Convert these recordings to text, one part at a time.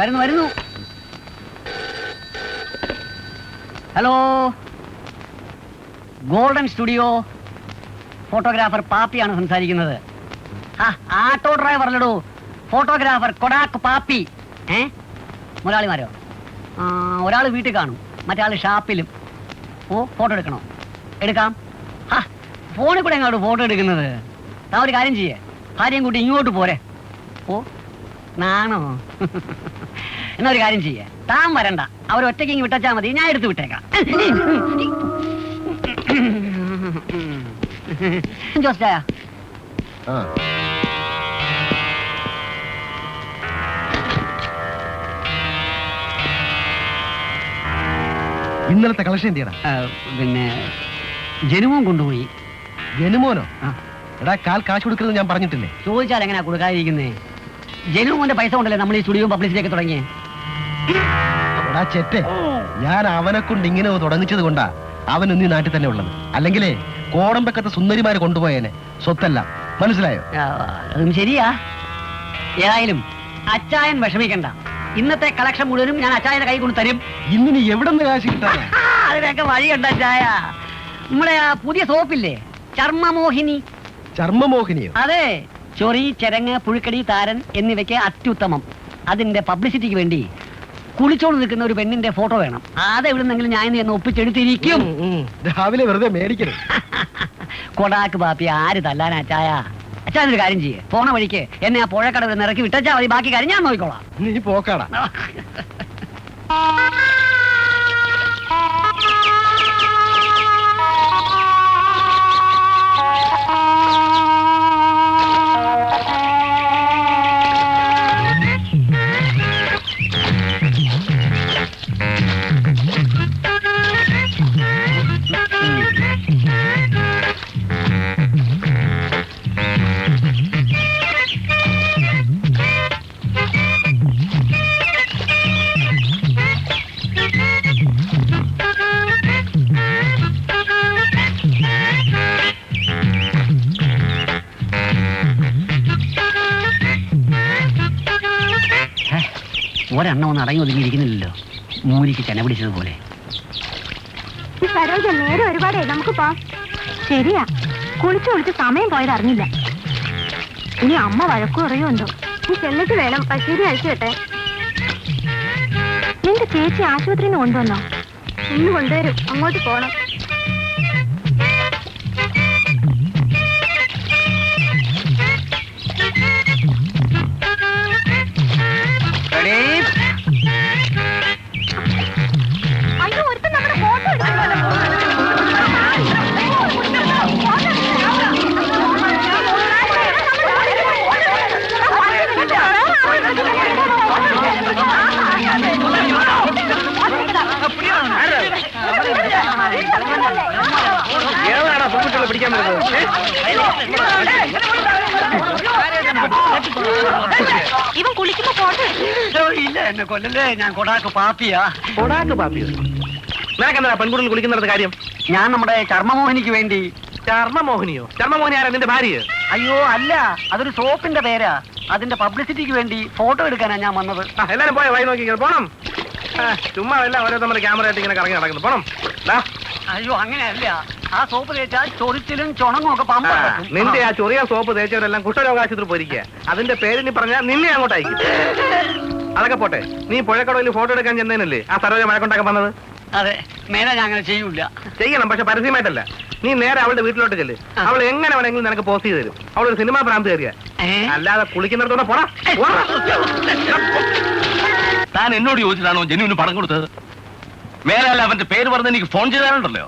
വരുന്നു. Hello, golden studio, photographer പാപ്പിയാണ് സംസാരിക്കുന്നത്. ആട്ടോ ഡ്രൈവർ അല്ലടോ, ഫോട്ടോഗ്രാഫർ കൊടാക്ക് പാപ്പി. മുതലാളിമാരോ? ഒരാൾ വീട്ടിൽ കാണും, മറ്റേ ഷാപ്പിലും. ഓ, ഫോട്ടോ എടുക്കണോ? എടുക്കാം. ഫോണിൽ കൂടെ എങ്ങോട്ട് ഫോട്ടോ എടുക്കുന്നത്? താ ഒരു കാര്യം ചെയ്യേ, ഭാര്യയും കൂട്ടി ഇങ്ങോട്ട് പോരെ. ഓ, നാണോ? എന്നാ ഒരു കാര്യം ചെയ്യേ, താൻ വരണ്ട, അവർ ഒറ്റയ്ക്ക് ഇങ്ങ് വിട്ടാൽ മതി, ഞാൻ എടുത്ത് വിട്ടേക്കാം. ജോസ്റ്റായ ഇന്നലത്തെ കളക്ഷൻ എന്തിയാ? പിന്നെ ജനുമോൻ കൊണ്ടുപോയി. ജനുമോനോ? എടാ, കാശ് കൊടുക്കുന്നത് ഞാൻ പറഞ്ഞിട്ടില്ലേ? ചോദിച്ചാൽ എങ്ങനെയാ കൊടുക്കാതിരിക്കുന്നേ? ജനുമോന്റെ പൈസ കൊണ്ടല്ലേ നമ്മൾ ഈ സ്റ്റുഡിയോ പബ്ലിസിറ്റി ഒക്കെ തുടങ്ങിയേ. എടാ ചെറ്റേ, ഞാൻ അവനെ കൊണ്ട് ഇങ്ങനെ തുടങ്ങിച്ചത് കൊണ്ടാ അവനൊന്നീ നാട്ടിൽ തന്നെ ഉള്ളത്. അല്ലെങ്കിലേ കോടമ്പക്കത്തെ സുന്ദരിമാരെ കൊണ്ടുപോയേനെ, സ്വത്തല്ല. മനസ്സിലായോ? അതും ശരിയാ. ഏതായാലും അച്ചായൻ വിഷമിക്കണ്ട, ഇന്നത്തെ കളക്ഷൻ മുഴുവനും ഞാൻ അച്ചായന്റെ കൈ കൊണ്ട് തരും. ഇന്നിനി എവിടെ നിന്ന് കാശ് കിട്ടാ? അതിനൊക്കെ വഴിയുണ്ട് അച്ചായ. നമ്മളെ ആ പുതിയ സോപ്പില്ലേ, ചർമ്മമോഹിനി. ചർമ്മമോഹിനിയോ? അതെ, ചൊറി, ചെരങ്ങ്, പുഴുക്കടി, താരൻ എന്നിവയ്ക്ക് അത്യുത്തമം. അതിന്റെ പബ്ലിസിറ്റിക്ക് വേണ്ടി കുളിച്ചോണ്ട് നിൽക്കുന്ന ഒരു പെണ്ണിന്റെ ഫോട്ടോ വേണം. അതെവിടുന്നെങ്കിലും ഞാൻ എന്ന് ഒപ്പിച്ചെടുത്തിരിക്കും. രാവിലെ വെറുതെ മേടിക്കരുത്. കൊടാക്ക് പാപ്പി ആര് തല്ലാനാ അച്ചായ? അച്ചായനൊരു കാര്യം ചെയ്യേ, പോണ വഴിക്ക് എന്നെ ആ പുഴക്കടവിൽ നിന്ന് ഇറക്കി വിട്ടാ മതി, ബാക്കി കാര്യം ഞാൻ നോക്കിക്കോളാം. നീ പോക്കാടാ. ഒരെണ്ണം ഒന്ന് അടങ്ങി ഒതുങ്ങിയിരിക്കുന്നില്ലല്ലോ, മൂലിക്ക് ചെന പിടിച്ചതുപോലെ. സരോജ, നേരെ ഒരുപാടേ, നമുക്ക് പോവാം. ശരിയാ, കുളിച്ച് സമയം പോയത് അറിഞ്ഞില്ല. ഇനി അമ്മ വഴക്കു പറയുണ്ടോ? നീ ചെന്നിട്ട് വേണം പശീരി അഴിച്ചു കേട്ടെ. നിന്റെ ചേച്ചി ആശുപത്രിയിൽ നിന്ന് കൊണ്ടുവന്നോ? ഇന്ന് കൊണ്ടുവരും, അങ്ങോട്ട് പോണം. അയ്യോ, ഒരുത്തൻ നമ്മുടെ ഫോട്ടോ എടുക്കുന്നല്ലോ. ഇവൻ കുളിക്കുമ്പോ ഫോട്ടോ ഇല്ല, എന്നെ കൊല്ലല്ലേ, ഞാൻ കൊടാക്ക് പാപ്പിയാ. കൊടാക്ക് പാപ്പിയോ? നിനക്കെന്താ പെൺകുട്ടികൾ കുളിക്കുന്നത് കാര്യം? ഞാൻ നമ്മുടെ ചർമ്മമോഹിനിക്ക് വേണ്ടി. ചർമ്മമോഹിനിയോ? ചർമ്മമോഹിനി ആരാ, നിന്റെ ഭാര്യ? അയ്യോ അല്ല, അതൊരു സോപ്പിന്റെ പേരാ. അതിന്റെ പബ്ലിസിറ്റിക്ക് വേണ്ടി ഫോട്ടോ എടുക്കാനാ ഞാൻ വന്നത്. എല്ലാരും പോയ വഴി നോക്കി പോണം. ചുമ്മാ എല്ലാം ഓരോ നമ്മുടെ ക്യാമറ ആയിട്ട് ഇങ്ങനെ കറങ്ങി നടക്കുന്നു. പോണം. അയ്യോ അങ്ങനെയല്ല, ആ സോപ്പ് തേച്ചാൽ ചൊറിച്ചിലും ചുണങ്ങും ഒക്കെ പമ്പ. നിന്റെ ആ ചൊറിയ സോപ്പ് തേച്ചവരെല്ലാം കുഷ്ഠരോഗാശുപത്രി പോയിരിക്കുക. അതിന്റെ പേര് നീ പറഞ്ഞാൽ നിന്നെ അങ്ങോട്ടയക്കും. അതൊക്കെ പോട്ടെ, നീ പുഴക്കടവിൽ ഫോട്ടോ എടുക്കാൻ ചെന്നേനല്ലേ ആ സരോജ മഴക്കൊണ്ടാക്കാൻ വന്നത്? അതെ, മേലെ ഞാൻ അങ്ങനെ ചെയ്യൂല. ചെയ്യണം, പക്ഷെ പരസ്യമായിട്ടല്ല. നീ നേരെ അവളുടെ വീട്ടിലോട്ട് ചെല്ല്. അവൾ എങ്ങനെ വേണമെങ്കിലും നിനക്ക് പോസ്റ്റ് ചെയ്ത് തരും. അവളൊരു സിനിമാ ഭ്രാന്ത് കയറിയ, അല്ലാതെ കുളിക്കുന്നിടത്തോടെ പോടാ. താൻ എന്നോട് ചോദിച്ചതാണോ ജനുവിന് പണം കൊടുത്തത്? മേലല്ല അവന്റെ പേര് പറഞ്ഞ് എനിക്ക് ഫോൺ ചെയ്താലുണ്ടല്ലോ,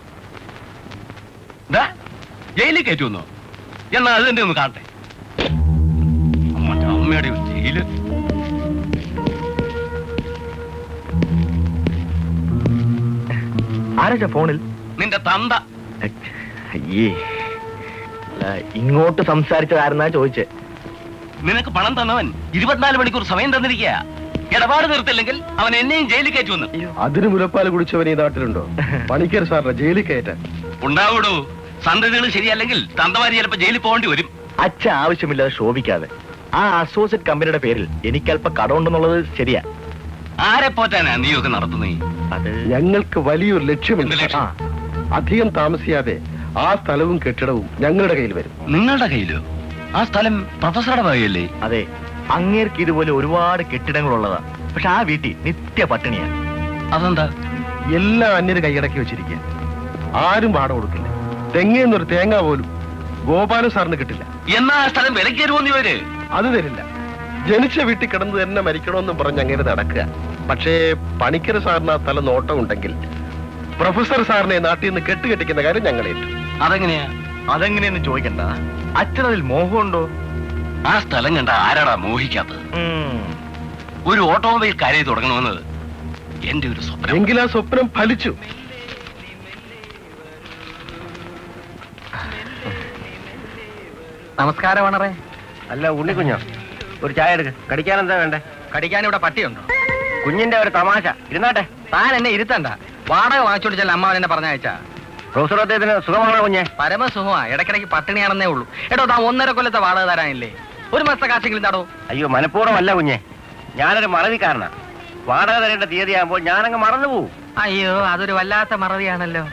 ജയിലിൽ കയറ്റുമെന്നോ? എന്നാ അത് എന്റെ ഒന്ന് കാണട്ടെ. മറ്റേ അമ്മയുടെ ജയില്. ആരാ ഫോണിൽ? നിന്റെ തന്ത. അയ്യേ, ഇങ്ങോട്ട് സംസാരിച്ചതാരെന്നാ ചോദിച്ചേ. നിനക്ക് പണം തന്നവൻ 24 മണിക്കൂർ സമയം തന്നിരിക്കുക. ഇടപാട് നിർത്തില്ലെങ്കിൽ അവൻ എന്നെയും ജയിലിൽ കയറ്റുമെന്ന്. അതിന് മുലപ്പാൽ കുടിച്ചവൻ ഈ നാട്ടിലുണ്ടോ? പണിക്കർ സാറിന്റെ ജയിലിൽ കയറ്റാൻ ഉണ്ടാവൂടൂ. സന്തതികൾ ശരിയല്ലെങ്കിൽ തന്തമാരി ചിലപ്പോ ജയിലിൽ പോകേണ്ടി വരും. അച്ഛൻ ആവശ്യമില്ലാതെ ശോഭിക്കാതെ. ആ അസോസിയേറ്റ് കമ്പനിയുടെ പേരിൽ എനിക്കല്പ കടമുണ്ടെന്നുള്ളത് ശരിയാ. ആരെ പോറ്റാനാ നീയൊക്കെ നടത്തുന്നേ? അത് ഞങ്ങൾക്ക് വലിയൊരു ലക്ഷ്യമുണ്ട്. എന്ത് ലക്ഷ്യം? അധികം താമസിയാതെ ആ സ്ഥലവും കെട്ടിടവും ഞങ്ങളുടെ കയ്യിൽ വരും. നിങ്ങളുടെ കയ്യിലോ? ആ സ്ഥലം പ്രൊഫസറുടെ വകയല്ലേ? അതെ, അങ്ങേർക്ക് ഇതുപോലെ ഒരുപാട് കെട്ടിടങ്ങളുള്ളതാ. പക്ഷെ ആ വീട്ടിൽ നിത്യ പട്ടിണിയാ. അതെന്താ? എല്ലാം അന്യര് കൈയടക്കി വെച്ചിരിക്കുക. ആരും വാടക കൊടുക്കില്ല. തെങ്ങേന്നൊരു തേങ്ങ പോലും ഗോപാല സാറിന് കിട്ടില്ല. എന്നാ ആ സ്ഥലം വിലക്ക് തരുമോന്ന് ഇവര്? അത് തരില്ല. ജനിച്ച വീട്ടിൽ കിടന്ന് തന്നെ മരിക്കണമെന്നും പറഞ്ഞ് അങ്ങനെ നടക്കുക. പക്ഷേ പണിക്കര സാറിന് ആ സ്ഥലം നോട്ടം ഉണ്ടെങ്കിൽ പ്രൊഫസർ സാറിനെ നാട്ടിൽ നിന്ന് കെട്ടുകെട്ടിക്കുന്ന കാര്യം ഞങ്ങൾ ഏറ്റു. അതെങ്ങനെയാ? അതെങ്ങനെയെന്ന് ചോദിക്കണ്ട. അച്ഛനതിൽ മോഹമുണ്ടോ? ആ സ്ഥലം കണ്ട ആരാടാ മോഹിക്കാത്തത്? ഒരു ഓട്ടോമൊബൈൽ കാര്യം തുടങ്ങണമെന്നത് എന്റെ ഒരു സ്വപ്നം. എങ്കിൽ ആ സ്വപ്നം ഫലിച്ചു. നമസ്കാരം ആണറേ. അല്ല ഉണ്ണിക്കുഞ്ഞോ, ഒരു ചായ എടുക്ക. കടിക്കാൻ എന്താ വേണ്ടേ? കടിക്കാൻ ഇവിടെ പട്ടിയുണ്ടോ? കുഞ്ഞിന്റെ ഒരു തമാശ. ഇരുന്നാട്ടെ. താൻ എന്നെ ഇരുത്തണ്ട. വാടക വാങ്ങിച്ചോടിച്ചാൽ അമ്മ എന്നെ പറഞ്ഞയച്ചാ. പ്രൊഫസർ അദ്ദേഹത്തിന് സുഖമാണോ കുഞ്ഞെ? പരമസുഖമാ. ഇടയ്ക്കിടയ്ക്ക് പട്ടിണിയാണെന്നേ ഉള്ളൂ. എടോ, താൻ 1.5 കൊല്ലത്തെ വാടക തരാനില്ലേ? ഒരു മാസത്തെ കാശെങ്കിലും തടോ. അയ്യോ, മനഃപൂർവ്വമല്ല കുഞ്ഞെ. ഞാനൊരു മറവിക്കാരനാ. വാടക തരേണ്ട തീയതിയാകുമ്പോൾ ഞാനങ്ങ് മറന്നു പോവും. അയ്യോ, അതൊരു വല്ലാത്ത മറവിയാണല്ലോ.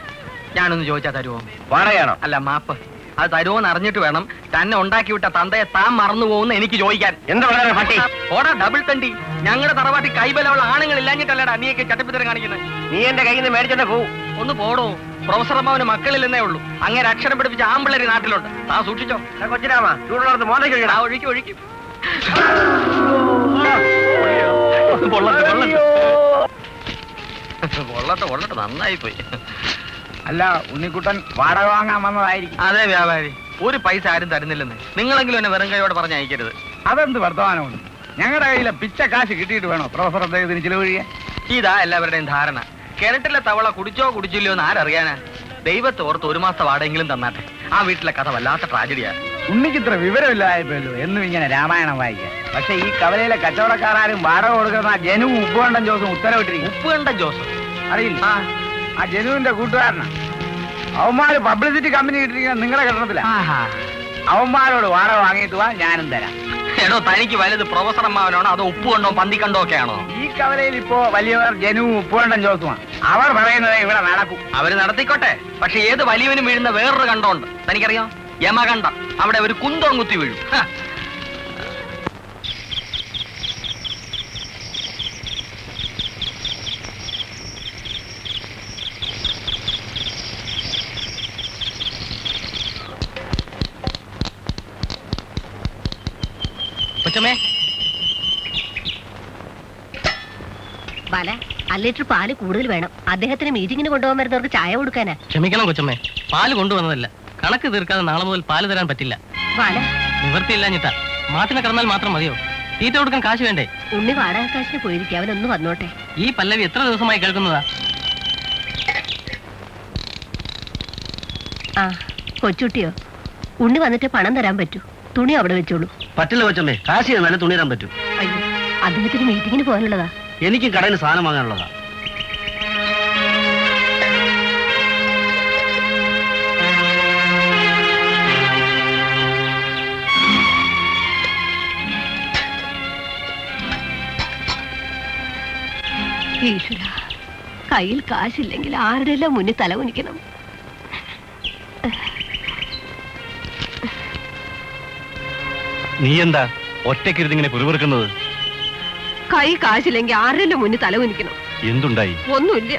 ഞാനൊന്ന് ചോദിച്ചാ തരുമോ? വാടകയാണോ? അല്ല, മാപ്പ്. അത് തരുമോന്ന് അറിഞ്ഞിട്ട് വേണം. തന്നെ ഉണ്ടാക്കി വിട്ട തന്തയെ താൻ മറന്നു പോകുന്ന എനിക്ക് ചോദിക്കാൻ. എന്താ വളരെ പട്ടി? ഓടാ ഡബിൾ തണ്ടി. ഞങ്ങളുടെ തറവാട്ടിൽ കൈബലമുള്ള ആണുങ്ങൾ ഇല്ലാഞ്ഞിട്ടല്ലടാ നീയൊക്കെ ചട്ടപ്പിത്തരം കാണിക്കുന്നത്. നീ എന്റെ കയ്യിൽ നിന്ന് മേടിച്ചോണ്ട് പോവും. ഒന്ന് പോടോ. പ്രൊഫസർ അമ്മാവന് മക്കളില്ലെന്നേ ഉള്ളൂ. അങ്ങനെ അക്ഷരം പഠിപ്പിച്ച ആമ്പിള്ളേര് നാട്ടിലുണ്ട്. താ സൂക്ഷിച്ചോ. കൊച്ചിരാമ, ചൂടുള്ളത് മോതയ്ക്ക് ആ ഒഴിക്കണം. ഒഴിക്കും ഒഴിക്കും. പൊള്ളട്ടെ നന്നായി പോയി. അല്ല, ഉണ്ണിക്കുട്ടൻ വാടക വാങ്ങാൻ വന്നതായിരിക്കും. അതെ വ്യാപാരി, ഒരു പൈസ ആരും തരുന്നില്ലെന്ന്. നിങ്ങളെങ്കിലും എന്നെ വെറും കൈയോടെ പറഞ്ഞയക്കരുത്. അതെന്ത് വർത്തമാനമുണ്ട്? ഞങ്ങളുടെ കയ്യിലെ പിച്ച കാശ് കിട്ടിയിട്ട് വേണോ പ്രൊഫസർ അദ്ദേഹത്തിന് ചിലവഴിയാൻ? ഇതാ എല്ലാവരുടെയും ധാരണ. കിണറ്റിലെ തവള കുടിച്ചോ കുടിച്ചില്ലയോ എന്ന് ആരറിയാനാ? ദൈവത്തെ ഓർത്ത് 1 മാസത്തെ വാടെങ്കിലും തന്നാട്ടെ. ആ വീട്ടിലെ കഥ വല്ലാത്ത ട്രാജഡിയാണ്. ഉണ്ണിക്ക് ഇത്ര വിവരമില്ലായപ്പോഴല്ലോ എന്നും ഇങ്ങനെ രാമായണം വായിക്കാൻ. പക്ഷെ ഈ കവലയിലെ കച്ചവടക്കാരും വാടക കൊടുക്കുന്ന ജനുവും ഉപ്പുകണ്ടൻ ജോസും ഉത്തരവിട്ടിരിക്കും. ഉപ്പുകണ്ടൻ ജോസ് അറിയില്ല? ആ ജനുവിന്റെ കൂട്ടുകാരനാണ്. അവന്മാര് പബ്ലിസിറ്റി കമ്പനി കിട്ടിയിരിക്കുന്ന നിങ്ങളുടെ കെട്ടിടത്തില. അവന്മാരോട് വാടക വാങ്ങിയിട്ട് പോവാൻ ഞാനും തരാം. എടോ, തനിക്ക് വലുത് പ്രൊഫസർ അമ്മാവനാണോ അതോ ഉപ്പുകണ്ടോ പന്തിക്കണ്ടോ ഒക്കെ ആണോ? ഈ കവലയിൽ ഇപ്പോ വലിയവർ ജനുവും ഉപ്പുകണ്ടൻ ജോസുമാണ്. അവർ പറയുന്നത് ഇവിടെ നടക്കും. അവര് നടത്തിക്കോട്ടെ. പക്ഷെ ഏത് വലിയവനും വീഴുന്ന വേറൊരു കണ്ടമുണ്ട്. തനിക്കറിയാം? യമകണ്ഠം. അവിടെ ഒരു കുന്തം കുത്തി വീഴും. കൊച്ചമ്മേ, ബാല, 1 ലിറ്റർ പാല് കൂടുതൽ വേണം. അദ്ദേഹത്തിന് മീറ്റിങ്ങിന് കൊണ്ടുപോകാൻ വരുന്നവർക്ക് ചായ കൊടുക്കാനാ. ക്ഷമിക്കണം കൊച്ചമ്മേ, പാല് കൊണ്ടുവന്നതല്ല. കണക്ക് തീർക്കാതെ നാളെ മുതൽ പാല് തരാൻ പറ്റില്ല. ബാല, നിവൃത്തിയില്ലാഞ്ഞിട്ടാ. മാട്ടിനെ കിടന്നാൽ മാത്രം മതിയോ? തീറ്റ കൊടുക്കാൻ കാശ് വേണ്ടേ? ഉണ്ണി വാടക കാശിന് പോയിരിക്കും. അവനൊന്ന് വന്നോട്ടെ. ഈ പല്ലവി എത്ര ദിവസമായി കേൾക്കുന്നതാ? ആ, കൊച്ചുട്ടിയോ? ഉണ്ണി വന്നിട്ട് പണം തരാൻ പറ്റൂ. തുണി അവിടെ വെച്ചോളൂ. പറ്റില്ല കൊച്ചമ്മേ, കാശ് തന്നാലേ തുണി തരാൻ പറ്റൂ. അയ്യോ, അദ്ദേഹത്തിന് മീറ്റിങ്ങിന് പോകാനുള്ളതാ. എനിക്ക് കടയിൽ സാധനം വാങ്ങാനുള്ളതാ. ഈശ്വര, കയ്യിൽ കാശില്ലെങ്കിൽ ആരുടെയെല്ലാം മുന്നിൽ തല കുനിക്കണം. നീ എന്താ ഒറ്റയ്ക്കിരുന്നിങ്ങനെ പുറവെറുക്കുന്നത്? കൈ കാശില്ലെങ്കിൽ ആരുടെയെല്ലാം മുന്നിൽ തല കുനിക്കണം. എന്തുണ്ടായി? ഒന്നുമില്ല.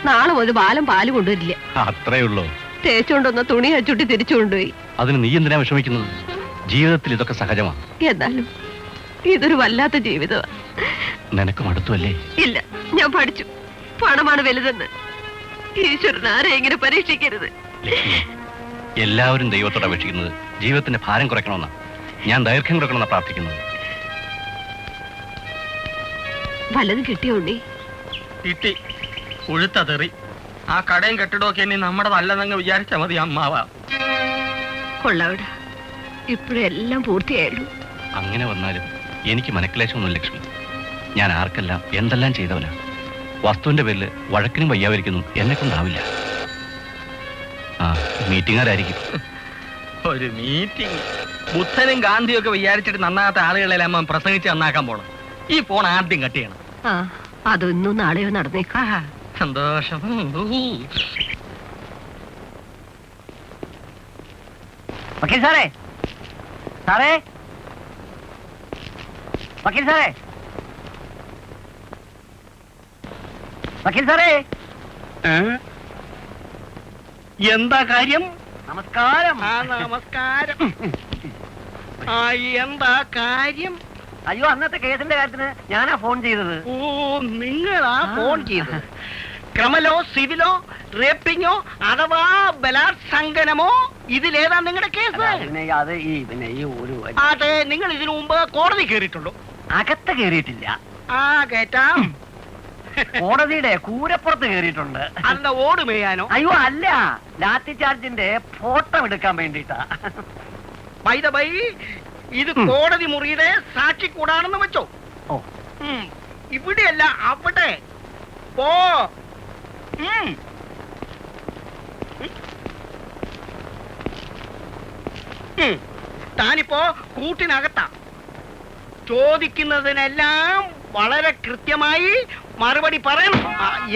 നാളെ മുതൽ ബാലം പാല് കൊണ്ടുവരില്ല. അത്രേ ഉള്ളോ? തേച്ചുകൊണ്ടുവന്ന തുണി അച്ചുട്ടി തിരിച്ചു കൊണ്ടുപോയി. അതിന് നീ എന്തിനാ വിഷമിക്കുന്നത്? ജീവിതത്തിൽ ഇതൊക്കെ സഹജമാ. എന്നാലും ഇതൊരു വല്ലാത്ത ജീവിതമാ. നിനക്ക് മടുത്തുവല്ലേ? ഇല്ല, ഞാൻ പഠിച്ചു. പണമാണ് വലുതെന്ന്. ഈശ്വരൻ ആരെ ഇങ്ങനെ പരീക്ഷിക്കരുത്. ലക്ഷ്മി, എല്ലാവരും ദൈവത്തോട് അപേക്ഷിക്കുന്നത് ജീവിതത്തിന്റെ ഭാരം കുറയ്ക്കണമെന്നാ. ഞാൻ ദൈർഘ്യം കുറയ്ക്കണമെന്നാ പ്രാർത്ഥിക്കുന്നത്. വല്ലതും കിട്ടിയോ ഉണ്ണി? കിട്ടി. കൊഴുത്ത തെറി. ആ കടയും കെട്ടിടമൊക്കെ ഇനി നമ്മുടെ നല്ലതെന്ന് വിചാരിച്ചാ മതി അമ്മാവാ. കൊള്ളാവിട, ഇപ്പോഴെല്ലാം പൂർത്തിയായുള്ളൂ. അങ്ങനെ വന്നാലും എനിക്ക് മനക്ലേശമൊന്നും ലക്ഷ്മി. ഞാൻ ആർക്കെല്ലാം എന്തെല്ലാം ചെയ്തവനാ. വസ്തുവിന്റെ പേരിൽ വഴക്കിനും വയ്യാതിരിക്കുന്നു എന്നെ കൊണ്ടാവില്ല. ആ മീറ്റിംഗുകാരായിരിക്കും. ഒരു മീറ്റിംഗ്. ബുദ്ധനും ഗാന്ധിയും ഒക്കെ വിചാരിച്ചിട്ട് നന്നാകാത്ത ആളുകളെല്ലാം പ്രസംഗിച്ച് നന്നാക്കാൻ പോണം. ഈ ഫോൺ ആദ്യം കട്ട് ചെയ്യണം. അതൊന്നും നാളെയോ നടന്നേക്കാ. സന്തോഷം. വക്കീൽ സാറേ, സാറേ, വക്കീൽ സാറേ, വക്കീൽ സാറേ. എന്താ കാര്യം? നമസ്കാരം. നമസ്കാരം. എന്താ കാര്യം? അയ്യോ, അന്നത്തെ കേസിന്റെ കാര്യത്തിന് ഞാനാ ഫോൺ ചെയ്തത്. ഓ, നിങ്ങളാ ഫോൺ ചെയ്തത്? ക്രിമിനലോ സിവിലോ റേപ്പിങ്ങോ അഥവാ ബലാത്സംഗനമോ ഇതിലേതാ നിങ്ങളുടെ കേസ്? പിന്നെ ഈ ഒരു അതെ, നിങ്ങൾ ഇതിനു മുമ്പ് കോടതി കയറിയിട്ടുള്ളൂ? അകത്ത് കേറിയിട്ടില്ല. കേറ്റാം. കോടതിയുടെ കൂരപ്പുറത്ത് കേറിയിട്ടുണ്ട്. അല്ല, ഓട് മേയാനോ? അയ്യോ അല്ല, ലാത്തി ചാർജിന്റെ ഫോട്ടോ എടുക്കാൻ വേണ്ടിട്ടാ. ബൈ ദ ബൈ, ഇത് കോടതി മുറിയുടെ സാക്ഷി കൂടാണെന്ന് വെച്ചോ. ഓ, ഇവിടെയല്ല, അവിടെ പോ. താനിപ്പോ കൂട്ടിനകത്താ. ചോദിക്കുന്നതിനെല്ലാം വളരെ കൃത്യമായി മറുപടി പറയണം.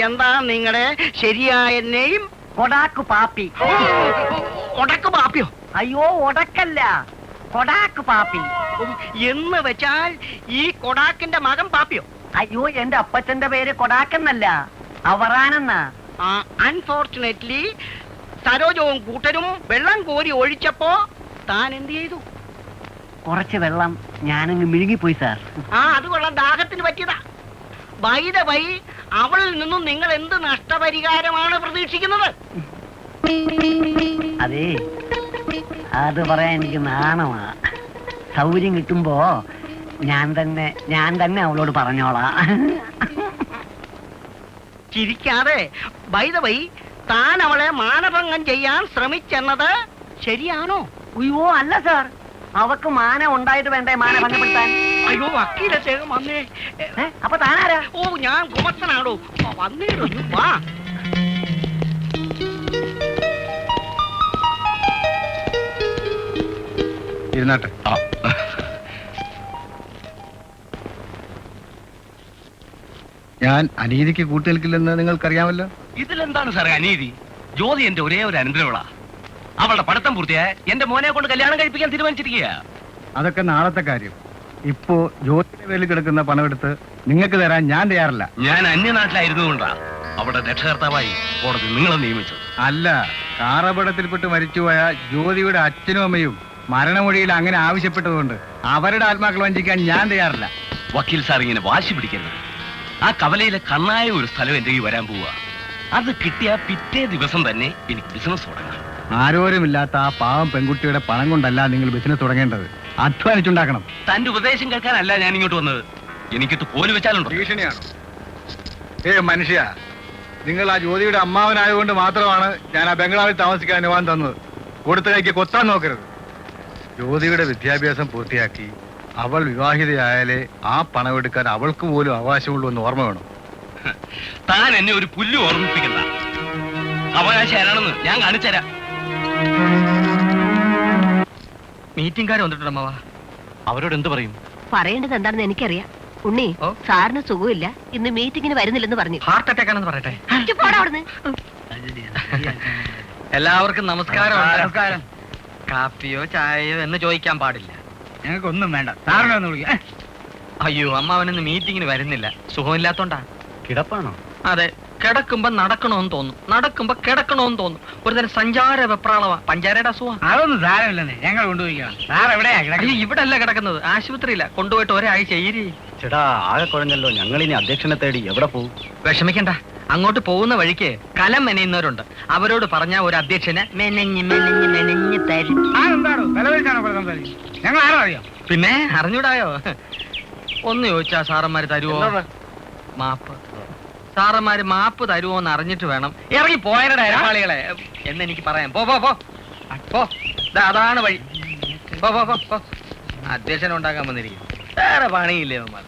എന്താ നിങ്ങളുടെ ശരിയായ നെയിം? കൊടാക്കു പാപ്പി. ഒടക്ക് പാപ്പിയോ? അയ്യോ, ഒടക്കല്ല, കൊടാക്കു പാപ്പി. എന്ന് വെച്ചാൽ ഈ കൊടാക്കിന്റെ മകൻ പാപ്പിയോ? അയ്യോ, എന്റെ അപ്പച്ചന്റെ പേര് കൊടാക്കെന്നല്ല, അവറാനെന്നാ. അൺഫോർച്ചുനേറ്റ്ലി സരോജവും കൂട്ടരും വെള്ളം കോരി ഒഴിച്ചപ്പോ താൻ എന്ത് ചെയ്തു? കുറച്ച് വെള്ളം ഞാനങ്ങ് മിഴുങ്ങിപ്പോയി സാർ. അത് കൊള്ളാം, ദാഹത്തിന് പറ്റിയതാ. ബൈ ദ ബൈ, അവളിൽ നിന്നും നിങ്ങൾ എന്ത് നഷ്ടപരിഹാരമാണ് പ്രതീക്ഷിക്കുന്നത്? അതേ, അത് പറയാൻ എനിക്ക് നാണമാ. സൗകര്യം കിട്ടുമ്പോ ഞാൻ തന്നെ അവളോട് പറഞ്ഞോളാം. ചിരിക്കാതെ. ബൈ ദ ബൈ, താൻ അവളെ മാനഭംഗം ചെയ്യാൻ ശ്രമിച്ചെന്നത് ശരിയാണോ? അയ്യോ അല്ല സാർ, അവക്ക് മാന ഉണ്ടായിട്ട് വേണ്ടേ മാനഭംഗപ്പെടുത്താൻ? അയ്യോ, വക്കീലദ്ദേഹം വന്നേ. അപ്പൊ താനാരാ? ഓ, ഞാൻ കുമത്തനാടോ. വന്നേടോ, വാ. ഇരുന്നാട്ടെ. ഞാൻ അനീതിക്ക് കൂട്ടുനിൽക്കില്ലെന്ന് നിങ്ങൾക്കറിയാമല്ലോ. ഇതിലെന്താണ് സാറേ അനീതി? ജ്യോതി എന്റെ ഒരേ ഒരു അനന്തരവളാ. അവളുടെ പഠിത്തം പൂർത്തിയായ എന്റെ മോനെ കൊണ്ട് കല്യാണം കഴിപ്പിക്കാൻ തീരുമാനിച്ചിരിക്കുക. അതൊക്കെ നാളത്തെ കാര്യം. ഇപ്പോ ജ്യോതിയുടെ പേരിൽ കിടക്കുന്ന പണമെടുത്ത് നിങ്ങൾക്ക് തരാൻ ഞാൻ തയ്യാറല്ല. ഞാൻ അന്യനാട്ടിലായിരുന്നുകൊണ്ടാ അവിടെ രക്ഷകർത്താവായി കോടതി നിങ്ങളെ നിയമിച്ചത്. അല്ല, കാറപകടത്തിൽപ്പെട്ട് മരിച്ചുപോയ ജ്യോതിയുടെ അച്ഛനും അമ്മയും മരണമൊഴിയിൽ അങ്ങനെ ആവശ്യപ്പെട്ടതുകൊണ്ട് അവരുടെ ആത്മാക്കൾ വഞ്ചിക്കാൻ ഞാൻ തയ്യാറല്ല. വക്കീൽ സാർ ഇങ്ങനെ വാശി പിടിക്കരുത്. ആ കവലയിലെ കണ്ണായ ഒരു സ്ഥലം എന്റെ കയ്യിൽ വരാൻ പോവുക. അത് കിട്ടിയ പിറ്റേ ദിവസം തന്നെ എനിക്ക് ബിസിനസ് തുടങ്ങാം. ആരോരുമില്ലാത്ത ആ പാവം പെൺകുട്ടിയുടെ പണം കൊണ്ടല്ല നിങ്ങൾ ബിസിനസ് തുടങ്ങേണ്ടത്, അധ്വാനിച്ചുണ്ടാക്കണം. തന്റെ ഉപദേശം കേൾക്കാനല്ല ഞാൻ ഇങ്ങോട്ട് വന്നത്. എനിക്കിത് പോലും വെച്ചാലുണ്ടോ? ഭീഷണിയാണോ? മനുഷ്യ, നിങ്ങൾ ആ ജ്യോതിയുടെ അമ്മാവനായതുകൊണ്ട് മാത്രമാണ് ഞാൻ ആ ബംഗ്ലാവിൽ താമസിക്കാൻ അനുവാദം തന്നത്. കൊടുത്ത കൈക്ക് കൊത്താൻ നോക്കരുത്. ജ്യോതിയുടെ വിദ്യാഭ്യാസം പൂർത്തിയാക്കി അവൾ വിവാഹിതയായാലേ ആ പണമെടുക്കാൻ അവൾക്ക് പോലും അവകാശമുള്ളൂ എന്ന് ഓർമ്മ വേണം. താൻ എന്നെ ഒരു പുല്ല് ഓർമ്മിപ്പിക്കണ്ട. അവകാശം ആരാണെന്ന് ഞാൻ കാണിച്ചുതരാം. മീറ്റിംഗുകാർ വന്നിട്ടുണ്ട് അമ്മാവ. അവരോട് എന്ത് പറയും? പറയേണ്ടത് എന്താണെന്ന് എനിക്കറിയാം. ഉണ്ണി, സാറിന് സുഖമില്ല, ഇന്ന് മീറ്റിങ്ങിന് വരുന്നില്ലെന്ന് പറഞ്ഞു. ഹാർട്ട് അറ്റാക്ക് ആണെന്ന് പറയട്ടെ. പോടാ അവിടുന്ന്. എല്ലാവർക്കും നമസ്കാരം. നമസ്കാരം. കാപ്പിയോ ചായയോ എന്ന് ചോദിക്കാൻ പാടില്ല. ഞങ്ങൾക്കൊന്നും വേണ്ട, സാറിനെ ഒന്ന് വിളിക്കാം. അയ്യോ, അമ്മാവനൊന്ന് മീറ്റിങ്ങിന് വരുന്നില്ല, സുഖമില്ലാത്തോണ്ടാ. കിടപ്പാണോ? അതെ, കിടക്കുമ്പോ നടക്കണോന്ന് തോന്നും, നടക്കുമ്പോ കിടക്കണോന്ന് തോന്നും. ഒരുതരം സഞ്ചാര വെപ്രാളവാ. പഞ്ചാരയുടെ അസുഖം. അതൊന്നും സാരമില്ലെന്നേ, ഞങ്ങൾ കൊണ്ടുപോയിക്കാം. സാർ എവിടെയാ അയ്യോ, ഇവിടെ അല്ല കിടക്കുന്നത്, ആശുപത്രിയില്ല. കൊണ്ടുപോയിട്ട് ഒരാഴ്ച ഇരി. ചേട്ടാ, ആകെ കുഴഞ്ഞല്ലോ. ഞങ്ങൾ ഇനി അധ്യക്ഷനെ തേടി എവിടെ പോകും? വിഷമിക്കണ്ട, അങ്ങോട്ട് പോകുന്ന വഴിക്ക് കലം മെനയുന്നവരുണ്ട്. അവരോട് പറഞ്ഞ ഒരു അധ്യക്ഷനെ മെനഞ്ഞ് മെനഞ്ഞ് മെനഞ്ഞ് തരും. എന്താണോ തലവരിച്ചാണോ ഞങ്ങൾ ആരോ അറിയാം. പിന്നെ അറിഞ്ഞൂടായോ? ഒന്ന് ചോദിച്ചാ സാറന്മാര് തരുവോ മാപ്പ്? സാറന്മാര് മാപ്പ് തരുമോ എന്ന് അറിഞ്ഞിട്ട് വേണം ഇറങ്ങി പോയരുടെ അരപ്പാളികളെ എന്നെനിക്ക് പറയാം. പോ പോ പോ പോ, അതാണ് വഴി. പോ പോ പോ പോ. അധ്യക്ഷൻ ഉണ്ടാക്കാൻ വന്നിരിക്കും, വേറെ പണിയില്ലേ നമ്മൾ.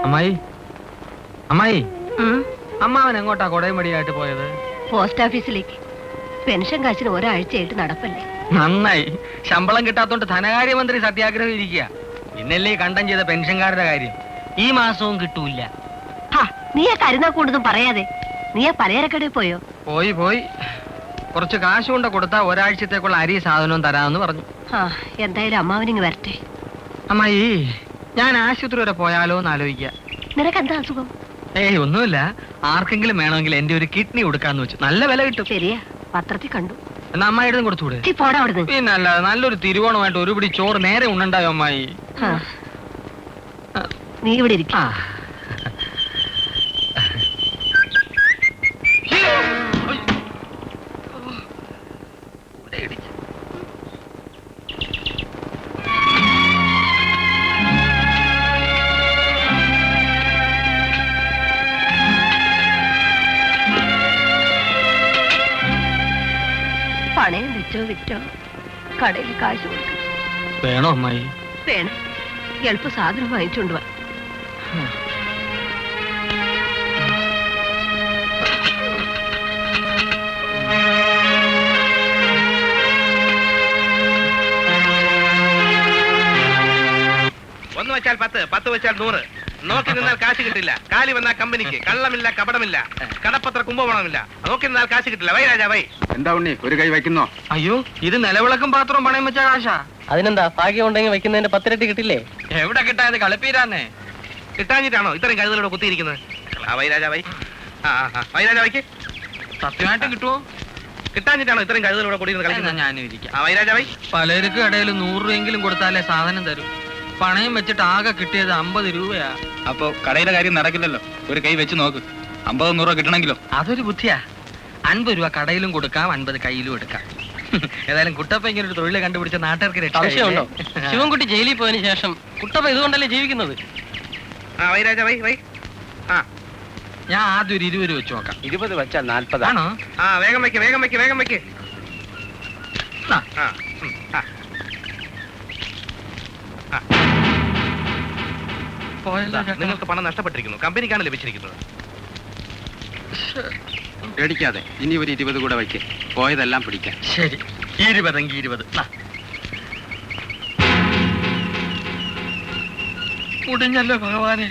അമ്മായി, അമ്മായി, അമ്മാവൻ എങ്ങോട്ടാ കൊടയും മടിയായിട്ട് പോയത്? പോസ്റ്റ് ഓഫീസിലേക്ക്. പെൻഷൻ കാശിന് ഒരാഴ്ചയായിട്ട് നടപ്പല്ലേ. നന്നായി. ശമ്പളം കിട്ടാത്തോണ്ട് ധനകാര്യമന്ത്രി സത്യാഗ്രഹം ഇരിക്കുക. ഇന്നല്ലേ കണ്ടം ചെയ്ത പെൻഷൻകാരുടെ കാര്യം. ഈ മാസവും കിട്ടൂല. നീ ആ കരുനാക്കൂടൊന്നും പറയാതെ. നീ ആ പലചരക്കടയിൽ പോയോ? പോയി കുറച്ച് കാശ് കൊണ്ട് കൊടുത്താ ഒരാഴ്ചത്തേക്കുള്ള അരി സാധനവും തരാമെന്ന് പറഞ്ഞു. എന്തായാലും അമ്മാവനിങ് വരട്ടെ. അമ്മായി, ഞാൻ ആശുപത്രി വരെ പോയാലോ എന്ന് ആലോചിക്കുക. നിനക്ക് എന്താ അസുഖം? ഏയ് ഒന്നുമില്ല. ആർക്കെങ്കിലും വേണമെങ്കിൽ എന്റെ ഒരു കിഡ്നി കൊടുക്കാന്ന് വെച്ചു. നല്ല വില കിട്ടും. ശരിയാ, പത്രത്തിൽ കണ്ടു. എന്നാ അമ്മായിടും കൊടുത്തുകൂടെ? പോടാ അവിടുന്ന്. പിന്നെ അല്ലാതെ നല്ലൊരു തിരുവോണമായിട്ട് ഒരു പിടി ചോറ് നേരെ ഉണ്ണണ്ടായോ അമ്മായി? നീ ഇവിടെ ഇരിക്ക. പണയം വിറ്റോ കടയിൽ കാശ് കൊടുക്കും. വേണോ അമ്മായി? വേണം. എളുപ്പ സാധനം വാങ്ങിച്ചോണ്ട് വാ. ഒന്ന് വെച്ചാൽ 10, 10 വെച്ചാൽ 100. നോക്കി നിന്നാൽ കാശ് കിട്ടില്ല. കാലി വന്നാൽ കമ്പനിക്ക്. കള്ളമില്ല, കപടമില്ല, കടപ്പത്ര കുംഭകോണമില്ല. നോക്കി നിന്നാൽ കാശ് കിട്ടില്ല. Why Raja why. എന്താ ഉണ്ണി, ഒരു കൈ വയ്ക്കുന്നോ? അയ്യോ, ഇത് നിലവിളക്കും പാത്രവും പണയം വെച്ച കാശാ. അതിനെന്താ, ഭാഗ്യം ഉണ്ടെങ്കിൽ വെക്കുന്നതിന്റെ 10 ഇരട്ടി കിട്ടില്ലേ? എവിടെ കിട്ടായത്? കളിപ്പീരാന്നേ. കിട്ടാഞ്ഞിട്ടാണോ ഇത്രയും കഴുതലോടെ കുത്തിയിരിക്കുന്നത്? വൈ രാജാ വൈ. വൈ രാജാ വൈക്ക്. സത്യമായിട്ടും കിട്ടുമോ? കിട്ടാഞ്ഞിട്ടാണോ ഇത്രയും കഴുതലോടെ കൂടിയിരുന്ന് കളിക്കുന്നത്? ഞാനും ഇരിക്കാം. Y Raja Y. പലർക്ക് ഇടയിൽ 100 രൂപയെങ്കിലും കൊടുത്താലേ സാധനം തരും. പണയം വെച്ചിട്ട് ആകെ കിട്ടിയത് 50 രൂപയാ. അപ്പൊ കടയിലെ കാര്യം നടക്കില്ലല്ലോ. ഒരു കൈ വെച്ച് നോക്ക്. 50-100 രൂപ കിട്ടണമെങ്കിലോ? അതൊരു ബുദ്ധിയാ. 50 രൂപ കടയിലും കൊടുക്കാം, 50 കയ്യിലും എടുക്കാം. ഏതായാലും കുട്ടപ്പ ഇങ്ങനെ ഒരു തൊഴിൽ കണ്ടുപിടിച്ച നാട്ടുകാർക്ക് സംശയമുണ്ടോ? ശിവൻകുട്ടി ജയിലിൽ പോയതിനു ശേഷം കുട്ടപ്പ ഇതുകൊണ്ടല്ലേ ജീവിക്കുന്നത്? Why Raja Y why. ഞാൻ ആദ്യം ഒരു 20 വെച്ച് നോക്കാം. 20 വെച്ചാൽ 40 ആണോ? വേഗം വെക്ക്, വേഗം വെക്ക്, വേഗം വെക്ക്. നിങ്ങൾക്ക് പണം നഷ്ടപ്പെട്ടിരിക്കുന്നു. കമ്പനിക്കാണ് ലഭിച്ചിരിക്കുന്നത്. പേടിക്കാതെ ഇനി ഒരു 20 കൂടെ വയ്ക്ക്. പോയതെല്ലാം പിടിക്കാം. ശരി, 20 എങ്കിൽ 20. മുടിഞ്ഞല്ലോ ഭഗവാനെ.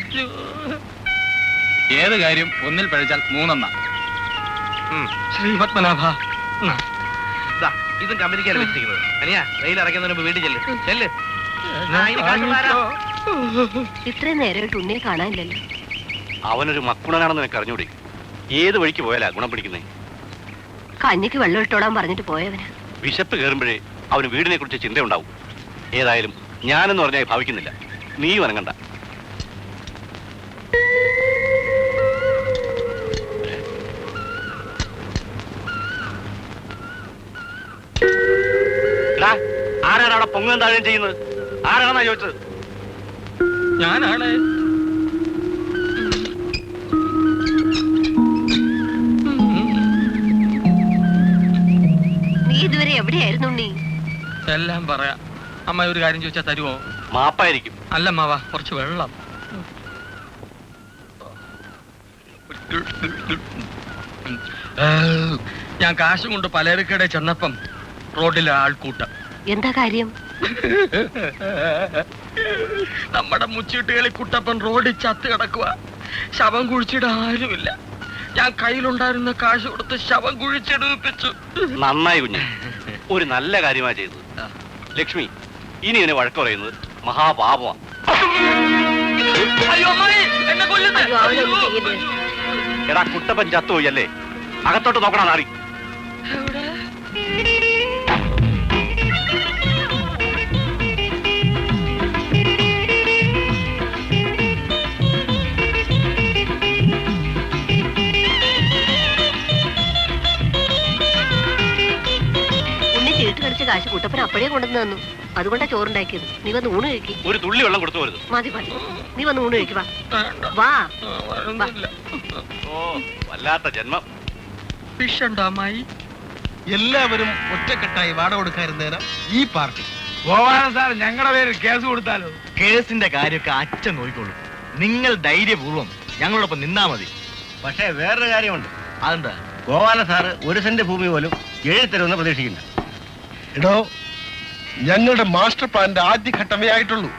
ഏത് കാര്യം ഒന്നിൽ പഴിച്ചാൽ 3 ശ്രീപത്മനാഭ. ഇതും കമ്പനിക്കാണ് ലഭിച്ചിരിക്കുന്നത്. അനിയാ, വെയിൽ ഇറക്കുന്നതിന് മുമ്പ് വീട്ടിൽ ചെല്ല് ചെല്ല്. ഇത്രയും നേരമായിട്ട് ഉണ്ണിയെ കാണാനില്ലല്ലോ. അവനൊരു മക്കുണനാണെന്ന് എനിക്ക് അറിഞ്ഞൂടെ. ഏത് വഴിക്ക് പോയാലാ ഗുണം പിടിക്കുന്നേ? കഞ്ഞിക്ക് വെള്ളം ഇട്ടോടാൻ പറഞ്ഞിട്ട് പോയവന്. വിശപ്പ് കയറുമ്പോഴേ അവന് വീടിനെ കുറിച്ച് ചിന്തയുണ്ടാവും. ഏതായാലും ഞാനെന്ന് പറഞ്ഞാൽ ഭാവിക്കുന്നില്ല. നീയും അനങ്ങണ്ട. ആരാണ് അവിടെ പൊങ്ങും താഴെയും ചെയ്യുന്നത്? ആരാണെന്നാ ചോദിച്ചത്? ഞാനാണ്. നീ ഇതുവരെ എവിടെയായിരുന്നു ഉണ്ണി? എല്ലാം പറയാം. അമ്മ ഒരു കാര്യം ചോദിച്ചാൽ തരുമോ? മാപ്പായിരിക്കും. അല്ല അമ്മാവാ, കുറച്ച് വെള്ളം. ഞാൻ കാശ് കൊണ്ട് പലചരക്കടെ ചെന്നപ്പം റോഡിലെ ആൾക്കൂട്ടം. എന്താ കാര്യം? നമ്മുടെ മുച്ചീട്ടുകളിൽ കുട്ടപ്പൻ റോഡിൽ ചത്ത് കിടക്കുക. ശവം കുഴിച്ചിടാൻ ആരുമില്ല. ഞാൻ കയ്യിലുണ്ടായിരുന്ന കാശ് കൊടുത്ത് ശവം കുഴിച്ചെടുപ്പിച്ചു. നന്നായി കുഞ്ഞ്, ഒരു നല്ല കാര്യമാ ചെയ്തത്. ലക്ഷ്മി, ഇനി ഇതിനെ വഴക്ക് പറയുന്നത് മഹാപാപമാണ്. എടാ, കുട്ടപ്പൻ ചത്തുപോയി അല്ലേ? അകത്തോട്ട് നോക്കണ നാറി. ചീട്ട് കളിച്ച കാശ് കുട്ടപ്പൻ അപ്പഴേ കൊണ്ടുവന്ന് തന്നു. അതുകൊണ്ടാ ചോറുണ്ടാക്കിയത്. നീ വന്ന് ഊണ് കഴിക്കും. ഒരു തുള്ളി വെള്ളം കൊടുത്തു പോരുത്. മതി മതി, നീ വന്ന് ഊണ് കഴിക്കുക. വാ. ഓ, വല്ലാത്ത ജന്മം. ഫിഷ് ഉണ്ടോ അമ്മായി? എല്ലാവരും ഒറ്റക്കെട്ടായി വാട കൊടുക്കാതിരുന്നേരം ഈ പാർട്ടി. ഗോപാലൻ സാർ, ഞങ്ങളുടെ പേരിൽ കേസ് കൊടുത്താലോ? കേസിന്റെ കാര്യമൊക്കെ അച്ഛൻ നോക്കിക്കോളൂ. നിങ്ങൾ ധൈര്യപൂർവ്വം ഞങ്ങളോടൊപ്പം നിന്നാ മതി. പക്ഷേ വേറൊരു കാര്യമുണ്ട്. അതെന്താ? ഗോപാല സാറ് 1 സെന്റ് ഭൂമി പോലും എഴുതിത്തരുമെന്ന് പ്രതീക്ഷിക്കില്ല. എടോ, ഞങ്ങളുടെ മാസ്റ്റർ പ്ലാന്റെ ആദ്യഘട്ടമേ ആയിട്ടുള്ളൂ.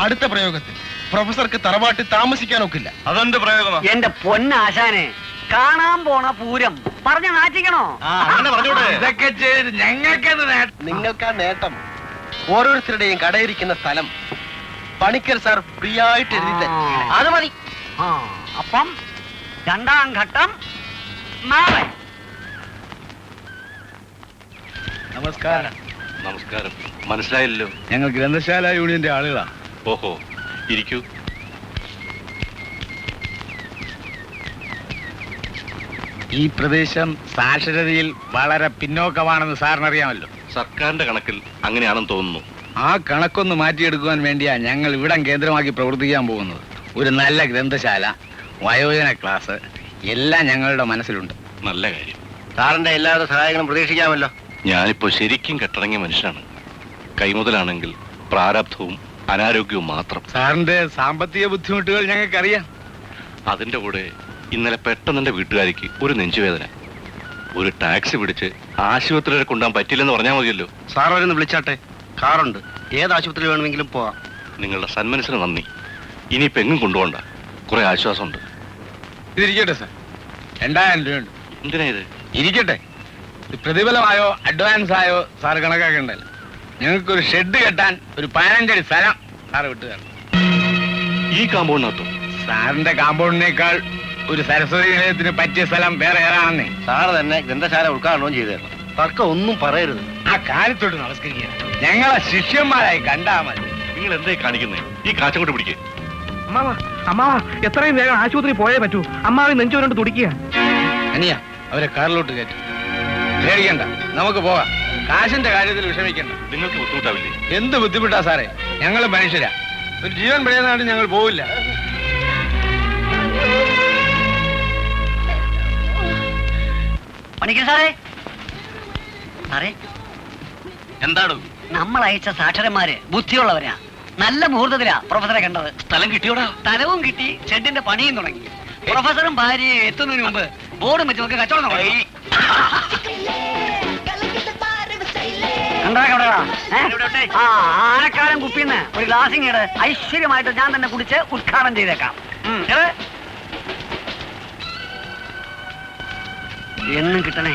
അടുത്ത പ്രയോഗത്തിൽ പ്രൊഫസർക്ക് തറവാട്ടിൽ താമസിക്കാനൊക്കില്ല. അതെന്ത് പ്രയോഗമാണ്? എന്റെ പൊന്നാശാനെ, കാണാൻ പോണ പൂരം പറഞ്ഞ നാറ്റിക്കണോ? ഇതൊക്കെ ചെയ്ത് ഞങ്ങൾക്ക് നിങ്ങൾക്ക് ആ നേട്ടം ഓരോരുത്തരുടെയും കടയിരിക്കുന്ന സ്ഥലം പണിക്കർ സാർ ഫ്രീ ആയിട്ട് എഴുതി തരും. അത് മതി. അപ്പം 2ാം ഘട്ടം നാളെ. നമസ്കാരം. നമസ്കാരം. മനസ്സിലായില്ലല്ലോ. ഞങ്ങൾ ഗ്രന്ഥശാല യൂണിയന്റെ ആളുകളാണ്. ഓഹോ, ഇരിക്കൂ. ഈ പ്രദേശം സാക്ഷരതയിൽ വളരെ പിന്നോക്കമാണെന്ന് സാറിനറിയാമല്ലോ. സർക്കാരിന്റെ കണക്കിൽ അങ്ങനെയാണെന്ന് തോന്നുന്നു. ആ കണക്കൊന്ന് മാറ്റിയെടുക്കുവാൻ വേണ്ടിയാ ഞങ്ങൾ ഇവിടം കേന്ദ്രമാക്കി പ്രവർത്തിക്കാൻ പോകുന്നത്. ഒരു നല്ല ഗ്രന്ഥശാല, വയോജന ക്ലാസ് എല്ലാം ഞങ്ങളുടെ മനസ്സിലുണ്ട്. നല്ല കാര്യം. സാറിന്റെ എല്ലാവിധ സഹായങ്ങളും പ്രതീക്ഷിക്കാമല്ലോ. ഞാനിപ്പോ ശരിക്കും കെട്ടടങ്ങിയ മനുഷ്യനാണ്. കൈമുതലാണെങ്കിൽ പ്രാരബ്ധവും അനാരോഗ്യവും മാത്രം. സാറിന്റെ സാമ്പത്തിക ബുദ്ധിമുട്ടുകൾ ഞങ്ങൾക്കറിയാം. അതിന്റെ കൂടെ ഇന്നലെ പെട്ടെന്ന് എന്റെ വീട്ടുകാരിക്ക് ഒരു നെഞ്ചുവേദന. ഒരു ടാക്സി പിടിച്ച് ആശുപത്രി വരെ കൊണ്ടുപോകാൻ പറ്റില്ലെന്ന് പറഞ്ഞാൽ മതിയല്ലോ. സാർ അവരൊന്ന് വിളിച്ചാട്ടെ, കാറുണ്ട്, ഏത് ആശുപത്രി വേണമെങ്കിലും പോവാം. നിങ്ങളുടെ സന്മനസ്സിന് നന്ദി. ഇനിയിപ്പോ എങ്ങും കൊണ്ടുപോകണ്ട, കുറെ ആശ്വാസമുണ്ട്. ഇതിരിക്കട്ടെ സാർ, 2000 രൂപയുണ്ട്. എന്തിനാ ഇത്? ഇരിക്കട്ടെ. ഇത് പ്രതിഫലമായോ അഡ്വാൻസ് ആയോ സാർ കണക്കാക്കണ്ടല്ലോ. ഞങ്ങൾക്കൊരു ഷെഡ് കെട്ടാൻ ഒരു 15 അടി സ്ഥലം സാറ് വിട്ടു തരണം. ഈ കാമ്പൗണ്ടിനകത്തോ? സാറിന്റെ കാമ്പൗണ്ടിനേക്കാൾ ഒരു സരസ്വതി നിലയത്തിന് പറ്റിയ സ്ഥലം വേറെ ഏതാണെന്നേ. സാറ് തന്നെ ഗ്രന്ഥശാല ഉദ്ഘാടനവും ചെയ്തു തരണം. തർക്കം ഒന്നും പറയരുത്. ആ കാലത്തോട്ട് നമസ്കരിക്കുക. ഞങ്ങളെ ശിഷ്യന്മാരായി കണ്ടാ മതി. നിങ്ങൾ എന്തേ കാണിക്കുന്നേ? ഈ കാശം കൊണ്ട് പിടിക്കേ. അമ്മാവ എത്രയും വേഗം ആശുപത്രി പോയേ പറ്റൂ. അമ്മാവി നെഞ്ചുകൊണ്ട് തുടിക്കുക. അനിയ അവരെ കാറിലോട്ട് കയറ്റി. പേടിക്കണ്ട, നമുക്ക് പോവാം. കാശിന്റെ കാര്യത്തിൽ വിഷമിക്കണ്ട. നിങ്ങൾക്ക് ബുദ്ധിമുട്ടാവില്ലേ? എന്ത് ബുദ്ധിമുട്ടാ സാറേ, ഞങ്ങൾ മനുഷ്യരാ. ഒരു ജീവൻ പിഴയുന്നതായിട്ട് ഞങ്ങൾ പോവില്ല. പണിക്കർ സാറേ, സാറേ, എന്താണ്? നമ്മൾ അയച്ച സാക്ഷരന്മാര് ബുദ്ധിയുള്ളവരാ. നല്ല മുഹൂർത്തത്തിലാ പ്രൊഫസറെ കണ്ടത്. സ്ഥലം കിട്ടിയോടാ? സ്ഥലവും കിട്ടി, ഷെഡിന്റെ പണിയും തുടങ്ങി. പ്രൊഫസറും ഭാര്യയെ എത്തുന്നതിന് മുമ്പ് ബോർഡും വെച്ച് നമുക്ക് കച്ചവടം തുടങ്ങി. ആനക്കാലം കുപ്പിന്ന് ഒരു ഗ്ലാസിങ്ങട് ഐശ്വര്യമായിട്ട് ഞാൻ തന്നെ കുടിച്ച് ഉദ്ഘാടനം ചെയ്തേക്കാം. എന്നും കിട്ടണേ.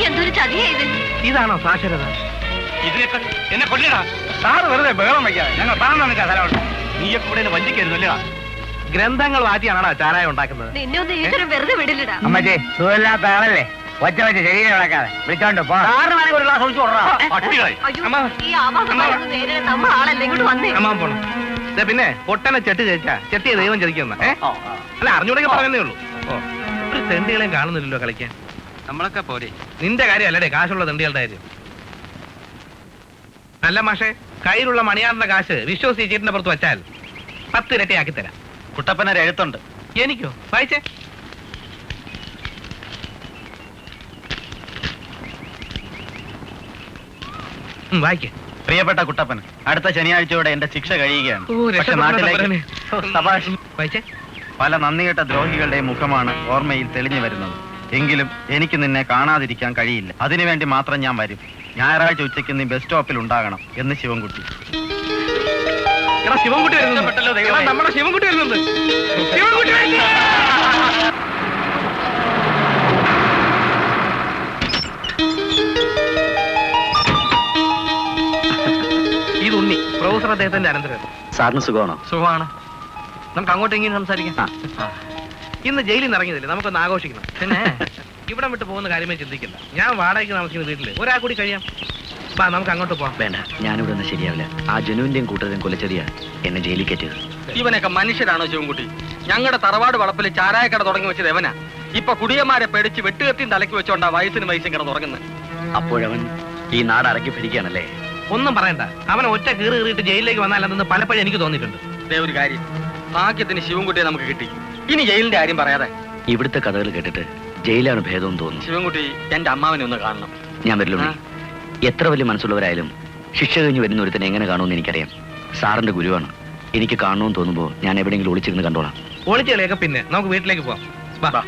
എന്തൊരു ചതിയാ ഇത്. ഇതാണോ സാക്ഷരത? ഇതിനേക്കാൾ എന്നെ കൊല്ലടാ. സാറ് വെറുതെ ബഹളം വയ്ക്കാതെ ഞങ്ങൾ പറഞ്ഞു നിൽക്കാൻ സ്ഥലമുണ്ട്. നീയൊക്കെ കൂടെ എന്നെ വഞ്ചിക്കരുതല്ലേ? ഗ്രന്ഥങ്ങൾ മാറ്റിയാണോ ചാരായം ഉണ്ടാക്കുന്നത്? നിന്നെ ഒന്ന് ഈശ്വരൻ വെറുതെ വിടില്ലടാ. അമ്മച്ചേ, സുഖമില്ലാത്ത ആളല്ലേ, ഒറ്റ വെച്ച് ശരീരം ഇളക്കാതെ വിളിച്ചോണ്ട് പോ. സാറിന് വേണമെങ്കിൽ ഒരു ഗ്ലാസ് ഒഴിച്ചു കൊടുക്കാം. പട്ടികളെ. അയ്യോ, അമ്മാവ. ഈ ആവാസം പറയുന്നത് നേരെ നമ്മൾ ആളല്ലേ, ഇങ്ങോട്ട് വന്നേ. അമ്മാവൻ പോണം. പിന്നെ പൊട്ടനെ ചെട്ടി ചേച്ചാ ചെട്ടിയെ ദൈവം ചതിക്കുന്ന. അല്ല, അറിഞ്ഞൂടെങ്കിൽ പറയുന്നേ ഉള്ളൂ. ഓ, ഒരു തെണ്ടികളെയും കാണുന്നില്ലല്ലോ കളിക്കാൻ. നമ്മളൊക്കെ പോരെ. നിന്റെ കാര്യമല്ലേ കാശുള്ള തെണ്ടികളുടെ കാര്യം. അല്ല മാഷേ, കയ്യിലുള്ള മണിയാറിന്റെ കാശ് വിശ്വസിച്ച് ചീറ്റിന്റെ പുറത്ത് വെച്ചാൽ 10 ഇരട്ടി ആക്കി തരാം. കുട്ടപ്പനൊരു എഴുത്തുണ്ട്. എനിക്കോ? വായിച്ചേ. വായിക്കേ. പ്രിയപ്പെട്ട കുട്ടപ്പൻ, അടുത്ത ശനിയാഴ്ചയോടെ എന്റെ ശിക്ഷ കഴിയുകയാണ്. പക്ഷെ നാട്ടിലേക്ക് സഭാഷ് വായിച്ചേ. പല നന്ദികെട്ട ദ്രോഹികളുടെയും മുഖമാണ് ഓർമ്മയിൽ തെളിഞ്ഞു വരുന്നത്. എങ്കിലും എനിക്ക് നിന്നെ കാണാതിരിക്കാൻ കഴിയില്ല. അതിനുവേണ്ടി മാത്രം ഞാൻ വരും. ഞായറാഴ്ച ഉച്ചയ്ക്ക് നീ ബസ് സ്റ്റോപ്പിൽ ഉണ്ടാകണം എന്ന് ശിവൻകുട്ടി. എടാ, ശിവൻകുട്ടി വരുന്നുണ്ട്. എടാ, നമ്മുടെ ശിവൻകുട്ടി വരുന്നുണ്ട്. ശിവൻകുട്ടി വരുന്നു. ഇത് ഉണ്ണി, പ്രൊഫസർ അദ്ദേഹത്തിന്റെ അനന്തരം. സാറിന് സുഖമാണോ? സുഖമാണ്. നമുക്ക് അങ്ങോട്ടും ഇങ്ങനെ സംസാരിക്കാം. ഇന്ന് ജയിലിൽ നിന്ന് ഇറങ്ങിയതില്ലേ, നമുക്കൊന്ന് ആഘോഷിക്കണം. പിന്നെ ഇവിടെ വിട്ട് പോകുന്ന കാര്യമേ ചിന്തിക്കില്ല. ഞാൻ വാടകയ്ക്ക് താമസിക്കുന്ന വീട്ടില് ഒരാൾ കൂടി കഴിയാം. വാ, നമുക്ക് അങ്ങോട്ട് പോവാം. വേണ്ട, ഞാനിവിടെ ഒന്നും ശരിയാവില്ല. ആ ജനുവിന്റെയും കൂട്ടരെയും കൊലച്ചെറിയാ എന്നെ ജയിലിൽ കയറ്റിയത്. ഇവനൊക്കെ മനുഷ്യരാണോ ശിവൻകുട്ടി? ഞങ്ങളുടെ തറവാട് വളപ്പിൽ ചാരായക്കട തുടങ്ങി വെച്ചത് എവനാ. ഇപ്പൊ കുടിയന്മാരെ പേടിച്ച് വെട്ടുകത്തിയും തലയ്ക്ക് വെച്ചോണ്ടാ വയസ്സിനും കിടന്ന് ഉറങ്ങുന്നത്. അപ്പോഴവൻ ഈ നാട് അടക്കി ഭരിക്കുകയാണല്ലേ? ഒന്നും പറയണ്ട. അവനെ ഒറ്റ കീറി കീറിയിട്ട് ജയിലിലേക്ക് വന്നാലെന്ന് പലപ്പോഴും എനിക്ക് തോന്നിയിട്ടുണ്ട്. ഒരു കാര്യം, ഭാഗ്യത്തിന് ശിവൻകുട്ടിയെ നമുക്ക് കിട്ടി. ഇനി ജയിലിന്റെ കാര്യം പറയാതെ. ഇവിടുത്തെ കഥകൾ കേട്ടിട്ട് ജയിലാണ് ഭേദം തോന്നുന്നു. ശിവൻകുട്ടി, എന്റെ അമ്മാവനെ ഒന്ന് കാണണം. ഞാൻ വരില്ല. എത്ര വലിയ മനസ്സുള്ളവരായാലും ശിക്ഷ കഴിഞ്ഞ് വരുന്ന ഒരുത്തനെ എങ്ങനെ കാണുമെന്ന് എനിക്കറിയാം. സാറിന്റെ ഗുരുവാണ്. എനിക്ക് കാണണമെന്ന് തോന്നുമ്പോൾ ഞാൻ എവിടെയെങ്കിലും ഒളിച്ചിരുന്ന് കണ്ടോളാം. ഒളിച്ചുകളിയൊക്കെ പിന്നെ നമുക്ക് വീട്ടിലേക്ക് പോവാം. വാ.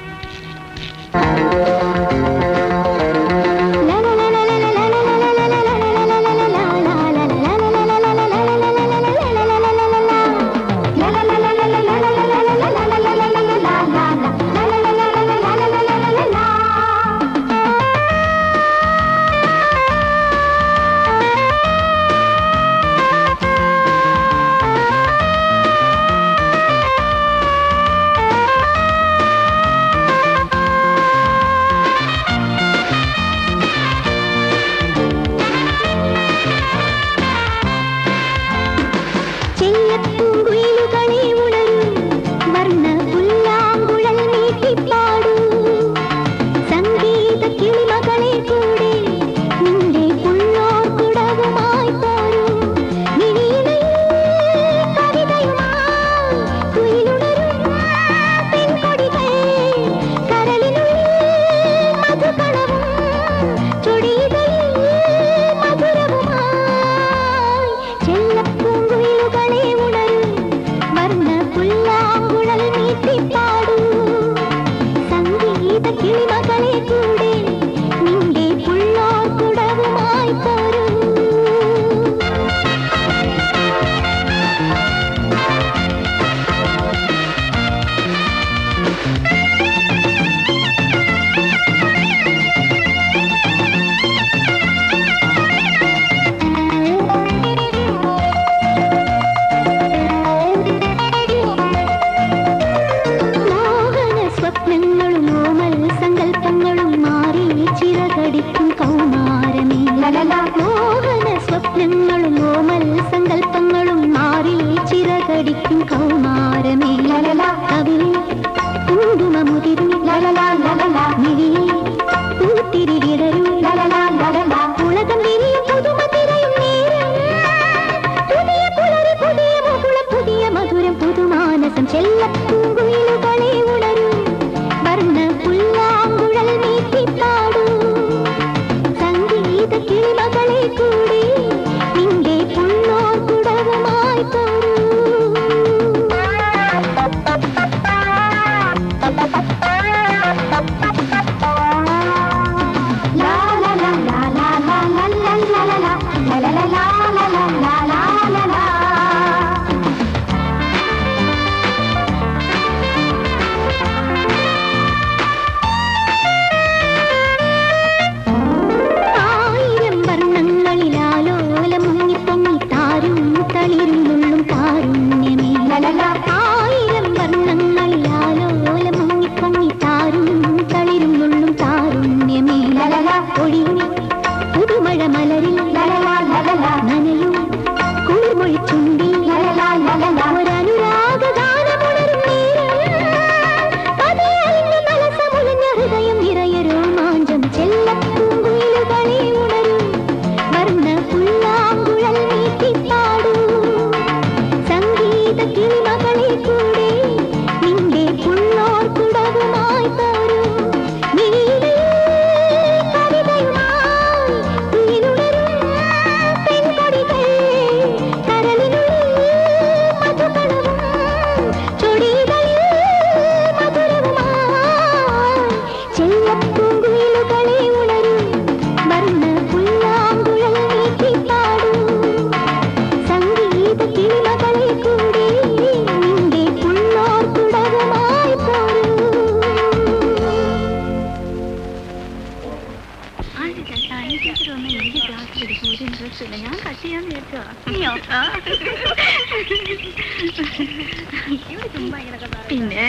പിന്നെ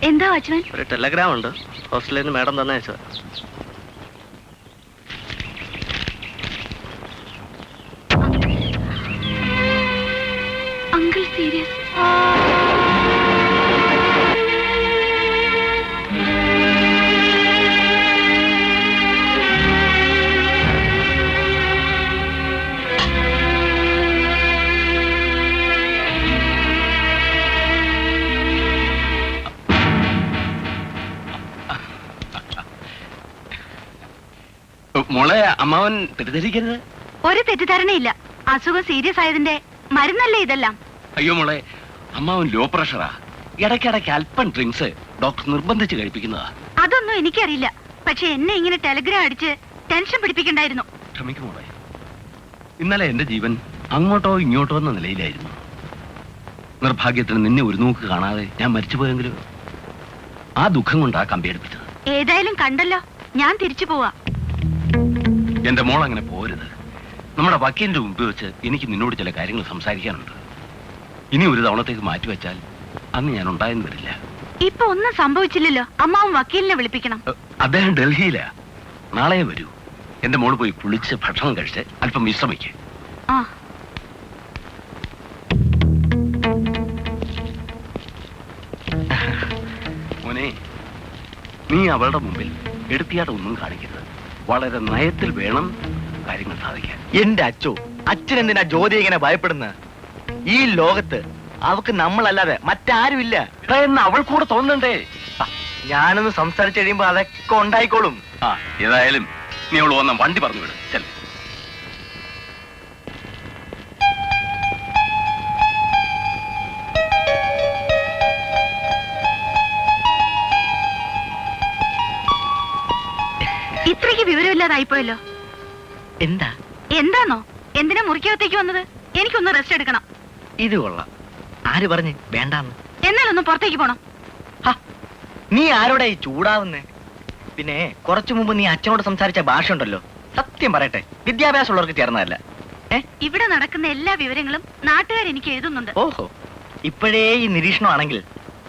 എന്താ വാച്ച്മാൻ? ഒരു ടെലഗ്രാം ഉണ്ട്, ഹോസ്റ്റലിൽ നിന്ന് മാഡം തന്നെ അയച്ചത്. Uncle serious? അമ്മാവൻ തെറ്റിദ്ധരിക്കരുത്. ഒരു തെറ്റിദ്ധാരണയില്ല. അസുഖം സീരിയസ് ആയതിന്റെ മരുന്നല്ലേ ഇതെല്ലാം. അയ്യോ മോളെ, അമ്മാവൻ ലോ പ്രഷറാ. ഇടയ്ക്കിടയ്ക്ക് അല്പം ഡ്രിങ്ക്സ് ഡോക്ടർ നിർബന്ധിച്ച് കഴിപ്പിക്കുന്നതാ. അതൊന്നും എനിക്കറിയില്ല. പക്ഷെ എന്നെ ഇങ്ങനെ ടെലഗ്രാം അടിച്ച് ടെൻഷൻ പിടിപ്പിക്കണ്ടായിരുന്നു. ക്ഷമിക്കും മോളെ. ഇന്നലെ എന്റെ ജീവൻ അങ്ങോട്ടോ ഇങ്ങോട്ടോ എന്ന നിലയിലായിരുന്നു. നിർഭാഗ്യത്തിന് നിന്നെ ഒരു നോക്ക് കാണാതെ ഞാൻ മരിച്ചുപോയെങ്കിലും ആ ദുഃഖം കൊണ്ടാ കമ്പിയെടുപ്പിച്ചത്. ഏതായാലും കണ്ടല്ലോ, ഞാൻ തിരിച്ചു പോവാ. എന്റെ മോൾ അങ്ങനെ പോരുത്. നമ്മുടെ വക്കീലിന്റെ മുമ്പ് വെച്ച് എനിക്ക് നിന്നോട് ചില കാര്യങ്ങൾ സംസാരിക്കാനുണ്ട്. ഇനി ഒരു തവണത്തേക്ക് മാറ്റിവെച്ചാൽ അന്ന് ഞാൻ ഉണ്ടായെന്ന് വരില്ല. ഇപ്പൊ ഒന്നും സംഭവിച്ചില്ലല്ലോ. അമ്മാവും വക്കീലിനെ വിളിപ്പിക്കണം. അദ്ദേഹം ഡൽഹിയിലാ. നാളെ വരൂ. എന്റെ മോള് പോയി കുളിച്ച് ഭക്ഷണം കഴിച്ച് അല്പം വിശ്രമിക്ക്. ആ മോനെ, നീ അവളുടെ മുമ്പിൽ എടുത്തിയാട്ടം ഒന്നും കാണിക്കരുത്. വളരെ നയത്തിൽ വേണം കാര്യങ്ങൾ സാധിക്കാൻ. എന്റെ അച്ഛൻ എന്തിനാ ജ്യോതി ഇങ്ങനെ ഭയപ്പെടുന്ന? ഈ ലോകത്ത് അവക്ക് നമ്മളല്ലാതെ മറ്റാരുമില്ല എന്ന് അവൾ കൂടെ തോന്നണ്ടേ? ഞാനൊന്ന് സംസാരിച്ചു കഴിയുമ്പോ അതൊക്കെ ഉണ്ടായിക്കോളും. ആ, ഏതായാലും നീ അവൾ വന്ന വണ്ടി പറഞ്ഞു വിടും. ചെൽ. ഇത്രയ്ക്ക് വിവരമില്ലാതായിപ്പോയല്ലോ. എന്താ എന്താണോ? എന്തിനാ മുറിക്കകത്തേക്ക് വന്നത്? എനിക്കൊന്ന് റെസ്റ്റ് എടുക്കണം. ഇത് കൊള്ളാം. ആര് പറഞ്ഞ് വേണ്ടാന്ന്? എന്നാലൊന്ന് പുറത്തേക്ക് പോണം. നീ ആരോടാ ഈ ചൂടാവുന്നേ? പിന്നെ കുറച്ചു മുമ്പ് നീ അച്ഛനോട് സംസാരിച്ച ഭാഷ ഉണ്ടല്ലോ, സത്യം പറയട്ടെ, വിദ്യാഭ്യാസം ഉള്ളവർക്ക് ചേർന്നതല്ല. ഇവിടെ നടക്കുന്ന എല്ലാ വിവരങ്ങളും നാട്ടുകാർ എനിക്ക് എഴുതുന്നുണ്ട്. ഓഹോ, ഇപ്പോഴേ ഈ നിരീക്ഷണമാണെങ്കിൽ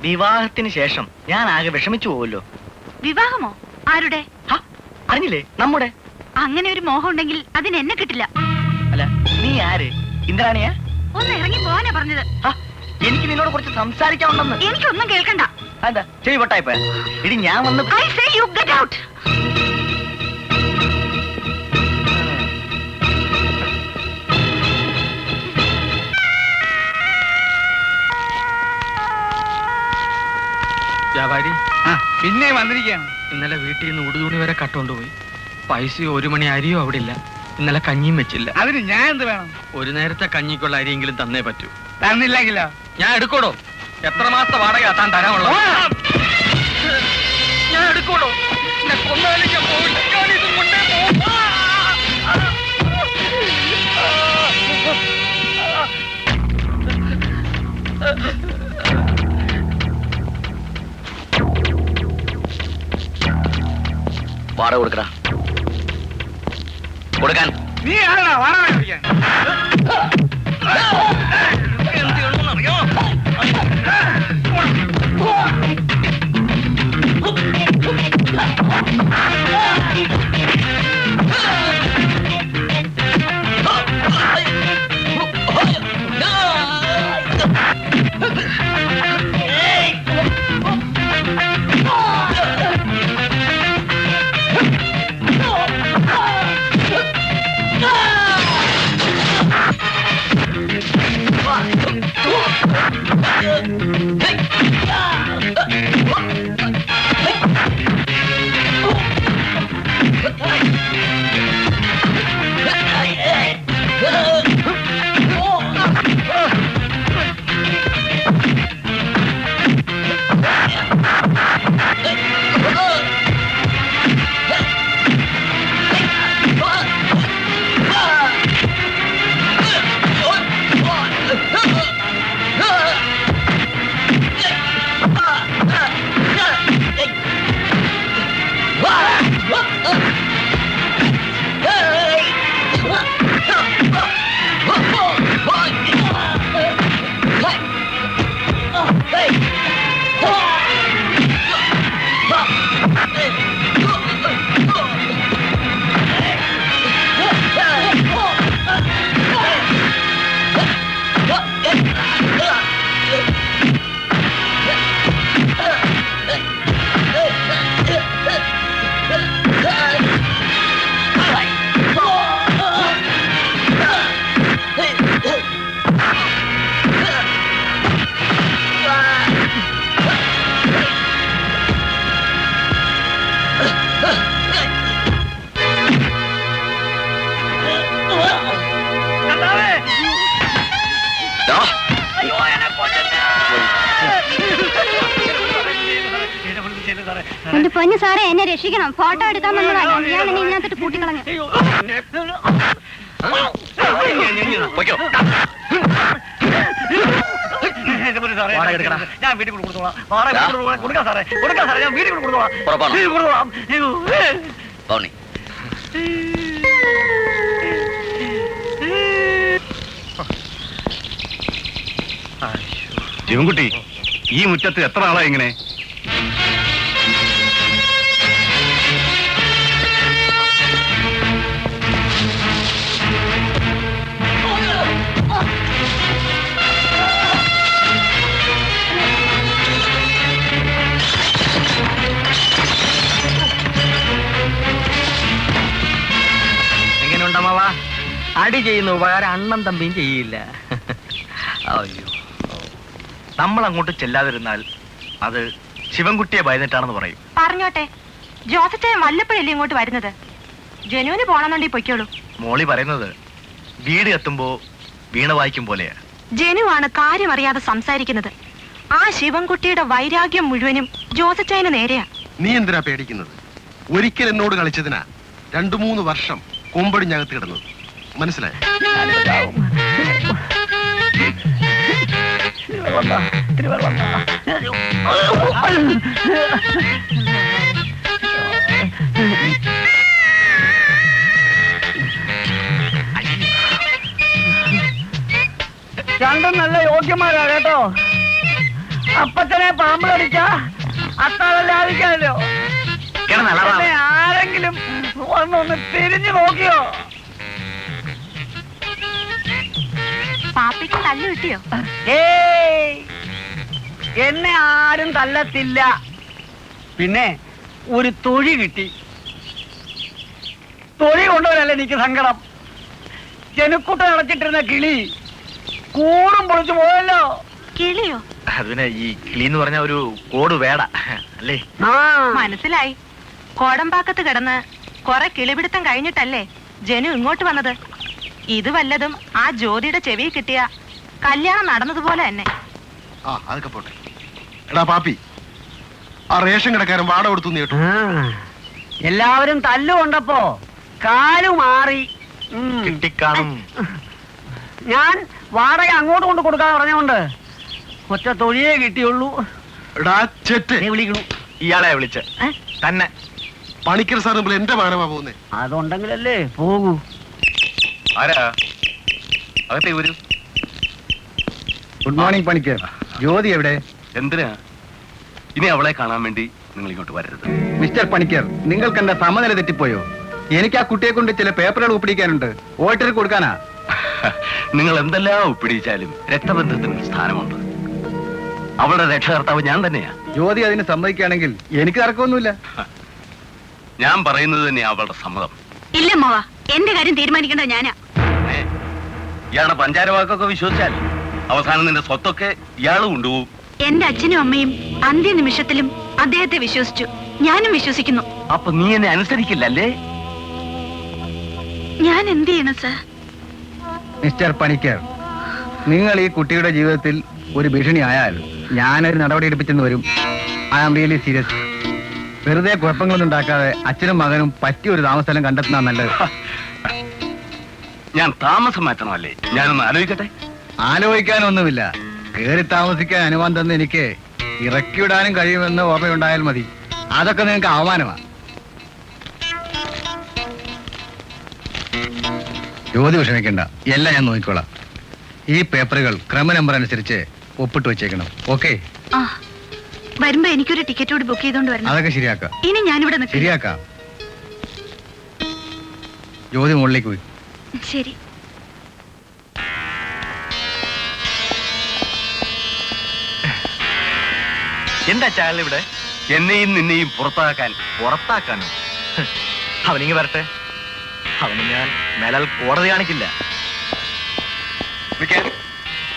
വിവാഹത്തിന് ശേഷം ഞാൻ ആകെ വിഷമിച്ചു പോവല്ലോ. വിവാഹമോ? ആരുടെ? അറിഞ്ഞില്ലേ? നമ്മുടെ. അങ്ങനെ ഒരു മോഹം ഉണ്ടെങ്കിൽ അതിന് എന്നെ കിട്ടില്ല. അല്ല, നീ ആര്? ഇന്ദ്രാണിയാ? ഒന്ന് ഇറങ്ങി പോകാനാ പറഞ്ഞത്. എനിക്ക് നിന്നോട് കുറച്ച് സംസാരിക്കാനുണ്ടെന്ന്. എനിക്കൊന്നും കേൾക്കണ്ട. എന്താ ചെവി പൊട്ടായിപ്പോ? ഇടി ഞാൻ വന്ന് I say you get out. വ്യാപാരി പിന്നെ വന്നിരിക്കുകയാണ്. ഇന്നലെ വീട്ടിൽ നിന്ന് ഉടുതുണി വരെ കട്ടുകൊണ്ടുപോയി. പൈസയോ 1 മണി അരിയോ അവിടെ ഇല്ല. ഇന്നലെ കഞ്ഞിയും വെച്ചില്ല. അതിന് ഞാൻ എന്ത് വേണം? ഒരു നേരത്തെ കഞ്ഞിക്കുള്ള അരിയെങ്കിലും തന്നേ പറ്റൂ. തന്നില്ലെങ്കിലോ ഞാൻ എടുക്കോടോ. എത്ര മാസത്തെ വാടക താൻ തരാനുള്ളൂ? ഞാൻ എടുക്കോടോ. എന്നെ കൊന്നാലും ഞാൻ പോവില്ല. ഞാനിതും കൊണ്ടേ പോകും. വാടക കൊടുക്കടാ. കൊടുക്കാൻ. നീ ആരാ വാടക മേടിക്കാൻ? എന്റെ പൊന്നു സാറേ എന്നെ രക്ഷിക്കണം. ഫോട്ടോ എടുക്കാൻ വന്നതാണ്. ഞാൻ എന്നെ ഇതിനകത്തിട്ട് പൂട്ടിക്കളഞ്ഞു. ഞാൻ വീട്ടിൽ കൊടുത്തോളാം. കൊടുക്കാം സാറേ, കൊടുക്കാം സാറേ, ഞാൻ വീട്ടിൽ കൊടുത്തോളാം. ശിവൻകുട്ടി, ഈ മുറ്റത്ത് എത്ര ആളാ ഇങ്ങനെ? എങ്ങനെയുണ്ടമ്മാവാ? അടി ചെയ്യുന്ന ഉപകാരം അണ്ണൻ തമ്പിയും ചെയ്യില്ല. അയ്യോ, നമ്മൾ അങ്ങോട്ട് ചെല്ലാതിരുന്നാൽ അത് ശിവൻകുട്ടിയെ ഭയന്നിട്ടാണെന്ന് പറയും. പറഞ്ഞോട്ടെ, ജോസച്ചൻ വല്ലപ്പോഴല്ലേ ഇങ്ങോട്ട് വരുന്നത്? ജനുവിന് പോണമെന്നുണ്ടെങ്കിൽ പൊയ്ക്കോളൂ. മോളി പറയുന്നത് വീട് എത്തുമ്പോ വീണ വായിക്കും പോലെയാ. ജനുവാണ് കാര്യം അറിയാതെ സംസാരിക്കുന്നത്. ആ ശിവൻകുട്ടിയുടെ വൈരാഗ്യം മുഴുവനും ജോസച്ചന് നേരെയാ. നീ എന്തിനാ പേടിക്കുന്നത്? ഒരിക്കൽ എന്നോട് കളിച്ചതിനാ 2-3 വർഷം കൊമ്പടിഞ്ഞകത്ത് കിടന്നത്. മനസ്സിലായി? രണ്ടും നല്ല യോഗ്യന്മാരാ കേട്ടോ. അപ്പച്ചനെ പാമ്പ് കടിച്ച അത്താഴം ലാഭിക്കാമല്ലോ. ആരെങ്കിലും ഒന്ന് തിരിഞ്ഞു നോക്കിയോ? പാപ്പിക്ക് തല്ല് കിട്ടിയോ? ഏയ്, എന്നെ ആരും തല്ലത്തില്ല. പിന്നെ ഒരു തൊഴി കിട്ടി. തൊഴി കൊണ്ടുവരല്ലേ എനിക്ക് സങ്കടം. ചെനുക്കുട്ട അടച്ചിട്ടിരുന്ന കിളി കൂടും പൊളിച്ചു പോയല്ലോ. കിളിയോ? അതിന് ഈ കിളി എന്ന് പറഞ്ഞ ഒരു കോട് വേട അല്ലേ? മനസ്സിലായി. കോടമ്പാക്കത്ത് കിടന്ന് കുറെ കിളിപിടുത്തം കഴിഞ്ഞിട്ടല്ലേ ജനു ഇങ്ങോട്ട് വന്നത്. ഇത് വല്ലതും ആ ജ്യോതിയുടെ ചെവി കിട്ടിയ കല്യാണം നടന്നതുപോലെ തന്നെ. അതൊക്കെ പോട്ടെ. എടാ പാപ്പി, ആ റേഷൻ കടക്കാരൻ വാട കൊടുത്തു കേട്ടു. എല്ലാവരും തല്ലുകൊണ്ടപ്പോ കാലു മാറി. കിട്ടിക്കാണും. ഞാൻ വാടക അങ്ങോട്ട് കൊണ്ട് കൊടുക്കാൻ പറഞ്ഞോണ്ട് ഒറ്റ തൊഴിയേ കിട്ടിയുള്ളൂ. എടാ ചെറ്റ്, വിളിക്കണു. ഇയാളെ വിളിച്ച് തന്നെ. പണിക്കർ സാർ മുമ്പിൽ എന്റെ മാനമാ പോകുന്നേ. അതുണ്ടെങ്കിലല്ലേ പോകൂ. ആരാ അകത്തേ വരൂ. Good morning Panicker. ജ്യോതി എവിടെ? എന്തിനാ? ഇനി അവളെ കാണാൻ വേണ്ടി നിങ്ങൾ ഇങ്ങോട്ട് വരരുത്. മിസ്റ്റർ പണിക്കർ, നിങ്ങൾക്ക് എന്താ സമനില തെറ്റിപ്പോയോ? എനിക്ക് ആ കുട്ടിയെ കൊണ്ട് ചില പേപ്പറുകൾ ഒപ്പിടിക്കാനുണ്ട്. വോട്ടർ കൊടുക്കാനാ. നിങ്ങൾ എന്തെല്ലാം ഒപ്പിടിച്ചാലും രക്തബന്ധത്തിന് സ്ഥാനമുണ്ട്. അവളുടെ രക്ഷകർത്താവ് ഞാൻ തന്നെയാ. ജ്യോതി അതിന് സമ്മതിക്കുകയാണെങ്കിൽ എനിക്ക് തർക്കമൊന്നുമില്ല. ഞാൻ പറയുന്നത് തന്നെയാ അവളുടെ സമ്മതം. ഇല്ല മോവാ, എന്റെ കാര്യം തീരുമാനിക്കേണ്ടത് ഞാനാ. ഇയാളുടെ പഞ്ചാരവാക്കൊക്കെ വിശ്വസിച്ചാൽ അവസാനം നിന്റെ സ്വത്തൊക്കെ ഇയാള് കൊണ്ടുപോകും. എന്റെ അച്ഛനും അമ്മയും അന്ത്യനിമിഷത്തിലും അദ്ദേഹത്തെ വിശ്വസിച്ചു. ഞാനും വിശ്വസിക്കുന്നു. അപ്പൊ നീ എന്നെ അനുസരിക്കില്ലല്ലേ? ഞാൻ എന്ത് ചെയ്യണം സർ? മിസ്റ്റർ പണിക്കർ, നിങ്ങൾ ഈ കുട്ടിയുടെ ജീവിതത്തിൽ ഒരു ഭീഷണി ആയാൽ ഞാനൊരു നടപടി എടുപ്പിച്ചെന്ന് വരും. I am really serious. വെറുതെ കുഴപ്പങ്ങളൊന്നും ഉണ്ടാക്കാതെ അച്ഛനും മകനും പറ്റിയ ഒരു താമസസ്ഥലം കണ്ടെത്തുന്ന നല്ലത്. ഞാൻ താമസം മാറ്റണമല്ലേ? ഞാനൊന്ന് ആലോചിക്കട്ടെ. ആലോചിക്കാനൊന്നുമില്ല. കേറി താമസിക്കാൻ അനുവാദം തന്ന് എനിക്ക് ഇറക്കിവിടാനും കഴിയുമെന്ന് ഓർമ്മയുണ്ടായാൽ മതി. അതൊക്കെ നിങ്ങൾക്ക് അവമാനമാണ്. ജ്യോതി വിഷമിക്കണ്ട, എല്ലാം ഞാൻ നോക്കിക്കോളാം. ഈ പേപ്പറുകൾ ക്രമ നമ്പർ അനുസരിച്ച് ഒപ്പിട്ട് വെച്ചേക്കണം. ഓക്കെ? വരുമ്പോ എനിക്കൊരു ടിക്കറ്റ് കൂടി ബുക്ക് ചെയ്തോണ്ട് വരണം. അതൊക്കെ ശരിയാക്കാം. ഇനി ഞാനിവിടെ ശരിയാക്കാം. ജ്യോതി മുകളിലേക്ക് പോയി. ശരി. എന്താ ചായാലും ഇവിടെ എന്നെയും നിന്നെയും പുറത്താക്കാൻ. പുറത്താക്കാനോ? അവനിങ്ങി വരട്ടെ. അവന് ഞാൻ മേലാൽ കോടതി കാണിക്കില്ല.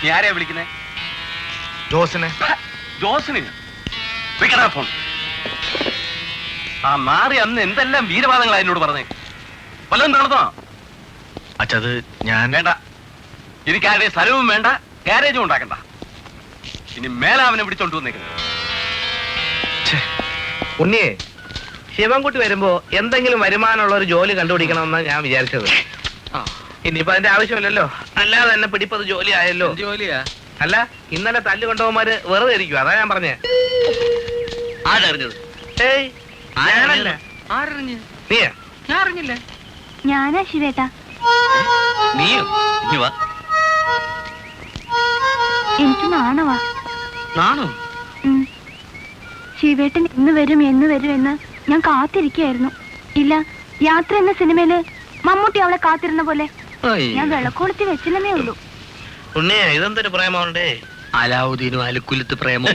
നീ ആരെയാ വിളിക്കുന്നേ? ജോസിനെ. ജോസിന് ഫോൺ. ആ മാറി അന്ന് എന്തെല്ലാം വീരവാദങ്ങളാ എന്നോട് പറഞ്ഞേ. വല്ലതും നടന്നോ? അച്ഛത് ഞാൻ വേണ്ട. എനിക്ക് ആരുടെ സ്ഥലവും വേണ്ട, ഗാരേജും ഉണ്ടാക്കണ്ട. ഇനി മേലെ അവനെ പിടിച്ചോണ്ട് വന്നേക്കുന്നു. ഉണ്ണിയെ, ശിവൻകുട്ടി വരുമ്പോ എന്തെങ്കിലും വരുമാനമുള്ള ഒരു ജോലി കണ്ടുപിടിക്കണമെന്നാണ് ഞാൻ വിചാരിച്ചത്. ഇനിയിപ്പോ അതിന്റെ ആവശ്യമില്ലല്ലോ, അല്ലാതെ തന്നെ പിടിപ്പത് ജോലി ആയല്ലോ. ജോലിയാ? അല്ല, ഇന്നലെ തല്ല് കൊണ്ടുപോകുമാര് വെറുതെ ഇരിക്കും, അതാ ഞാൻ പറഞ്ഞേ. ആരറിഞ്ഞത്? ഏയ് ഞാനല്ല. ആരറിഞ്ഞ്? നീയാ? ഞാൻ അറിഞ്ഞില്ല. ഞാനാ ശിവേട്ടാ. നീയോ? നീ വാ. എനിക്ക് നാണവാ. നാണോ? ശിവേട്ടൻ എന്ന് വരും എന്ന് ഞാൻ കാത്തിരിക്കുകയായിരുന്നു. ഇല്ല, യാത്ര എന്ന സിനിമയില് മമ്മൂട്ടി അവളെ കാത്തിരുന്ന പോലെ ഞാൻ വിളക്കൊളുത്തി വെച്ചില്ലെന്നേ ഉള്ളൂ. ഉണ്ണിയെ, ഇതെന്തൊരു പ്രേമമുണ്ടേ? അലാവുദ്ദീനും അലുക്കുലത്ത് പ്രേമം.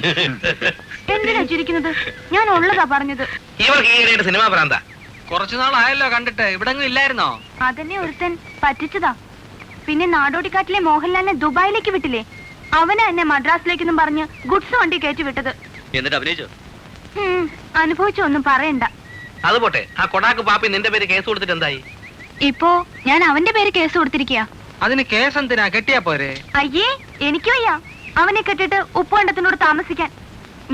എന്തിനാ ചിരിക്കുന്നത്? ഞാൻ ഉള്ളതാ പറഞ്ഞത്. ഇവർക്ക് ഈയിടെ സിനിമ പ്രാന്ത. കുറച്ചു നാളായല്ലോ കണ്ടിട്ട്. ഇവിടെങ്ങും ഇല്ലായിരുന്നോ? അതന്നെ ഒരുത്തൻ പറ്റിച്ചതാ. പിന്നെ നാടോടിക്കാട്ടിലെ മോഹൻലാലിനെ ദുബായിലേക്ക് വിട്ടില്ലേ, അവനാ എന്നെ മദ്രാസിലേക്കൊന്നും പറഞ്ഞ് ഗുഡ്സ് വണ്ടി കയറ്റി വിട്ടത്. എന്നിട്ട് അഭിനയിച്ചോ? അനുഭവിച്ചൊന്നും പറയണ്ട. അത് പോട്ടെ, ആ കൊടാക്ക് പാപ്പി നിന്റെ പേര് കേസ് കൊടുത്തിട്ട് എന്തായി? ഇപ്പോ ഞാൻ അവന്റെ പേര് കേസ് കൊടുത്തിരിക്കുക. അതിന് കേസ് എന്തിനാ? കെട്ടിയാ പോരെ? അയ്യേ, എനിക്ക് വയ്യ അവനെ കെട്ടിട്ട് ഉപ്പുകണ്ടത്തിനോട് താമസിക്കാൻ.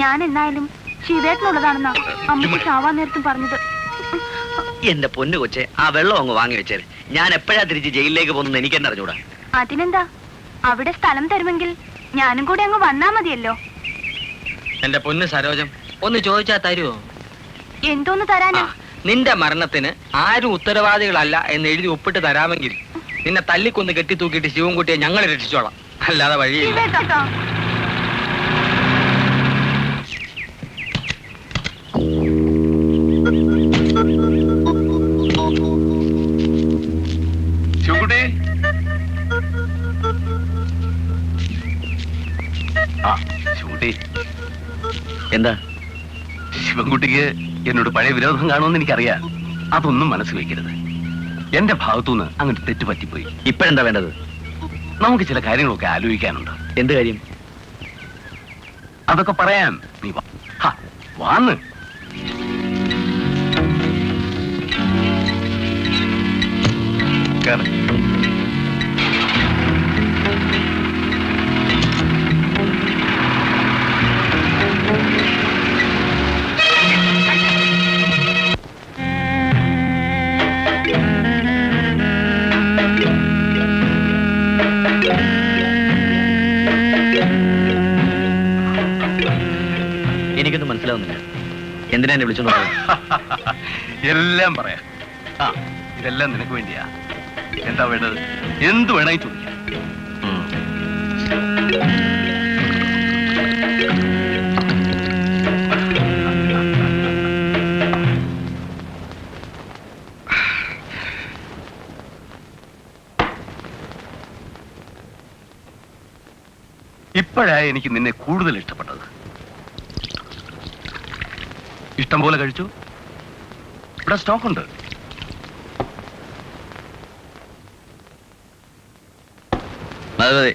ഞാൻ എന്നായാലും ശിവേട്ടനുള്ളതാണെന്നാ അമ്മ ചാവാൻ നേരത്തും പറഞ്ഞത്. എന്റെ പൊന്നു കൊച്ചെ, ആ വെള്ളം അങ്ങ് വാങ്ങി വെച്ചേര്. ഞാൻ എപ്പോഴാ തിരിച്ച് ജയിലിലേക്ക് പോകുന്നത് എനിക്ക് തന്നെ അറിഞ്ഞൂടാ. അതിനെന്താ, അവിടെ സ്ഥലം തരുമെങ്കിൽ ഞാനും കൂടി അങ്ങ് വന്നാ മതിയല്ലോ. എന്റെ പൊന്ന് സരോജം, ഒന്ന് ചോദിച്ചാ തരുമോ? എന്തോന്ന് തരാനാ? നിന്റെ മരണത്തിന് ആരും ഉത്തരവാദികളല്ല എന്ന് എഴുതി ഒപ്പിട്ട് തരാമെങ്കിൽ നിന്നെ തല്ലിക്കൊന്ന് കെട്ടി തൂക്കിയിട്ട് ശിവൻകുട്ടിയെ ഞങ്ങൾ രക്ഷിച്ചോളാം, അല്ലാതെ വഴിയില്ല. ശിവേട്ടാ, ശിവൻകുട്ടി, ശിവൻകുട്ടി, എന്താ? ശിവൻകുട്ടിക്ക് എന്നോട് പഴയ വിരോധം കാണുമെന്ന് എനിക്കറിയാം. അതൊന്നും മനസ്സിൽ വെക്കരുത്. എന്റെ ഭാഗത്തുനിന്ന് അങ്ങോട്ട് തെറ്റ് പറ്റിപ്പോയി. ഇപ്പഴെന്താ വേണ്ടത്? നമുക്ക് ചില കാര്യങ്ങളൊക്കെ ആലോചിക്കാനുണ്ട്. എന്ത് കാര്യം? അതൊക്കെ പറയാം. നീ വാന്ന്. കേറ്. എനിക്കൊന്നും മനസ്സിലാവുന്നില്ല. എന്തിനാ എന്നെ വിളിച്ചോണ്ട് എല്ലാം പറയാം. ഇതെല്ലാം നിനക്ക് വേണ്ടിയാ. എന്താ വേണ്ടത്? എന്ത് വേണമെങ്കിൽ ചോദിക്കാം. ഇപ്പോഴാ എനിക്ക് നിന്നെ കൂടുതൽ ഇഷ്ടപ്പെട്ടത്. ഇഷ്ടം പോലെ കഴിച്ചു. ഇവിടെ സ്റ്റോക്ക് ഉണ്ട്. അതെ,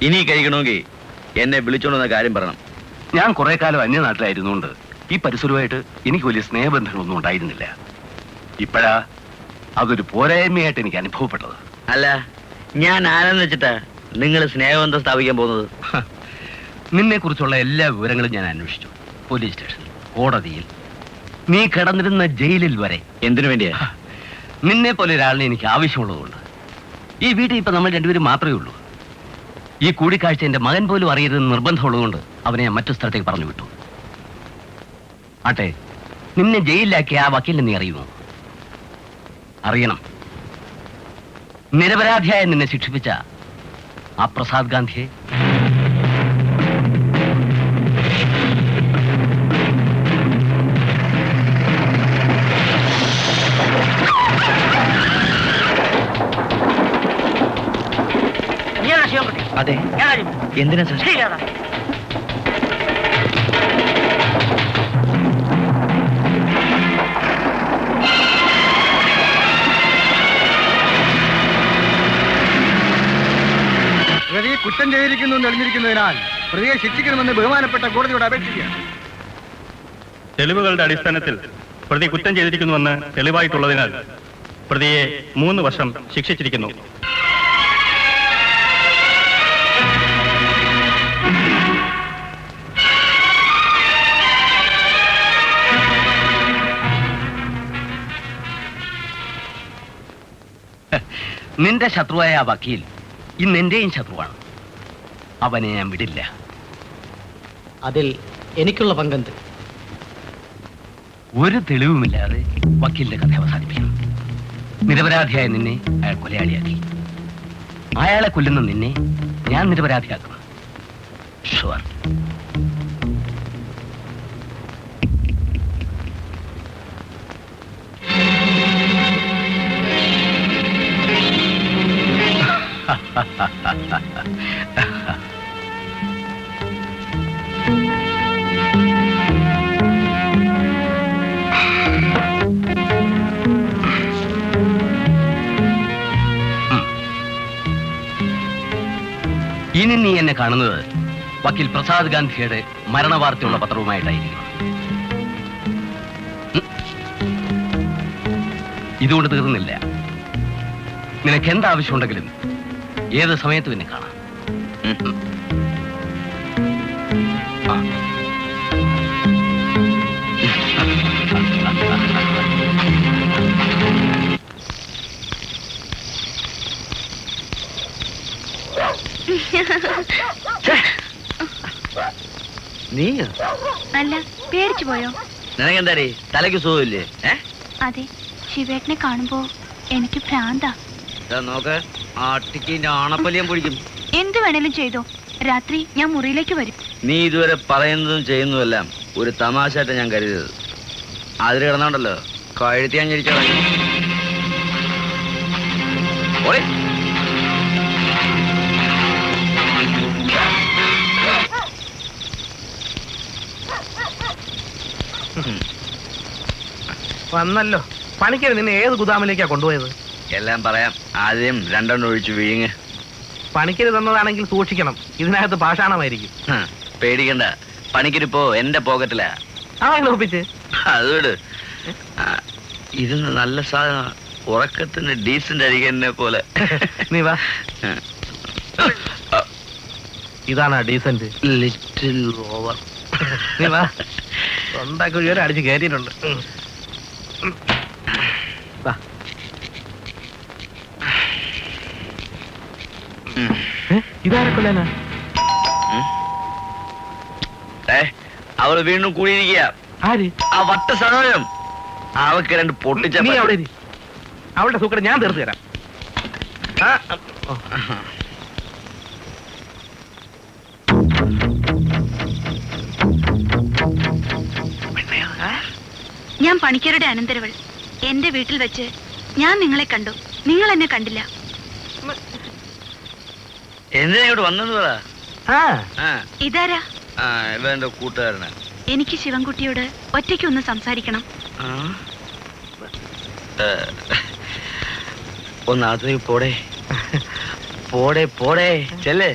ഇനി കഴിക്കണമെങ്കിൽ എന്നെ വിളിച്ചോണ്ടെന്ന കാര്യം പറയണം. ഞാൻ കുറെ കാലം അന്യനാട്ടിലായിരുന്നുകൊണ്ട് ഈ പരിസരമായിട്ട് എനിക്ക് വലിയ സ്നേഹബന്ധങ്ങളൊന്നും ഉണ്ടായിരുന്നില്ല. ഇപ്പോഴാ അതൊരു പോരായ്മയായിട്ട് എനിക്ക് അനുഭവപ്പെട്ടത്. അല്ല, ഞാൻ ആരെന്ന് വെച്ചിട്ടാ നിങ്ങൾ സ്നേഹബന്ധം സ്ഥാപിക്കാൻ പോകുന്നത്? നിന്നെ കുറിച്ചുള്ള എല്ലാ വിവരങ്ങളും ഞാൻ അന്വേഷിച്ചു. പോലീസ് സ്റ്റേഷൻ, കോടതിയിൽ, നീ കിടന്നിരുന്ന ജയിലിൽ വരെ. എന്തിനു വേണ്ടിയാ? നിന്നെ പോലെ ഒരാളിനെ എനിക്ക് ആവശ്യമുള്ളതുകൊണ്ട്. ഈ വീട്ടിൽ ഇപ്പൊ നമ്മൾ രണ്ടുപേരും മാത്രമേ ഉള്ളൂ. ഈ കൂടിക്കാഴ്ച എന്റെ മകൻ പോലും അറിയരുതെന്ന് നിർബന്ധമുള്ളതുകൊണ്ട് അവനെ ഞാൻ മറ്റു സ്ഥലത്തേക്ക് പറഞ്ഞു വിട്ടു. ആട്ടെ, നിന്നെ ജയിലിലാക്കിയ ആ വക്കീലിനെ നീ അറിയുമോ? അറിയണം. നിരപരാധിയായ നിന്നെ ശിക്ഷിപ്പിച്ച ആ പ്രസാദ് ഗാന്ധിയെ. അതെ, എന്തിനാ സാർ? പ്രതി കുറ്റം ചെയ്തിരിക്കുന്നു തെളിഞ്ഞിരിക്കുന്നതിനാൽ പ്രതിയെ ശിക്ഷിക്കണമെന്ന് ബഹുമാനപ്പെട്ട കോടതിയോട് അപേക്ഷിക്കുകയാണ്. തെളിവുകളുടെ അടിസ്ഥാനത്തിൽ പ്രതി കുറ്റം ചെയ്തിരിക്കുന്നുവെന്ന് തെളിവായിട്ടുള്ളതിനാൽ പ്രതിയെ 3 വർഷം ശിക്ഷിച്ചിരിക്കുന്നു. നിന്റെ ശത്രുവായ ആ വക്കീൽ ഇന്ന് എന്റെയും ശത്രുവാണ്. അവനെ ഞാൻ വിടില്ല. അതിൽ എനിക്കുള്ള പങ്കെന്ത്? ഒരു തെളിവുമില്ലാതെ വക്കീലിന്റെ കഥ അവസാനിപ്പിക്കണം. നിരപരാധിയായ നിന്നെ അയാൾ കൊലയാളിയാക്കി. അയാളെ കൊല്ലുന്ന നിന്നെ ഞാൻ നിരപരാധിയാക്കണം. ഷുവർ. ഇനി നീ എന്നെ കാണുന്നത് വക്കീൽ പ്രസാദ് ഗാന്ധിയുടെ മരണവാർത്തയുള്ള പത്രവുമായിട്ടായിരിക്കും. ഇതുകൊണ്ട് തീർന്നില്ല. നിനക്ക് എന്താവശ്യമുണ്ടെങ്കിലും ഏത് സമയത്തും എന്നെ കാണാം. നീ അല്ല, പേടിച്ചു പോയോ? നിനക്കെന്താടി തലയ്ക്ക് സുഖമില്ലേ? അതെ, ശിവേട്ടനെ കാണുമ്പോ എനിക്ക് ഭ്രാന്താ. നോക്ക്, ആട്ടിക്കിന്റെ ആണപ്പല്ലിയം പൊടിക്കും. എന്ത് വേണേലും ചെയ്തോ, രാത്രി ഞാൻ മുറിയിലേക്ക് വരും. നീ ഇതുവരെ പറയുന്നതും ചെയ്യുന്നതുമെല്ലാം ഒരു തമാശയായിട്ട് ഞാൻ കരുതിയത്. അതിൽ കിടന്നോണ്ടല്ലോ കഴുത്തി ഞാൻ ഞെരിച്ചോ. വന്നല്ലോ. പണിക്കര് നിന്നെ ഏത് ഗുദാമിലേക്കാ കൊണ്ടുപോയത്? എല്ലാം പറയാം. ആദ്യം രണ്ടെണ്ണം ഒഴിച്ച് വീങ്ങ്. പണിക്കര് തന്നതാണെങ്കിൽ സൂക്ഷിക്കണം, ഇതിനകത്ത് പാഷാണമായിരിക്കും. പേടിക്കണ്ട, പണിക്കരിപ്പോ എന്റെ പോക്കറ്റിലാ. അങ്ങനെ ഒപ്പിച്ച് അതോട് ഇത് നല്ല സാധനം. ഉറക്കത്തിന് ഡീസന്റ് അരികെ പോലെ. നീ വാ. ഇതാണ് ഡീസന്റ്. Little over. നീ വാ. സ്വന്തം ഉയരം അടിച്ച് കയറ്റിയിട്ടുണ്ട്. ഇതാരെ കൊല്ലാനാ? അവള് വീണ്ടും കൂടിയിരിക്കുക. ആര്? ആ വട്ട സഹോദരം. അവക്ക് രണ്ട് പൊട്ടിച്ച. നീ അവിടെ അവളുടെ സൂക്കട് ഞാൻ തീർത്തു തരാം. ഞാൻ പണിക്കരുടെ അനന്തരവൾ. എന്റെ വീട്ടിൽ വെച്ച് ഞാൻ നിങ്ങളെ കണ്ടു, നിങ്ങൾ എന്നെ കണ്ടില്ല. എന്തിനാ ഇങ്ങോട്ട് വന്നെന്ന് പറ. ഇതാരാ? ഇവന്റെ കൂട്ടുകാരനാ. എനിക്ക് ശിവൻകുട്ടിയോട് ഒറ്റയ്ക്കൊന്ന് സംസാരിക്കണം. ഒന്ന് അകത്തേക്ക് പോടേ. പോടേ പോടേ ചെല്ലേ.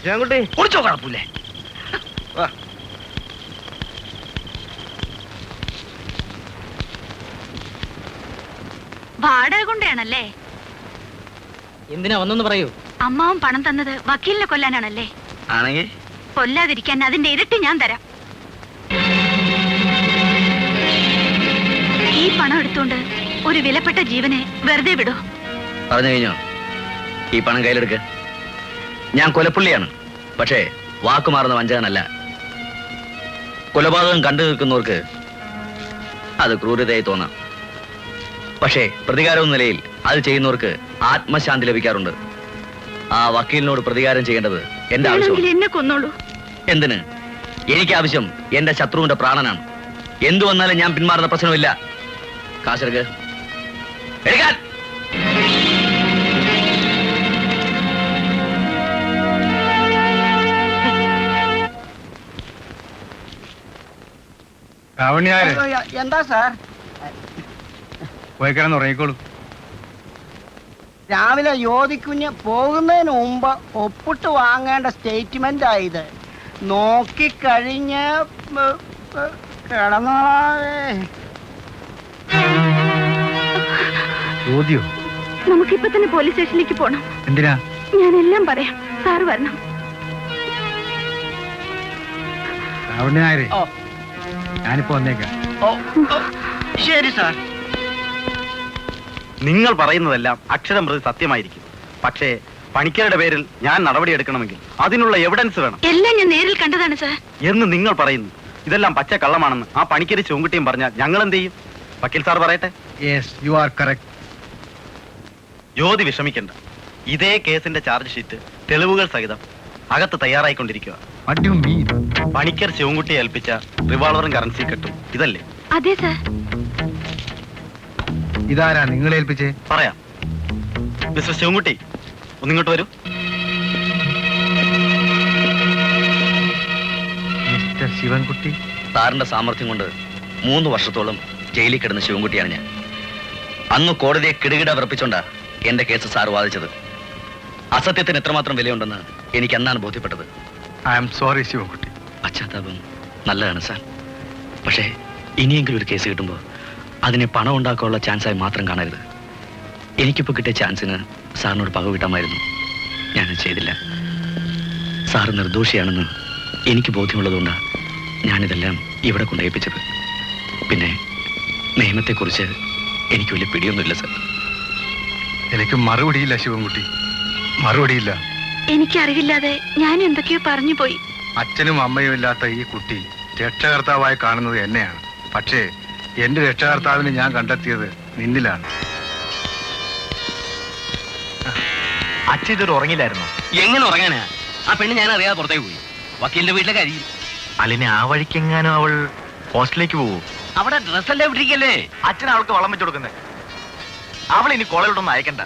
ശിവൻകുട്ടി കുടിച്ചോ, കുഴപ്പമില്ലേ? വാടക കൊണ്ടാണല്ലേ? എന്തിനാ വന്നെന്ന് പറയൂ. അമ്മാവൻ പണം തന്നത് വക്കീലിനെ കൊല്ലാനാണല്ലേ? ആണെങ്കിൽ കൊല്ലാതിരിക്കാൻ അതിന്റെ ഇരട്ടി ഞാൻ തരാം. ഈ പണം എടുത്തോണ്ട് ഒരു വിലപ്പെട്ട ജീവനെ വെറുതെ വിടൂ. പറഞ്ഞു കഴിഞ്ഞോ? ഈ പണം കയ്യിലെടുക്ക. ഞാൻ കൊലപ്പുള്ളിയാണ്, പക്ഷേ വാക്കുമാറുന്ന വഞ്ചകനല്ല. കൊലപാതകം കണ്ടു നിൽക്കുന്നവർക്ക് അത് ക്രൂരതയായി തോന്നാം, പക്ഷേ പ്രതികാരം എന്ന നിലയിൽ അത് ചെയ്യുന്നവർക്ക് ആത്മശാന്തി ലഭിക്കാറുണ്ട്. ആ വക്കീലിനോട് പ്രതികാരം ചെയ്യേണ്ടത് എന്റെ ആവശ്യമാണ്. എന്നെ കൊന്നോളൂ. എന്തിന്? എനിക്ക് ആവശ്യം എന്റെ ശത്രുവിന്റെ പ്രാണനാണ്. എന്തു വന്നാലും ഞാൻ പിന്മാറുന്ന പ്രശ്നമില്ല. കാശെടുക്ക്. എടുക്കാൻ. എന്താ സാർ? പോയി കിടന്ന് ഉറങ്ങിക്കോളൂ. രാവിലെ യോധിക്കുഞ്ഞ് പോകുന്നതിന് മുമ്പ് ഒപ്പിട്ട് വാങ്ങേണ്ട സ്റ്റേറ്റ്മെന്റ് ആയത്. നോക്കിക്കഴിഞ്ഞ് കിടന്നോളാവേ. ചോദ്യോ? നമുക്കിപ്പൊ തന്നെ പോലീസ് സ്റ്റേഷനിലേക്ക് പോണം. എന്തിനാ? ഞാനെല്ലാം പറയാം, സാറ് വരണം. രാവണനായരെ, ഞാനിപ്പോ വന്നേക്കാം. ശരി സാർ. നിങ്ങൾ പറയുന്നതെല്ലാം അക്ഷരം പ്രതി സത്യമായിരിക്കും. പക്ഷേ പണിക്കരുടെ പേരിൽ ഞാൻ നടപടിയെടുക്കണമെങ്കിൽ അതിനുള്ള എവിഡൻസ് വേണം എല്ലാം ഞാൻ നേരിൽ കണ്ടതാണ് സാർ. എന്ന് നിങ്ങൾ പറയുന്നു. ഇതെല്ലാം പച്ച കള്ളമാണെന്ന് ആ പണിക്കര് ചൂങ്കുട്ടിയും പറഞ്ഞാൽ ഞങ്ങൾ എന്ത് ചെയ്യും? വക്കീൽ സാർ പറയട്ടെ. Yes, you are correct. Jyothi വിഷമിക്കണ്ട. ഇതേ കേസിന്റെ ചാർജ് ഷീറ്റ് തെളിവുകൾ സഹിതം അകത്ത് തയ്യാറായിക്കൊണ്ടിരിക്കുക. What you mean? പണിക്കർ ശിവൻകുട്ടിയെ ഏൽപ്പിച്ച റിവോൾവറും കറൻസി കെട്ടും ഇതല്ലേ? അതെ സാർ. ഇതാരാ നിങ്ങളെ ഏൽപ്പിച്ചേ? പറയാം. മിസ്റ്റർ ശിവൻകുട്ടി, ഒന്നിങ്ങോട്ട് വരൂ. മിസ്റ്റർ ശിവൻകുട്ടി. സാറിന്റെ സാമർഥ്യം കൊണ്ട് 3 വർഷത്തോളം ജയിലിൽ കിടന്ന ശിവൻകുട്ടിയാണ് ഞാൻ. അന്ന് കോടതിയെ കിടുകിട വിറപ്പിച്ചോണ്ടാ എന്റെ കേസ് സാർ വാദിച്ചത്. അസത്യത്തിന് എത്രമാത്രം വിലയുണ്ടെന്ന് എനിക്ക് അന്നാണ് ബോധ്യപ്പെട്ടത്. I am sorry Sivankutty. പശ്ചാത്താപം നല്ലതാണ് സാർ. പക്ഷേ ഇനിയെങ്കിലും ഒരു കേസ് കിട്ടുമ്പോൾ അതിനെ പണം ഉണ്ടാക്കാനുള്ള ചാൻസായി മാത്രം കാണരുത്. എനിക്കിപ്പോൾ കിട്ടിയ ചാൻസിന് സാറിനോട് പക വീട്ടാമായിരുന്നു. ഞാനത് ചെയ്തില്ല. സാർ നിർദോഷിയാണെന്ന് എനിക്ക് ബോധ്യമുള്ളതുകൊണ്ടാണ് ഞാനിതെല്ലാം ഇവിടെ കൊണ്ടേൽപ്പിച്ചത്. പിന്നെ നിയമത്തെക്കുറിച്ച് എനിക്ക് വലിയ പിടിയൊന്നുമില്ല സാർ. എനിക്ക് മറുപടിയില്ല ശിവൻകുട്ടി, മറുപടിയില്ല. എനിക്കറിവില്ലാതെ ഞാൻ എന്തൊക്കെയോ പറഞ്ഞു പോയി. അച്ഛനും അമ്മയും ഇല്ലാത്ത ഈ കുട്ടി രക്ഷകർത്താവായി കാണുന്നത് എന്നെയാണ്. പക്ഷേ എന്റെ രക്ഷകർത്താവിനെ ഞാൻ കണ്ടെത്തിയത് നിന്നിലാണ്. അച്ഛൻ ഇതൊരു ഉറങ്ങില്ലായിരുന്നു. എങ്ങനെ ഉറങ്ങാനാ? ആ പെണ്ണ് ഞാൻ അറിയാതെ പുറത്തേക്ക് പോയി. വക്കീലിന്റെ വീട്ടിലെ കാര്യം. അല്ലെ ആ വഴിക്കെങ്ങാനും അവൾ ഹോസ്റ്റലിലേക്ക് പോകൂ. അവിടെ ഡ്രസ്സല്ലേ വിട്ടിരിക്കല്ലേ? അച്ഛൻ അവൾക്ക് വളം വെച്ച് കൊടുക്കുന്നത്. അവൾ ഇനി കോളേജിലൊന്നും അയക്കണ്ട.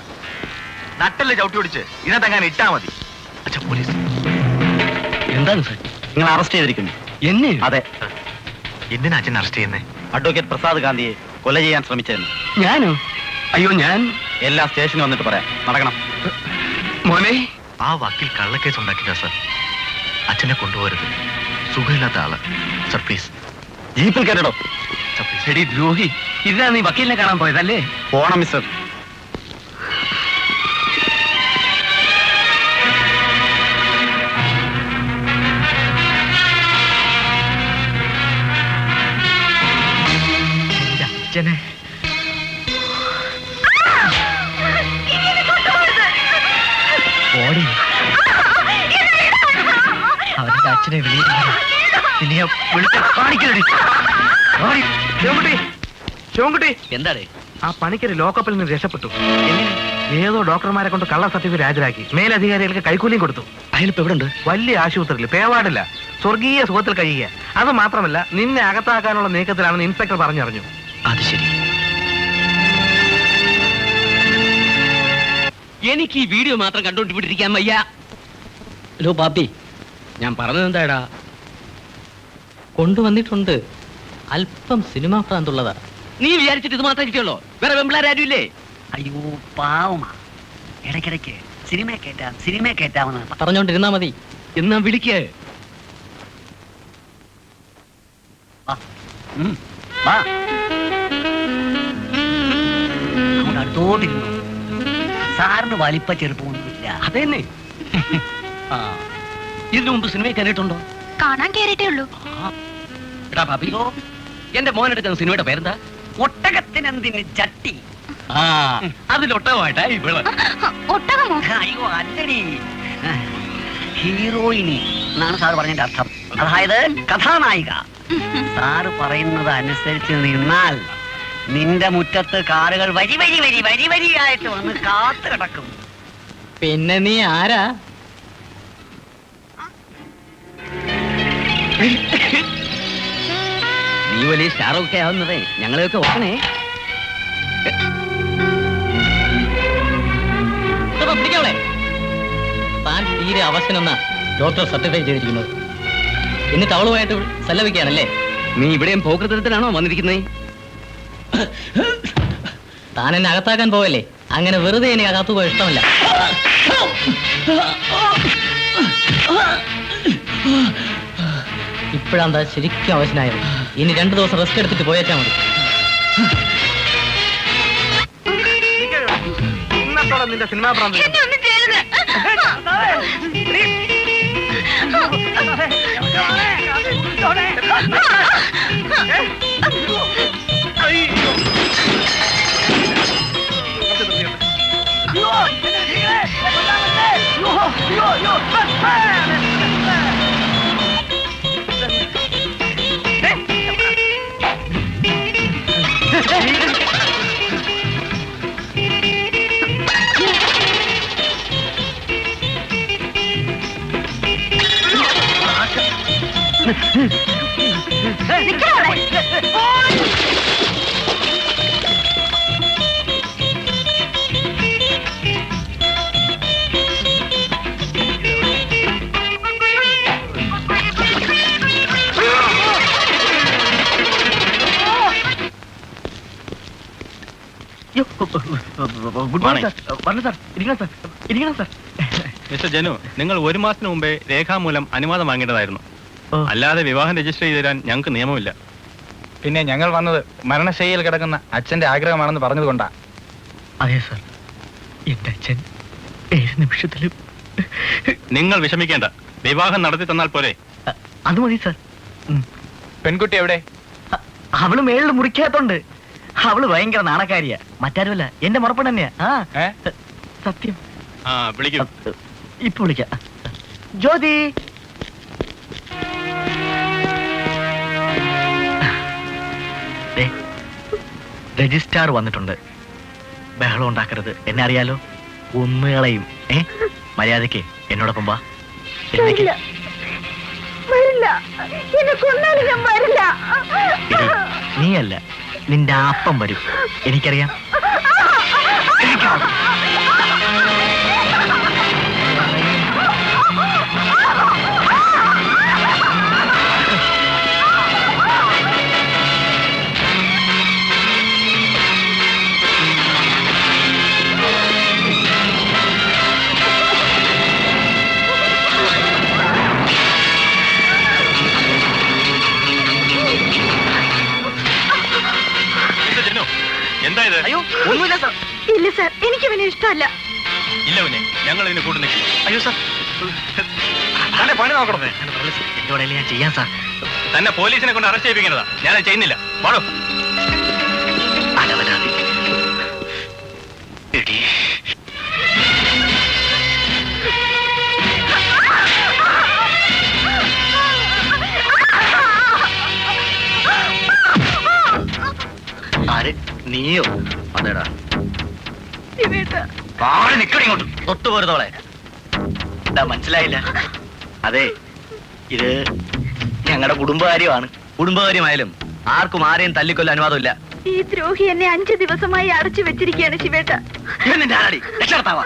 നട്ടല്ലേ ചവിട്ടി ഓടിച്ച് ഇതിനകത്തെങ്ങാനും ഇട്ടാ മതി. അച്ഛാ, പോലീസ്. എന്താണ് സാർ? നിങ്ങൾ അറസ്റ്റ് ചെയ്തിരിക്കുന്നു. എന്നെ? അതെ. എന്തിനാ അച്ഛൻ അറസ്റ്റ് ചെയ്യുന്നേ? അഡ്വക്കേറ്റ് പ്രസാദ് ഗാന്ധിയെ കൊല ചെയ്യാൻ ശ്രമിച്ചതെന്ന്. ഞാനോ? അയ്യോ, ഞാൻ എല്ലാ സ്റ്റേഷനിൽ വന്നിട്ട് പറയാം. നടക്കണം. മോനെ, ആ വക്കീൽ കള്ളക്കേസ് ഉണ്ടാക്കില്ല സർ. അച്ഛനെ കൊണ്ടുപോകരുത്. സുഖമില്ലാത്ത ആള് സർ, പ്ലീസ്. ജീപ്പിൽ കയറടോ. എടി ദ്രോഹി, ഇതിനാ നീ വക്കീലിനെ കാണാൻ പോയതല്ലേ? പോണം മിസ്റ്റർ. അച്ഛനെ ഓടി അവരുടെ അച്ഛനെ വിളിയ ശിവൻകുട്ടി, എന്താണ്? ആ പണിക്കര് ലോക്കപ്പിൽ നിന്ന് രക്ഷപ്പെട്ടു. ഏതോ ഡോക്ടർമാരെ കൊണ്ട് കള്ള സർട്ടിഫിക്കറ്റ് ഹാജരാക്കി മേലധികാരികൾക്ക് കൈക്കൂലിയും കൊടുത്തു. അയാളിപ്പോ എവിടെ ഉണ്ട്? വലിയ ആശുപത്രിയിൽ, പേവാടില്ല. സ്വർഗീയ സുഖത്തിൽ കഴിയുക. അത് മാത്രമല്ല, നിന്നെ അകത്താക്കാനുള്ള നീക്കത്തിലാണെന്ന് ഇൻസ്പെക്ടർ പറഞ്ഞറിഞ്ഞു. അത് ശരി. എനിക്ക് ഈ വീഡിയോ മാത്രം കണ്ടുകൊണ്ടിരിക്കാൻ വയ്യ. ഹലോ ബാബി, ഞാൻ പറഞ്ഞത് എന്താടാ? കൊണ്ടുവന്നിട്ടുണ്ട്. അല്പം സിനിമ ഭ്രാന്തുള്ളതാ. നീ വിചാരിച്ചിട്ട് ഇത് മാത്രമേ കിട്ടിയുള്ളൂ? വേറെ വെമ്പിളാരും ഇല്ലേ? അയ്യോ പാവമാ. ഇടയ്ക്കിടയ്ക്ക് സിനിമ കേറ്റാമെന്ന് പറഞ്ഞോണ്ടിരുന്നാ മതി. എന്നാ വിളിക്കേ. അടുത്തോട്ടിരുന്നു. സാറിന് വലിപ്പ ചെറുപ്പമൊന്നുമില്ല. അതെന്നെ. ആ, ഇതിനു മുമ്പ് സിനിമയിൽ കയറിയിട്ടുണ്ടോ? കാണാൻ കേറിയിട്ടേ ഉള്ളൂ. എടാ ബാബിയോ, എന്റെ മോനെടുക്കുന്ന സിനിമയുടെ പേരെന്താ? ഒട്ടകത്തിനെന്തിന് ചട്ടി. ആ, അതിലൊട്ടകമായിട്ടാ ഇവിടെ. ഒട്ടകമോ? അയ്യോ അല്ലടി, ഹീറോയിനി എന്നാണ് സാറ് പറഞ്ഞതിന്റെ അർത്ഥം. അതായത് കഥാനായിക. സാറ് പറയുന്നത് അനുസരിച്ച് നിന്നാൽ നിന്റെ മുറ്റത്ത് കാറുകൾ വരി വരി വരി വരി വരിയായിട്ട് വന്ന് കാത്തു കിടക്കും. പിന്നെ നീ ആരാ? നീ വലിയ സ്റ്റാറൊക്കെ ആവുന്നതേ ഞങ്ങളെയൊക്കെ ഓർക്കണേ. പിടിക്കവളെ. താൻ തീരെ അവശനെന്നാ ഡോക്ടർ സർട്ടിഫൈ ചെയ്തിരിക്കുന്നത്. എന്നിട്ട് അവളുമായിട്ട് സല്ലപിക്കാനല്ലേ? നീ ഇവിടെയും പോകൃതരത്തിലാണോ വന്നിരിക്കുന്നത്? താൻ എന്നെ അകത്താക്കാൻ പോവല്ലേ? അങ്ങനെ വെറുതെ എനിക്ക് അകത്തു പോയ ഇഷ്ടമല്ല. ഇപ്പോഴാന്താ ശരിക്കും അവശനായത്. ഇനി 2 ദിവസം റെസ്റ്റ് എടുത്തിട്ട് പോയേച്ചാ മതി. ഇന്നത്തോളം നിന്റെ സിനിമാ പ്രാന്തം. അയ്യോ ഗുഡ് മോർണിംഗ് സാർ. വരണം സാർ. ഇരിക്കണം സാർ. ഇരിക്കണം സാർ. മിസ്റ്റർ ജനു, നിങ്ങൾ 1 മാസത്തിന് മുമ്പേ രേഖാമൂലം അനുവാദം വാങ്ങേണ്ടതായിരുന്നു. അല്ലാതെ വിവാഹം രജിസ്റ്റർ ചെയ്ത് തരാൻ ഞങ്ങൾക്ക് നിയമമില്ല. പിന്നെ ഞങ്ങൾ വന്നത് മരണശൈലിയിൽ കിടക്കുന്ന അച്ഛന്റെ ആഗ്രഹമാണെന്ന് പറഞ്ഞതുകൊണ്ടാ. അതെ സാർ, എന്റെ അച്ഛൻ ഏത് നിമിഷത്തിലും. നിങ്ങൾ വിഷമിക്കേണ്ട, വിവാഹം നടത്തി തന്നാൽ പോരെ? അത് മതി സാർ. പെൺകുട്ടി എവിടെ? അവള് മേളിൽ മുറിക്കാത്തോണ്ട്. അവള് ഭയങ്കര നാണക്കാരിയാ. മറ്റാരുമല്ല, എന്റെ മുറപ്പൻ തന്നെയാ. സത്യം. വിളിക്കൂ. ഇപ്പൊ വിളിക്കാം. ജ്യോതി, രജിസ്ട്രാർ വന്നിട്ടുണ്ട്. ബഹളം ഉണ്ടാക്കരുത്, എന്നെ അറിയാലോ. ഒന്നുകളെയും മര്യാദക്ക് എന്നോടൊപ്പം വാ. നീയല്ല, നിന്റെ അപ്പം വരും. എനിക്കറിയാം. എന്തായത്? അയ്യോ, ഒന്നുമില്ല സാർ. ഇല്ല സാർ, എനിക്ക് പിന്നെ ഇഷ്ടമല്ല. ഇല്ല പിന്നെ ഞങ്ങൾ ഇതിന് കൂട്ടു നിൽക്കും. അയ്യോ സാർ, തന്നെ പണി നോക്കണം. എന്നോടെ ഞാൻ ചെയ്യാം സാർ. തന്നെ പോലീസിനെ കൊണ്ട് അറസ്റ്റ് ചെയ്യിപ്പിക്കുന്നതാ. ഞാനത് ചെയ്യുന്നില്ല. പാടോ. അലവലാതി. എടീ, ആര്? നീയോ? അതേടാ. നിക്കണിങ്ങോട്ട് തൊട്ടുപോരുതോളെ. എന്താ മനസ്സിലായില്ല? അതെ, ഇത് ഞങ്ങളുടെ കുടുംബകാര്യമാണ്. കുടുംബകാര്യമായാലും ആർക്കും ആരെയും തല്ലിക്കൊല്ലാൻ അനുവാദമില്ല. ഈ ദ്രോഹി എന്നെ 5 ദിവസമായി അടച്ചു വെച്ചിരിക്കുകയാണ് ശിവേട്ട. നിന്റെ ആരാടി? രക്ഷകർത്താവാ?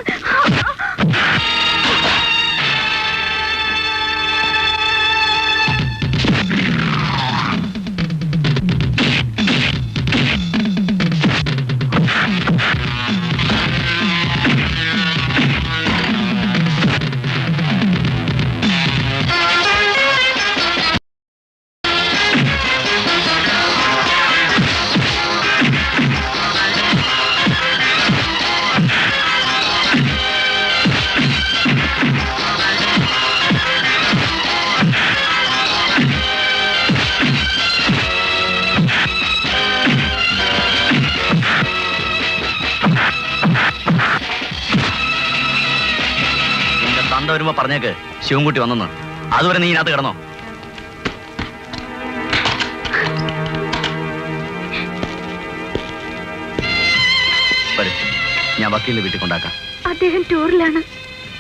വരുമ്പോ പറഞ്ഞേക്ക് ശിവൻകുട്ടി വന്നെന്ന്. അതുവരെ നീ ഇതിനകത്ത് കിടന്നോ? വരും, ഞാൻ വക്കീലിന്റെ വീട്ടിൽ കൊണ്ടാക്കാം. അദ്ദേഹം ടൂറിലാണ്.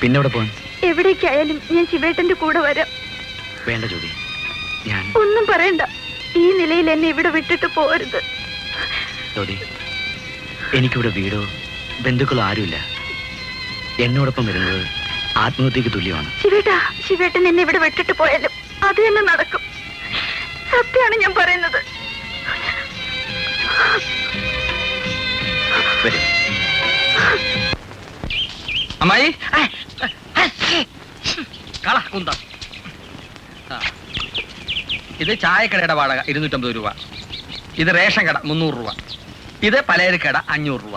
പിന്നെ എവിടെ പോകാൻ? എവിടേക്കായാലും ഞാൻ ശിവേട്ടന്റെ കൂടെ വരാം. വേണ്ട ജ്യോതി, ഞാൻ ഒന്നും പറയണ്ട. ഈ നിലയിൽ എന്നെ ഇവിടെ വിട്ടിട്ട് പോരുത്. ജ്യോതി, എനിക്കിവിടെ വീടോ ബന്ധുക്കളോ ആരുമില്ല. എന്നോടൊപ്പം വരുന്നത് ആത്മഹത്യക്ക് തുല്യമാണ്. ശിവേട്ടൻ എന്നെ ഇവിടെ വിട്ടിട്ട് പോയാലും അത് തന്നെ നടക്കും. സത്യമാണ് ഞാൻ പറയുന്നത്. അമ്മായി, ഇത് ചായക്കടയുടെ വാടക 250 രൂപ. ഇത് റേഷൻ കട 300 രൂപ. ഇത് പലചരക്കട 500 രൂപ.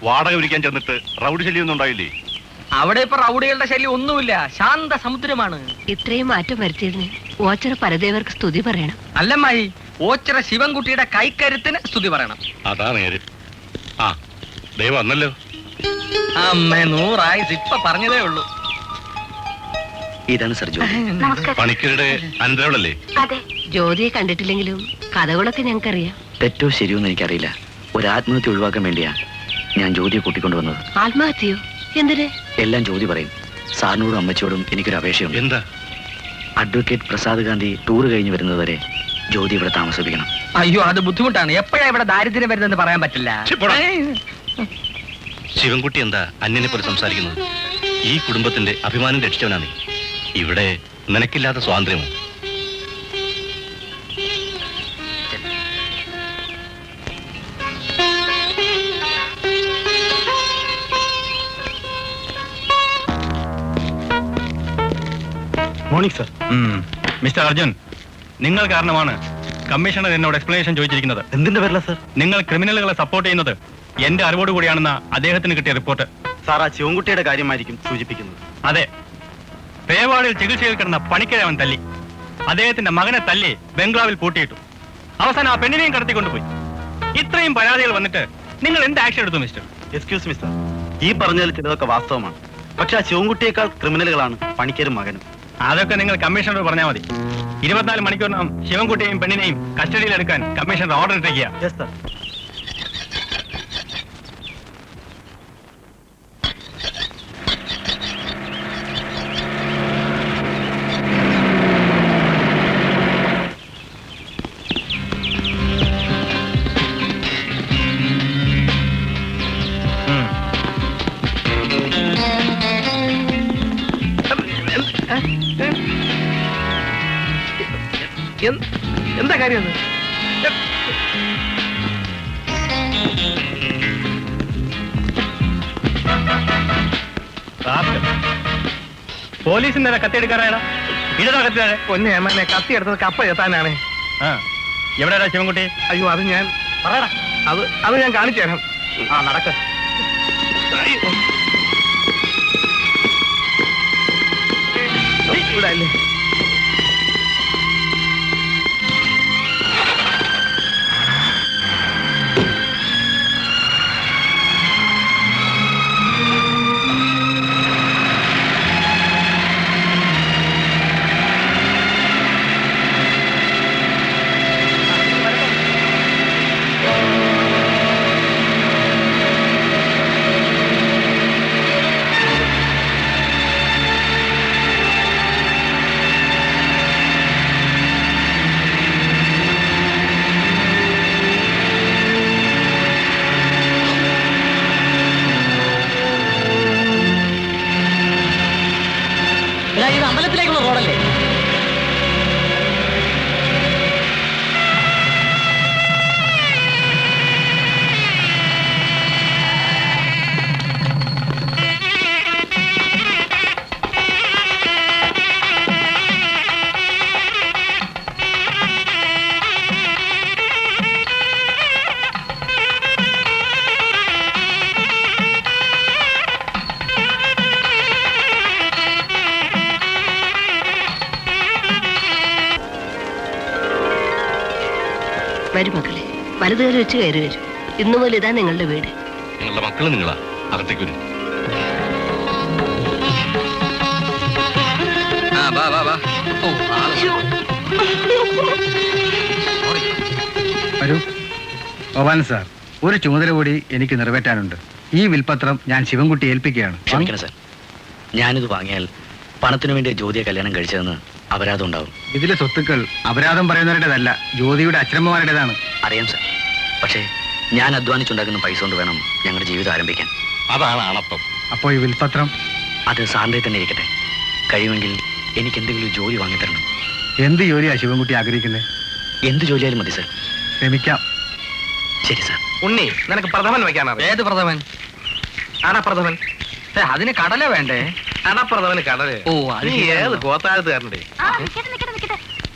വാടക പിരിക്കാൻ ചെന്നിട്ട് റൗഡി ശല്യം ഒന്നും ഉണ്ടായില്ലേ? അവിടെ ഇപ്പൊ റൗഡികളുടെ ശല്യം ഒന്നുമില്ല, ശാന്ത സമുദ്രമാണ്. ഇത്രയും മാറ്റം വരുത്തിയതിന് ഓച്ചറ പരദേവർക്ക് സ്തുതി പറയണം. അല്ലമ്മായി, ഓച്ചിറ ശിവൻകുട്ടിയുടെ കൈക്കരുത്തിന് സ്തുതി പറയണം. അതാ നേര്. ആ ദൈവം വന്നല്ലോ. അമ്മേ 100 ആയുസ് ഇപ്പൊ പറഞ്ഞതേ ഉള്ളൂ. ഇതാണ് സർ ജ്യോതി. പണിക്കരുടെ അനന്തരവളല്ലേ? അതെ. ജ്യോതിയെ കണ്ടിട്ടില്ലെങ്കിലും കഥകളൊക്കെ ഞങ്ങൾക്കറിയാം. തെറ്റോ ശരിയോ എന്ന് എനിക്കറിയില്ല. ഒരു ആത്മഹത്യ ഒഴിവാക്കാൻ വേണ്ടിയാ ഞാൻ ജ്യോതിയെ കൂട്ടിക്കൊണ്ടുവന്നത്. ആത്മഹത്യയോ? എന്തിന്? എല്ലാം ജ്യോതി പറയും. സാറിനോടും അമ്മച്ചിയോടും എനിക്കൊരു അപേക്ഷയുണ്ട്. എന്താ? അഡ്വക്കേറ്റ് പ്രസാദ് ഗാന്ധി ടൂർ കഴിഞ്ഞ് വരുന്നതുവരെ ജ്യോതി ഇവിടെ താമസിപ്പിക്കണം. അയ്യോ അത് ബുദ്ധിമുട്ടാണ്. എപ്പോഴാ ഇവിടെ ദാരിദ്ര്യം വരുന്നതെന്ന് പറയാൻ പറ്റില്ല. ശിവൻകുട്ടി എന്താ അന്യനെ പോലെ സംസാരിക്കുന്നത്? ഈ കുടുംബത്തിന്റെ അഭിമാനം രക്ഷിച്ചവനാ നീ. ഇവിടെ നിനക്കില്ലാത്ത സ്വാതന്ത്ര്യമോ? Morning sir. മിസ്റ്റർ അർജുൻ, നിങ്ങൾ കാരണമാണ് കമ്മീഷണർ എന്നോട് എക്സ്പ്ലനേഷൻ ചോദിച്ചിരിക്കുന്നത്. എന്തിന്റെ പേരില സർ? നിങ്ങൾ ക്രിമിനലുകളെ സപ്പോർട്ട് ചെയ്യുന്നത് എന്റെ അറിവോട് കൂടിയാണെന്ന അദ്ദേഹത്തിന് കിട്ടിയ റിപ്പോർട്ട്. സാർ, ആ ശിവൻകുട്ടിയുടെ കാര്യമായിരിക്കും സൂചിപ്പിക്കുന്നത്. അതെ, പേവാടിൽ ചികിത്സയിൽ കിടന്ന പണിക്കരെ അവൻ തല്ലി. അദ്ദേഹത്തിന്റെ മകനെ തല്ലി ബംഗ്ലാവിൽ പൂട്ടിയിട്ടു. അവസാനം ആ പെണ്ണിനെയും കടത്തിക്കൊണ്ടുപോയി. ഇത്രയും പരാതികൾ വന്നിട്ട് നിങ്ങൾ എന്ത് ആക്ഷൻ എടുത്തു മിസ്റ്റർ? എക്സ്ക്യൂസ് മിസ്റ്റർ, ഈ പറഞ്ഞതിൽ ചിലതൊക്കെ വാസ്തവമാണ്. പക്ഷെ ആ ശിവൻകുട്ടിയേക്കാൾ ക്രിമിനലുകളാണ് പണിക്കരും മകനും. അതൊക്കെ നിങ്ങൾ കമ്മീഷണർ പറഞ്ഞാൽ മതി. 24 മണിക്കൂറിനകം ശിവൻകുട്ടിയെയും പെണ്ണിനെയും കസ്റ്റഡിയിലെടുക്കാൻ കമ്മീഷണർ ഓർഡർ ഇട്ടിരിക്കുക. എന്താ കാര്യം? പോലീസിന് നേരെ കത്തിയെടുക്കാറാണ്. ഇടതാ കത്തിയാതെ പൊന്നെ അമ്മനെ കത്തി എടുത്തത് കപ്പ എത്താനാണ്. എവിടെയാ ശിവൻകുട്ടി? അയ്യോ അത് ഞാൻ പറയടാ. അത് ഞാൻ കാണിച്ചു തരാം. നടക്ക. ഇവിടെ അല്ലേ? ഇത് അമ്പലത്തിലേക്കുള്ള റോഡല്ലേ? വരും മക്കളെ, വലത് കയറി വെച്ച് കയറി വരും. ഇന്നു മുതൽ ഇതാ നിങ്ങളുടെ വീട്. നിങ്ങളുടെ മക്കള് നിങ്ങളാ. അകത്തേക്ക് വരും. വരൂ. ഭവാൻ സാർ, ഒരു ചുമതല കൂടി എനിക്ക് നിറവേറ്റാനുണ്ട്. ഈ വിൽപത്രം ഞാൻ ശിവൻകുട്ടി ഏൽപ്പിക്കുകയാണ്. ക്ഷമിക്കണം സാർ, ഞാനിത് വാങ്ങിയാൽ പണത്തിനു വേണ്ടി ജ്യോതിയെ കല്യാണം കഴിച്ചതെന്ന് അപരാധം ഉണ്ടാവും. ഇതിലെ സ്വത്തുക്കൾ അപരാധം പറയുന്നവരുടേതല്ല, ജ്യോതിയുടെ അച്ഛനമ്മമാരുടേതാണ്. അറിയാം സാർ, പക്ഷേ ഞാൻ അധ്വാനിച്ചുണ്ടാക്കുന്ന പൈസ കൊണ്ട് വേണം ഞങ്ങളുടെ ജീവിതം ആരംഭിക്കാൻ. അതാണ് ആണപ്പം. അപ്പോൾ ഈ വിൽപത്രം അത് സാറിന്റെ തന്നെ ഇരിക്കട്ടെ. കഴിയുമെങ്കിൽ എനിക്ക് എന്തെങ്കിലും ജോലി വാങ്ങിത്തരണം. എന്ത് ജോലിയാ ശിവൻകുട്ടി ആഗ്രഹിക്കുന്നത്? എന്ത് ജോലിയായാലും മതി സാർ. ശ്രമിക്കാം. ശരി സാർ. ഉണ്ണി, നിനക്ക് പ്രഥമൻ വെക്കാനാണ്. ഏത് പ്രഥമൻ? അടപ്രഥമൻ. അതിന് കടല വേണ്ടേ? അടപ്രഥമന് കടല്. ഓ, നീ ഏത് ഗോത്താഴത്തുകാരൻ്റെ?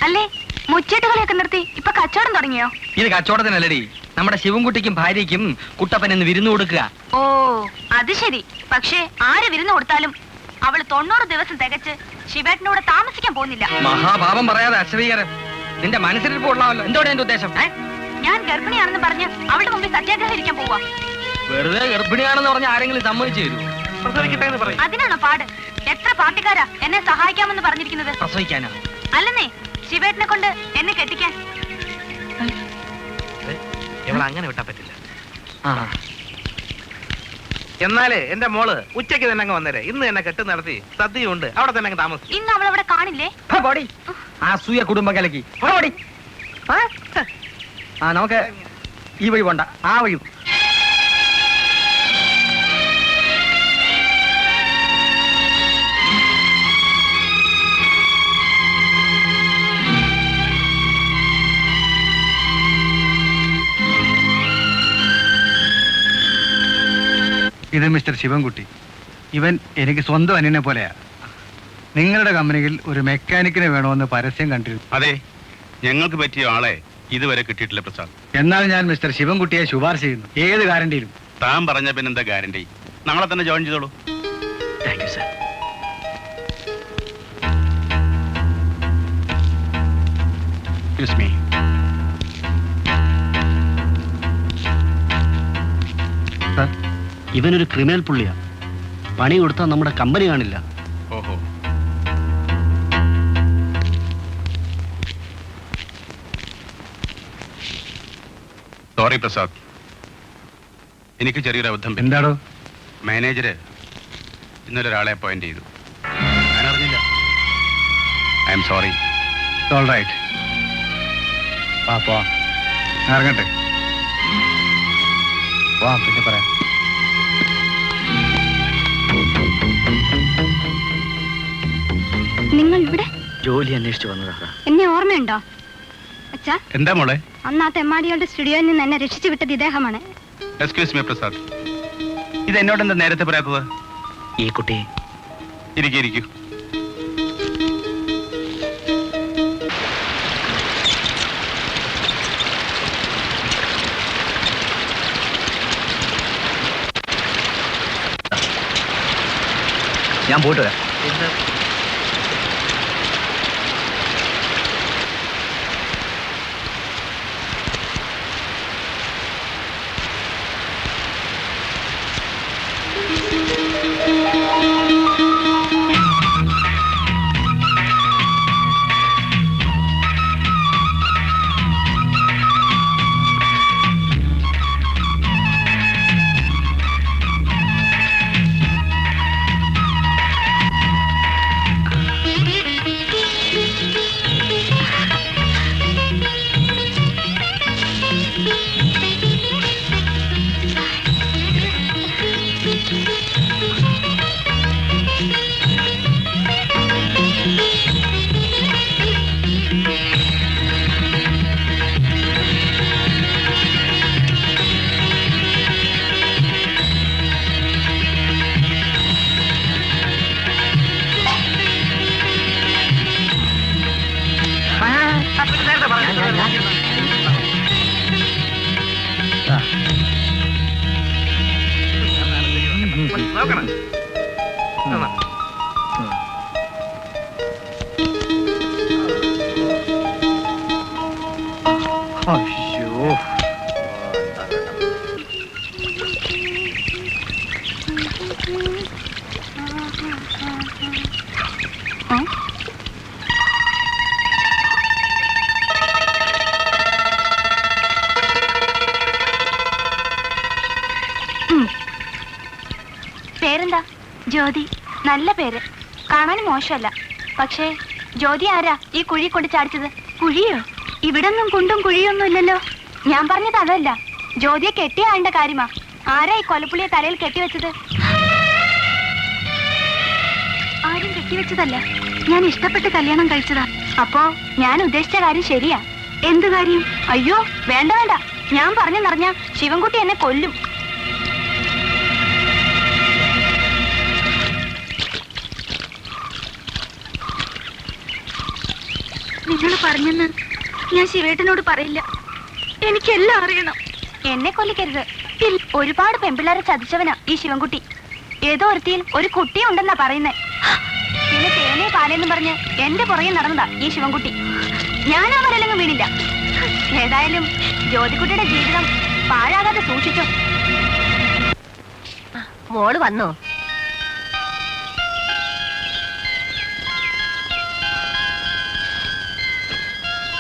അല്ലേ, മുച്ചേട്ടുകളെയൊക്കെ നിർത്തി ഇപ്പൊ കച്ചവടം തുടങ്ങിയോ? ഇത് കച്ചവടത്തിനല്ലടി, നമ്മുടെ ശിവൻകുട്ടിക്കും ഭാര്യയ്ക്കും കുട്ടപ്പൻ എന്ന് വിരുന്നു കൊടുക്കുക. ഓ അത് ശരി. പക്ഷേ ആര് വിരുന്ന് കൊടുത്താലും അവള് 90 ദിവസം തികച്ച് ശിവേട്ടനോട് താമസിക്കാൻ പോകുന്നില്ല. മഹാഭാവം പറയാതെ അശ്വീകരം. നിന്റെ മനസ്സിലിരിപ്പ് കൊള്ളാമല്ലോ. എന്തോടെ എന്റെ ഉദ്ദേശം? ഞാൻ ഗർഭിണിയാണെന്ന് പറഞ്ഞ് അവളുടെ മുമ്പിൽ സത്യാഗ്രഹം ഇരിക്കാൻ പോവാ. വെറുതെ ഗർഭിണിയാണെന്ന് പറഞ്ഞ ആരെങ്കിലും സമ്മതിച്ചു തരൂ? പ്രസവിക്കട്ടെ എന്ന് പറയും. അതിനാണോ പാട്? എത്ര പാർട്ടിക്കാരാ എന്നെ സഹായിക്കാമെന്ന് പറഞ്ഞിരിക്കുന്നത്? പ്രസവിക്കാനാ? അല്ലെന്നേ, ശിവേട്ടനെ കൊണ്ട് എന്നെ കെട്ടിക്കാൻ. ഇവളെ അങ്ങനെ വിട്ടാൻ പറ്റില്ല. എന്നാലേ എന്റെ മോള് ഉച്ചയ്ക്ക് തന്നെ അങ്ങ് വന്നേരെ. ഇന്ന് തന്നെ കെട്ട് നടത്തി സദ്യയുണ്ട്, അവിടെ തന്നെ അങ്ങ് താമസിക്കും. ഇന്ന് അവളവിടെ കാണില്ലേ? അസൂയ കുടുംബം കലക്കി. നമുക്ക് ഈ വഴി പോണ്ട, ആ വഴി. ഇത് മിസ്റ്റർ ശിവൻകുട്ടി. ഇവൻ എനിക്ക് സ്വന്തം അനിയനെ പോലെയാ. നിങ്ങളുടെ കമ്പനിയിൽ ഒരു മെക്കാനിക്കിനെ വേണമെന്ന് പരസ്യം കണ്ടിരുന്നു. അതെ, ഞങ്ങൾക്ക് പറ്റിയ ആളെ ഇതുവരെ കിട്ടിയിട്ടില്ല പ്രസാദ്. എന്നാൽ ഞാൻ മിസ്റ്റർ ശിവൻകുട്ടിയെ ശുപാർശ ചെയ്യുന്നു, ഏത് ഗ്യാരണ്ടിയിലും. താൻ പറഞ്ഞ പിന്നെന്താ ഗ്യാരണ്ടി? നാളെ തന്നെ ജോയിൻ ചെയ്തോളൂ. Thank you sir. Excuse me. ഇവനൊരു ക്രിമിനൽ പുള്ളിയാ. പണി കൊടുത്താൽ നമ്മുടെ കമ്പനി കാണില്ല. ഓഹോ. സോറി പ്രസാദ്, എനിക്ക് ചെറിയൊരു അബദ്ധം. എന്താണോ? മാനേജര് ഇന്നലെ ഒരാളെ അപ്പോയിന്റ് ചെയ്തു. ഞാൻ അറിഞ്ഞില്ല. I am sorry. All right. പോവാം, ഇറങ്ങട്ടെ. പോവാം, പിന്നെ പറയാം. നിങ്ങൾ ഇവിടെ ജോലി അന്വേഷിച്ചു വന്നതാ. എന്നെ ഓർമ്മയുണ്ടോ അച്ഛാ? എന്താ മോളെ? അന്ന് ആ തെമ്മാടികളുടെ സ്റ്റുഡിയോയിൽ നിന്ന് എന്നെ രക്ഷിച്ചു വിട്ടത് ഇദ്ദേഹമാണ്. എക്സ്ക്യൂസ് മീ പ്രസാദ്, ഇത് എന്നോട് എന്താ നേരത്തെ പറയാത്തത്? ഈ കുട്ടി ഇരിക്കൂ. ഞാൻ പോയിട്ട് വരാം. നോക്കണം. അയ്യോ, പേരെന്താ? ജ്യോതി. നല്ല പേര്, കാണാനും മോശമല്ല. പക്ഷേ ജ്യോതി ആരാ ഈ കുഴി കൊണ്ട് ചാടിച്ചത്? കുഴിയോ? ഇവിടൊന്നും കുണ്ടും കുഴിയൊന്നും ഇല്ലല്ലോ. ഞാൻ പറഞ്ഞത് അതല്ല, ജ്യോതിയെ കെട്ടിയ ആളുടെ കാര്യമാ. ആരാ ഈ കൊലപ്പുള്ളിയെ തലയിൽ കെട്ടിവെച്ചത്? ആരും കെട്ടിവെച്ചതല്ല, ഞാൻ ഇഷ്ടപ്പെട്ട് കല്യാണം കഴിച്ചതാ. അപ്പോ ഞാൻ ഉദ്ദേശിച്ച കാര്യം ശരിയാ. എന്ത് കാര്യം? അയ്യോ വേണ്ട വേണ്ട, ഞാൻ പറഞ്ഞെന്നറിഞ്ഞ ശിവൻകുട്ടി എന്നെ കൊല്ലും. നിങ്ങൾ പറഞ്ഞെന്ന് ഞാൻ ശിവേട്ടനോട് പറയില്ല. എനിക്കെല്ലാം അറിയണം. എന്നെ കൊല്ലിക്കരുത്. ഒരുപാട് പെമ്പിള്ളേരെ ചതിച്ചവനാ ഈ ശിവൻകുട്ടി. ഏതോ ഒരുത്തിയിൽ ഒരു കുട്ടി ഉണ്ടെന്നാ പറയുന്നേ. പിന്നെ തേനേ പാലെന്നും പറഞ്ഞ് എന്റെ പുറകെ നടന്നതാ ഈ ശിവൻകുട്ടി. ഞാൻ ആ വരലങ്ങ് വീണില്ല. ഏതായാലും ജ്യോതിക്കുട്ടിയുടെ ജീവിതം പാഴാകാതെ സൂക്ഷിച്ചു. മോള് വന്നോ?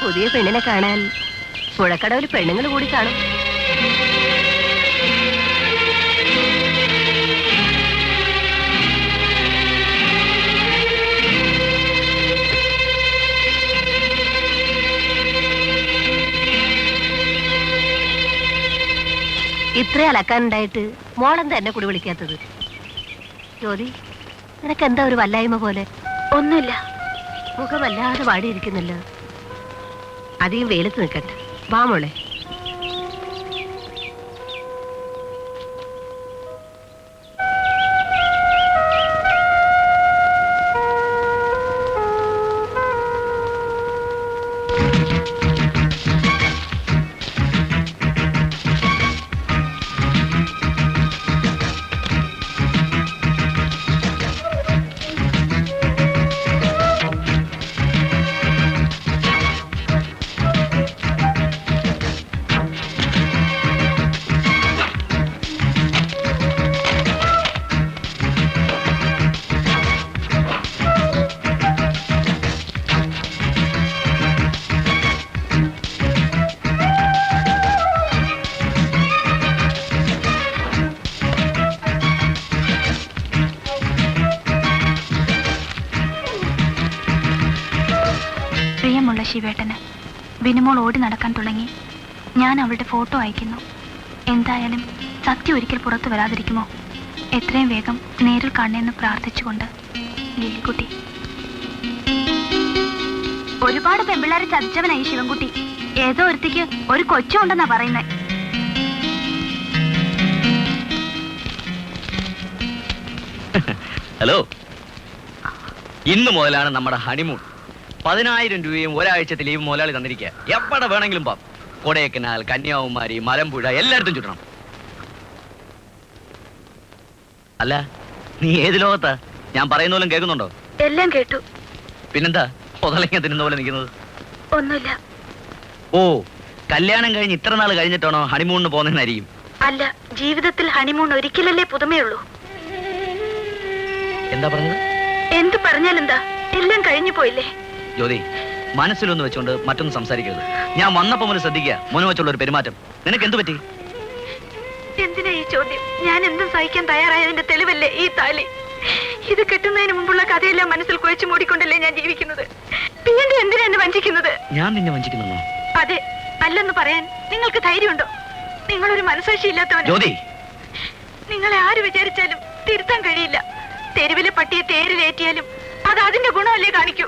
പുതിയ പെണ്ണിനെ കാണാൻ പുഴക്കടവിൽ പെണ്ണുങ്ങൾ കൂടി കാണും. ഇത്ര അലക്കാനുണ്ടായിട്ട് മോളെന്താ എന്നെ കൂടി വിളിക്കാത്തത്? ജ്യോതി, നിനക്കെന്താ ഒരു വല്ലായ്മ പോലെ? ഒന്നുമില്ല. മുഖം വല്ലാതെ വാടിയിരിക്കുന്നല്ലോ. അധികം വെയിലത്ത് നിൽക്കട്ടെ. വാ മോളെ. ശിവേട്ടന് വിനുമോൾ ഓടി നടക്കാൻ തുടങ്ങി. ഞാൻ അവളുടെ ഫോട്ടോ അയക്കുന്നു. എന്തായാലും സത്യം ഒരിക്കൽ പുറത്തു വരാതിരിക്കുമോ? എത്രയും വേഗം നേരിൽ കാണണമെന്ന് പ്രാർത്ഥിച്ചുകൊണ്ട് ലില്ലിക്കുട്ടി. ഒരുപാട് പെമ്പിള്ളാരെ ചതിച്ചവനായി ശിവൻകുട്ടി. ഏതോ ഒരുത്തിക്ക് ഒരു കൊച്ചുണ്ടെന്നാ പറയുന്നേ. ഹലോ, ഇന്ന് മുതലാണ് നമ്മുടെ ഹണിമൂൺ. 10,000 രൂപയും ഒരാഴ്ചത്തെ ലീവ് മുതലാളി തന്നിരിക്കുക. എവിടെ വേണമെങ്കിലും പാം. കൊടൈക്കനാൽ, കന്യാകുമാരി, മലമ്പുഴ എല്ലായിടത്തും ചുറ്റണം. അല്ല, നീ ഏത് ലോകത്താ? ഞാൻ പറയുന്ന പോലും കേൾക്കുന്നുണ്ടോ? എല്ലാം കേട്ടു. പിന്നെന്താ പൊതലങ്ങ തിന്നുന്ന പോലെ നിൽക്കുന്നത്? ഒന്നുമില്ല. ഓ, കല്യാണം കഴിഞ്ഞ് ഇത്ര നാൾ കഴിഞ്ഞിട്ടാണോ ഹണിമൂണിന് പോകുന്നതെന്നായിരിക്കും. അല്ല, ജീവിതത്തിൽ ഹണിമൂൺ ഒരിക്കലല്ലേ പുതുമയുള്ളൂ. എന്താ പറഞ്ഞത്? എന്ത് പറഞ്ഞാലെന്താ, എല്ലാം കഴിഞ്ഞു പോയില്ലേ. ജ്യോതി, മനസ്സിലൊന്ന് വെച്ചോണ്ട് മറ്റൊന്നും സംസാരിക്കരുത്. ഞാൻ വന്നപ്പോ മുതൽ ശ്രദ്ധിക്കുക മോനെ വെച്ചുള്ള ഒരു പെരുമാറ്റം. നിനക്ക് എന്ത് പറ്റി? എന്തിനാ ഈ ചോദ്യം? ഞാൻ എന്തും സഹിക്കാൻ തയ്യാറായതിന്റെ തെളിവല്ലേ ഈ താലി. ഇത് കെട്ടുന്നതിന് മുമ്പുള്ള കഥയെല്ലാം മനസ്സിൽ കുഴച്ചു മൂടിക്കൊണ്ടല്ലേ ഞാൻ ജീവിക്കുന്നത്. പിന്നീട് എന്തിനാ എന്നെ വഞ്ചിക്കുന്നത്? ഞാൻ നിന്നെ വഞ്ചിക്കുന്നു? അതെ, അല്ലെന്ന് പറയാൻ നിങ്ങൾക്ക് ധൈര്യമുണ്ടോ? നിങ്ങളൊരു മനസാക്ഷി ഇല്ലാത്തവൻ. നിങ്ങളെ ആര് വിചാരിച്ചാലും തിരുത്താൻ കഴിയില്ല. തെരുവിലെ പട്ടിയെ തേരിലേറ്റിയാലും അത് അതിന്റെ ഗുണമല്ലേ കാണിക്കൂ.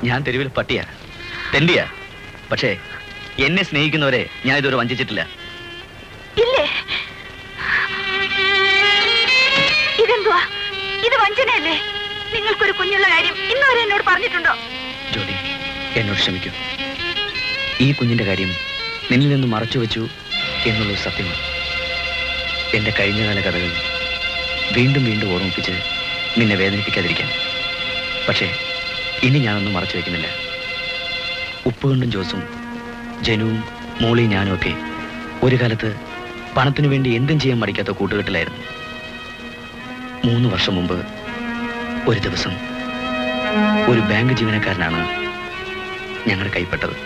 ഞാൻ തെരുവിൽ പട്ടിയാ, തെണ്ടിയാ. പക്ഷേ എന്നെ സ്നേഹിക്കുന്നവരെ ഞാൻ ഇതുവരെ വഞ്ചിച്ചിട്ടില്ല. ഇല്ലേ? ഇതെന്തുവാ? ഇത് വഞ്ചനയല്ലേ? നിങ്ങൾക്കൊരു കുഞ്ഞുള്ള കാര്യം ഇന്നുവരെ എന്നോട് പറഞ്ഞിട്ടുണ്ടോ? ജ്യോതി, എന്നോട് ക്ഷമിക്കൂ. ഈ കുഞ്ഞിന്റെ കാര്യം നിന്നിൽ നിന്ന് മറച്ചു വെച്ചു എന്നുള്ളത് സത്യമാണ്. എന്റെ കഴിഞ്ഞകാല കഥകൾ വീണ്ടും വീണ്ടും ഓർമ്മിപ്പിച്ച് നിന്നെ വേദനിപ്പിക്കാതിരിക്കാൻ. പക്ഷേ ഇനി ഞാനൊന്നും മറച്ചു വയ്ക്കുന്നില്ല. ഉപ്പുകൊണ്ടും ജോസും, ജനുവും, മോളിയും ഞാനും ഒക്കെ ഒരു കാലത്ത് പണത്തിനു വേണ്ടി എന്തും ചെയ്യാൻ മടിക്കാത്ത കൂട്ടുകെട്ടിലായിരുന്നു. 3 വർഷം മുമ്പ് ഒരു ദിവസം ഒരു ബാങ്ക് ജീവനക്കാരനാണ് ഞങ്ങളുടെ കൈപ്പെട്ടത്.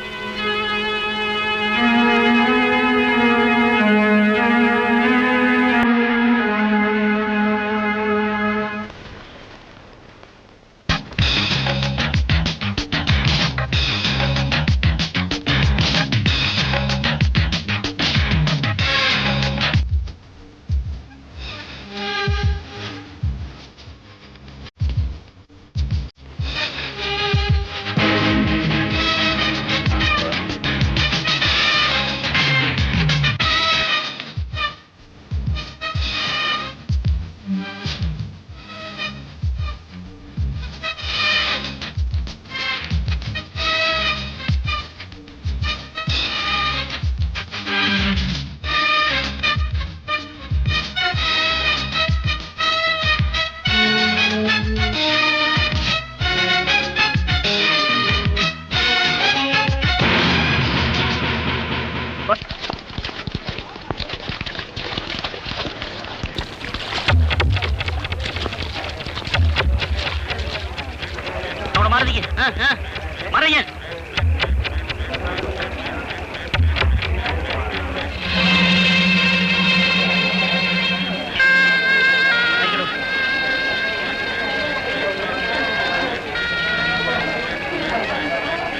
മറിയ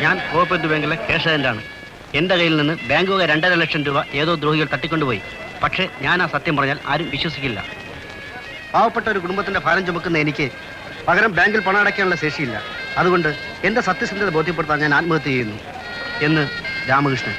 ഞാൻ കോപ്പറേറ്റീവ് ബാങ്കിലെ ക്യാഷ് ഏജന്റാണ്. എന്റെ കയ്യിൽ നിന്ന് ബാങ്കുകാർ 2.5 ലക്ഷം രൂപ ഏതോ ദ്രോഹികൾ തട്ടിക്കൊണ്ടുപോയി. പക്ഷേ ഞാൻ ആ സത്യം പറഞ്ഞാൽ ആരും വിശ്വസിക്കില്ല. പാവപ്പെട്ട ഒരു കുടുംബത്തിന്റെ ഭാരം ചുമക്കുന്ന എനിക്ക് പകരം ബാങ്കിൽ പണം അടയ്ക്കാനുള്ള ശേഷിയില്ല. അതുകൊണ്ട് എന്റെ സത്യസന്ധത ബോധ്യപ്പെടുത്താൻ ഞാൻ ആത്മഹത്യ ചെയ്യുന്നു എന്ന് രാമകൃഷ്ണൻ.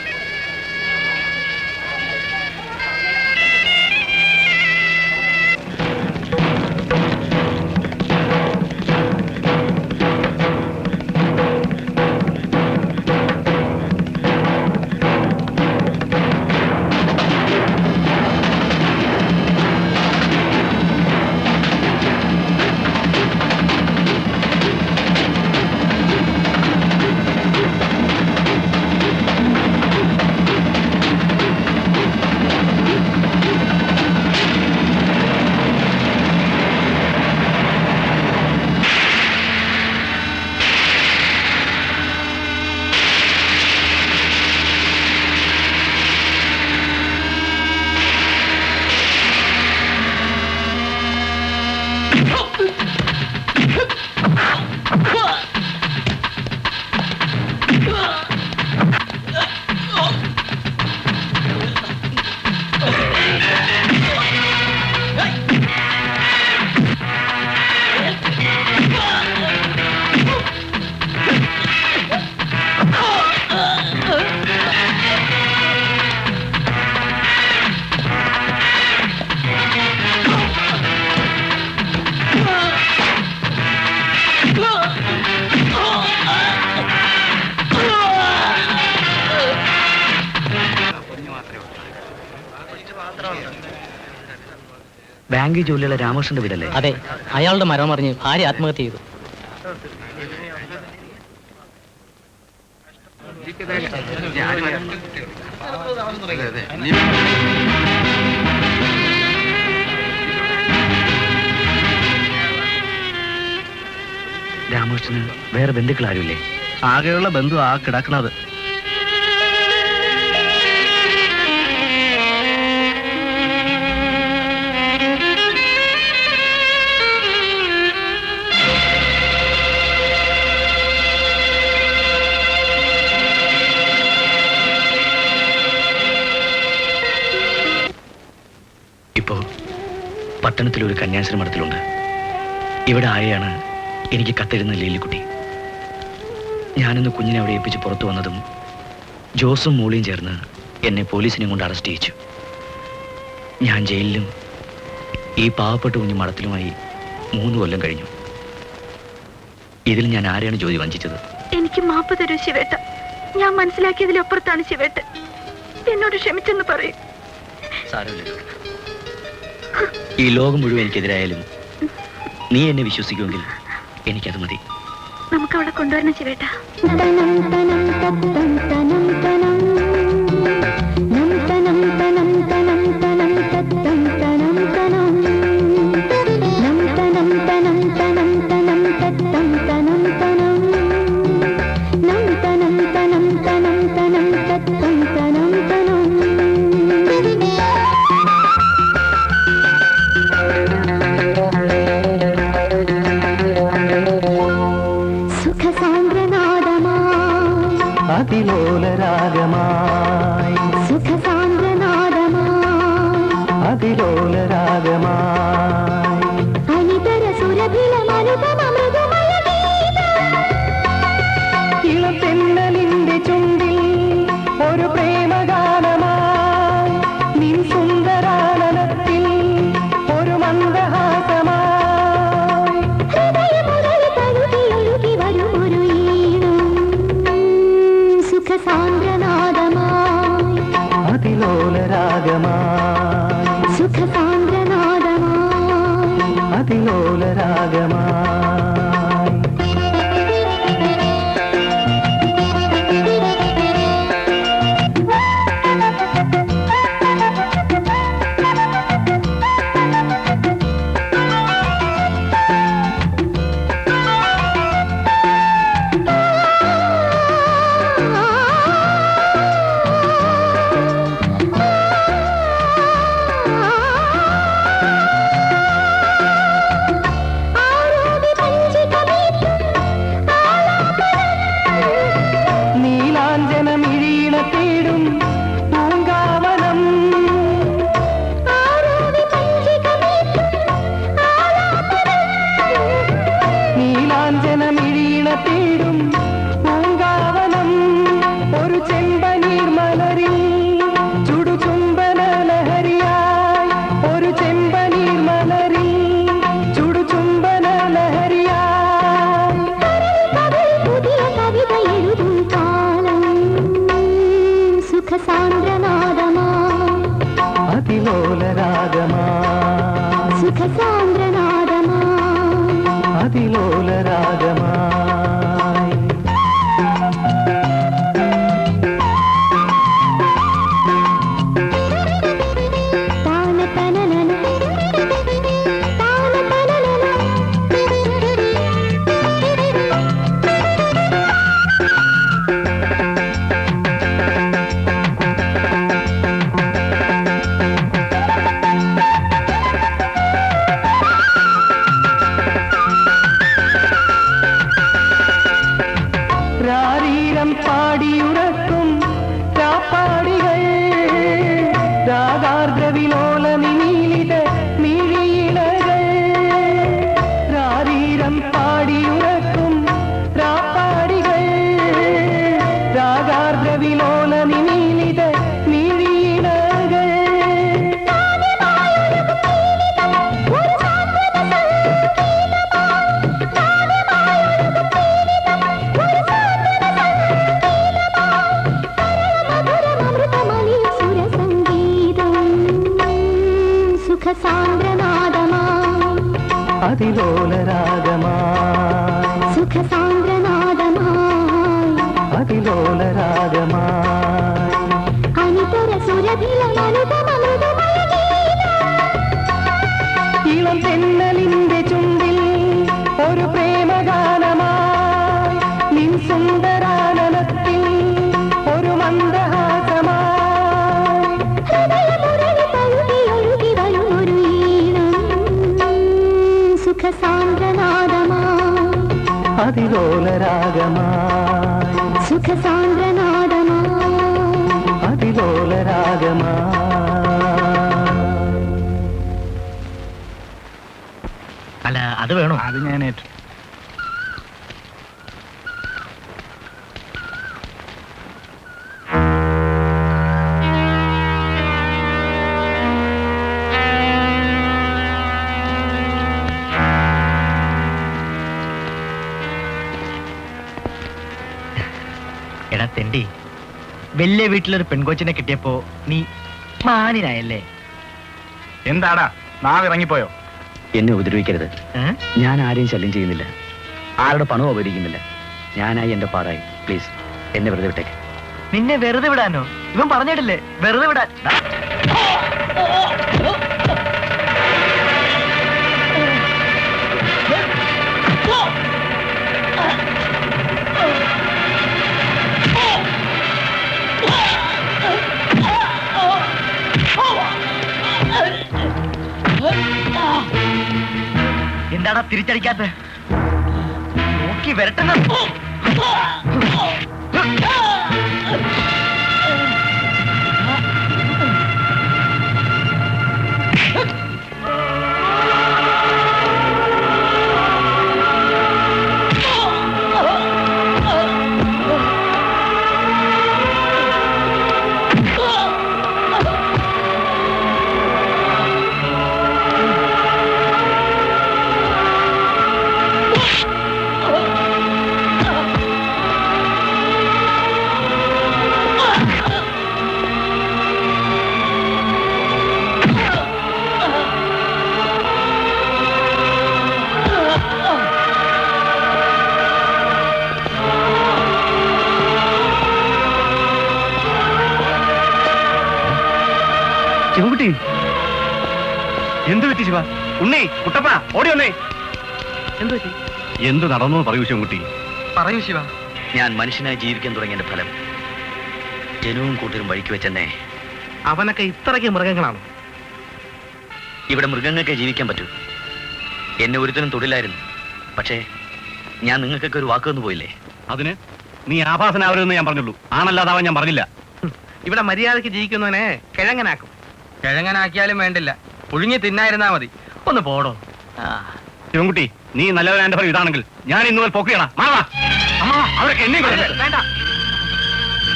ബാങ്ക് ജോലിയുള്ള രാമകൃഷ്ണന്റെ വീടല്ലേ? അതെ, അയാളുടെ മരം അറിഞ്ഞ് ഭാര്യ ആത്മഹത്യ ചെയ്തു. രാമകൃഷ്ണന് വേറെ ബന്ധുക്കൾ ആരുമില്ലേ? ആകെയുള്ള ബന്ധു ആ കിടക്കുന്നത്. ഇപ്പോ പട്ടണത്തിലൊരു കന്യാശ്രമത്തിലുണ്ട്. ഇവിടെ ആയാണ് എനിക്ക് കത്തെഴുന്ന ലീലിക്കുട്ടി. ഞാനിന്ന് കുഞ്ഞിനെ അവിടെ ഏൽപ്പിച്ച് പുറത്തു വന്നതും ജോസും മൂളിയും ചേർന്ന് എന്നെ പോലീസിനെ കൊണ്ട് അറസ്റ്റ് ചെയ്യിച്ചു. ഞാൻ ജയിലിലും ഈ പാവപ്പെട്ട കുഞ്ഞു മഠത്തിലുമായി 3 കൊല്ലം കഴിഞ്ഞു. ഇതിൽ ഞാൻ ആരെയാണ് ജോലി വഞ്ചിച്ചത്? എനിക്ക് മാപ്പ് തരൂ ശിവേട്ട. ഞാൻ മനസ്സിലാക്കിയതിലപ്പുറത്താണ് ശിവേട്ട. എന്നോട് ക്ഷമിച്ചെന്ന് പറയും. സാരമില്ല. ഈ ലോകം മുഴുവൻ എനിക്കെതിരായാലും നീ എന്നെ വിശ്വസിക്കുമെങ്കിൽ എനിക്കത് മതി. നമുക്ക് അവിടെ കൊണ്ടുവരണം ശിവേട്ട. അതിലോ അതിലോലരാഗമാ സുഖസാന്ദ്രനാദമാ അതിലോലരാഗമാ പാടിയുറക്കും രാപ്പാടികൾ രാഗാർദ്രവിലോല നിമീലിത മിഴിയിലകൾ രാരീരം പാടിയുറക്കും രാപ്പാടികൾ രാഗാർദ്രവിലോല നിമീലിത മിഴിയിലകൾ സുഖസാന്ദ്രനാദമാ അതിലോലരാഗമാ സുഖസാന്ദ്രനാദമാ അതിലോലരാഗമാ അനിതര സുരഭിലമനുതമൃതമയ ഇളം തെന്നലിന്റെ ചുണ്ടിൽ ഒരു പ്രേമഗാനമായി നിൻ സുന്ദരാനനത്തിൽ ഒരു മന്ദഹാസമായി സുഖസാന്ദ്രനാദമാ അതിലോലരാഗമാ സുഖസാന്ദ്രനാദമാ അതിലോലരാഗമാ അല്ല അത് വേണോ? അത് ഞാൻ ഏറ്റു. എടാ തെണ്ടി, വലിയ വീട്ടിലൊരു പെൺകൊച്ചിനെ കിട്ടിയപ്പോ നീ മാനിനായല്ലേ? എന്താടാ നാവിറങ്ങിപ്പോയോ? എന്നെ ഉപദ്രവിക്കരുത്. ഞാൻ ആരെയും ശല്യം ചെയ്യുന്നില്ല, ആരുടെ പണവും അപഹരിക്കുന്നില്ല. ഞാനായി എന്റെ പാടായി. പ്ലീസ് എന്നെ വെറുതെ വിട്ടേക്ക്. നിന്നെ വെറുതെ വിടാനോ? ഇവൻ പറഞ്ഞിട്ടില്ലേ വെറുതെ വിടാൻ. എന്താടാ തിരിച്ചടിക്കാത്ത? നോക്കി വരട്ടെന്ന. ശിവൻകുട്ടി, എന്ത് പറ്റി ശിവ? ഉണ്ണി, കുട്ടപ്പ, ഓടി വന്നേ. എന്ത് പറ്റി? എന്ത് നടന്നു പറയൂ ശിവൻകുട്ടി. പറയൂ ശിവ. ഞാൻ മനുഷ്യനായി ജീവിക്കാൻ തുടങ്ങിയതിന്റെ ഫലം ജനവും കൂട്ടരും വഴിക്ക് വെച്ചെന്നെ. അവനൊക്കെ ഇത്രയ്ക്ക് മൃഗങ്ങളാണ്. ഇവിടെ മൃഗങ്ങൾക്ക് ജീവിക്കാൻ പറ്റൂ. എന്നെ ഒരുത്തനും തൊടിലായിരുന്നു. പക്ഷേ ഞാൻ നിങ്ങൾക്കൊക്കെ ഒരു വാക്ക് തന്നു പോയില്ലേ? അതിന് നീ ആഭാസനാവരുതെന്ന് ഞാൻ പറഞ്ഞുള്ളൂ, ആണല്ലാതാവാൻ ഞാൻ പറഞ്ഞില്ല. ഇവിടെ മര്യാദയ്ക്ക് ജീവിക്കുന്നവനെ കിഴങ്ങനാക്കും. കിഴങ്ങനാക്കിയാലും വേണ്ടില്ല, പുഴുങ്ങി തിന്നായിരുന്നാ മതി. ഒന്ന് പോടോ. ശിവൻകുട്ടി, നീ നല്ലവനാന്റെ ഫലം ഇതാണെങ്കിൽ ഞാൻ ഇന്ന് മുതൽ പൊക്കുകയാണ്. അവരൊക്കെ എന്നെ വേണ്ട,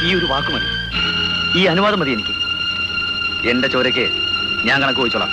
ഈ ഒരു വാക്ക് മതി, ഈ അനുവാദം മതി എനിക്ക്. എന്റെ ചോരയ്ക്ക് ഞാൻ കണക്ക് ചോദിച്ചോളാം.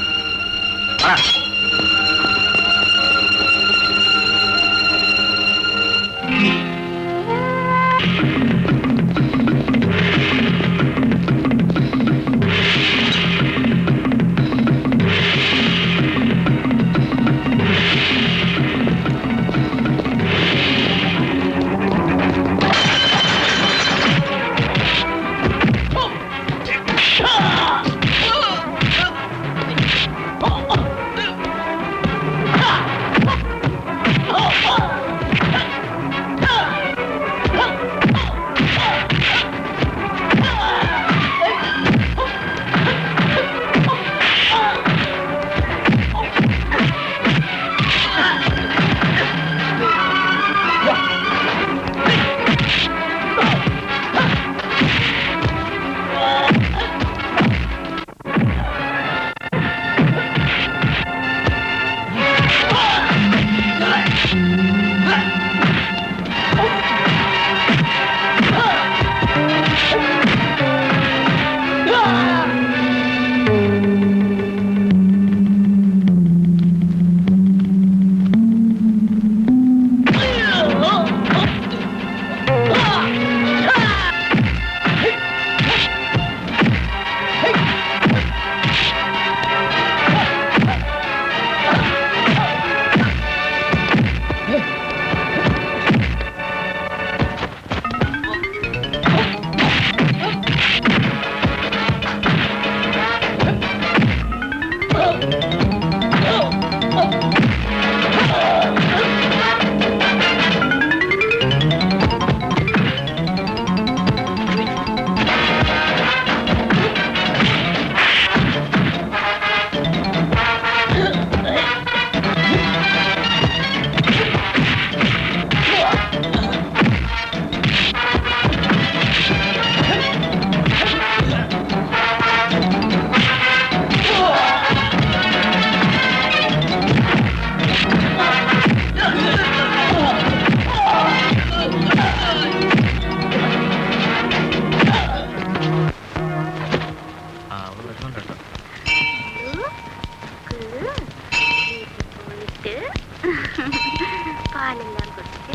പാലെല്ലാം കുടിച്ച്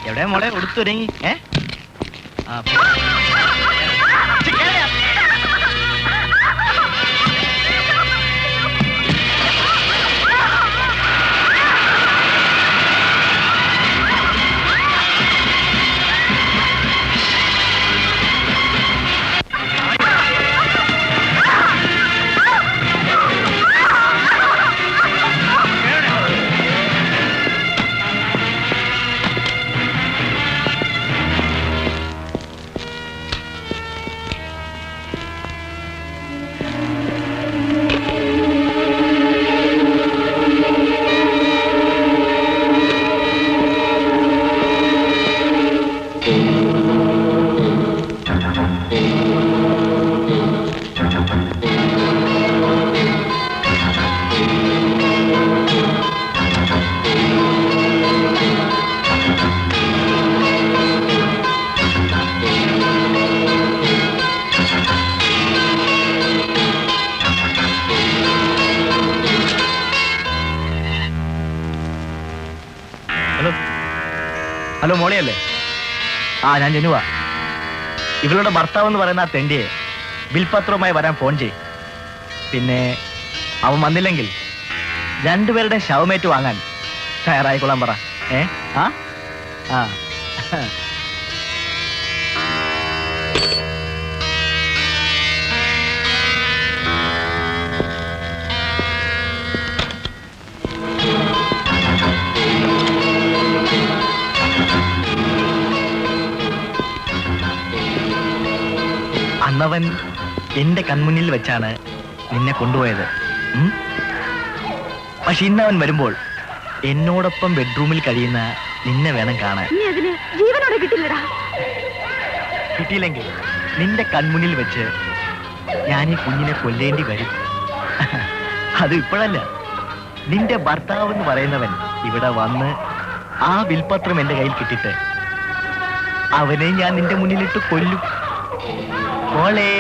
എവിടെ മോളെ ഉടുത്തുരങ്ങി ഹലോ മോളിയല്ലേ? ഞാൻ ജനുവാ. ഇവളുടെ ഭർത്താവ് എന്ന് പറയുന്ന ആ തെണ്ടിയെ ബിൽപത്രവുമായി വരാൻ ഫോൺ ചെയ്യും. പിന്നെ അവൻ വന്നില്ലെങ്കിൽ രണ്ടുപേരുടെ ശവമേറ്റ് വാങ്ങാൻ തയ്യാറായിക്കൊള്ളാൻ പറ. അന്നവൻ എന്റെ കൺമുന്നിൽ വെച്ചാണ് നിന്നെ കൊണ്ടുപോയത്. പക്ഷെ ഇന്നവൻ വരുമ്പോൾ എന്നോടൊപ്പം ബെഡ്റൂമിൽ കഴിയുന്ന നിന്നെ വേണം കാണാൻ. ജീവനോടെ കിട്ടില്ലടാ. കിട്ടിയില്ലെങ്കിൽ നിന്റെ കൺമുന്നിൽ വെച്ച് ഞാൻ ഈ കുഞ്ഞിനെ കൊല്ലേണ്ടി വരും. അത് ഇപ്പോഴല്ല. നിന്റെ ഭർത്താവ് എന്ന് പറയുന്നവൻ ഇവിടെ വന്ന് ആ വിൽപത്രം എന്റെ കയ്യിൽ കിട്ടിട്ട് അവനെ ഞാൻ നിന്റെ മുന്നിലിട്ട് കൊല്ലും. മോളെ,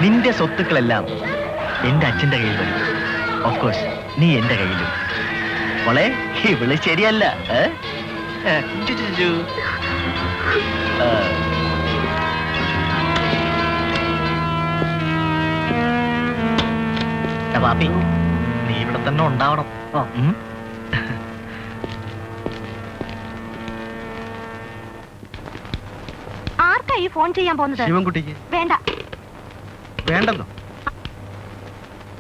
നിന്റെ സ്വത്തുക്കളെല്ലാം എന്റെ അച്ഛന്റെ കയ്യിൽ വരും. ഓഫ് കോഴ്സ് നീ എന്റെ കയ്യിലും. മോളെ, ഇവള് ശരിയല്ല. പാപ്പി, നീ ഇവിടെ തന്നെ ഉണ്ടാവണം. ആർക്കായി ഫോൺ ചെയ്യാൻ പോകുന്നത്? ശിവൻകുട്ടിക്ക്. വേണ്ട. വേണ്ടെന്നോ?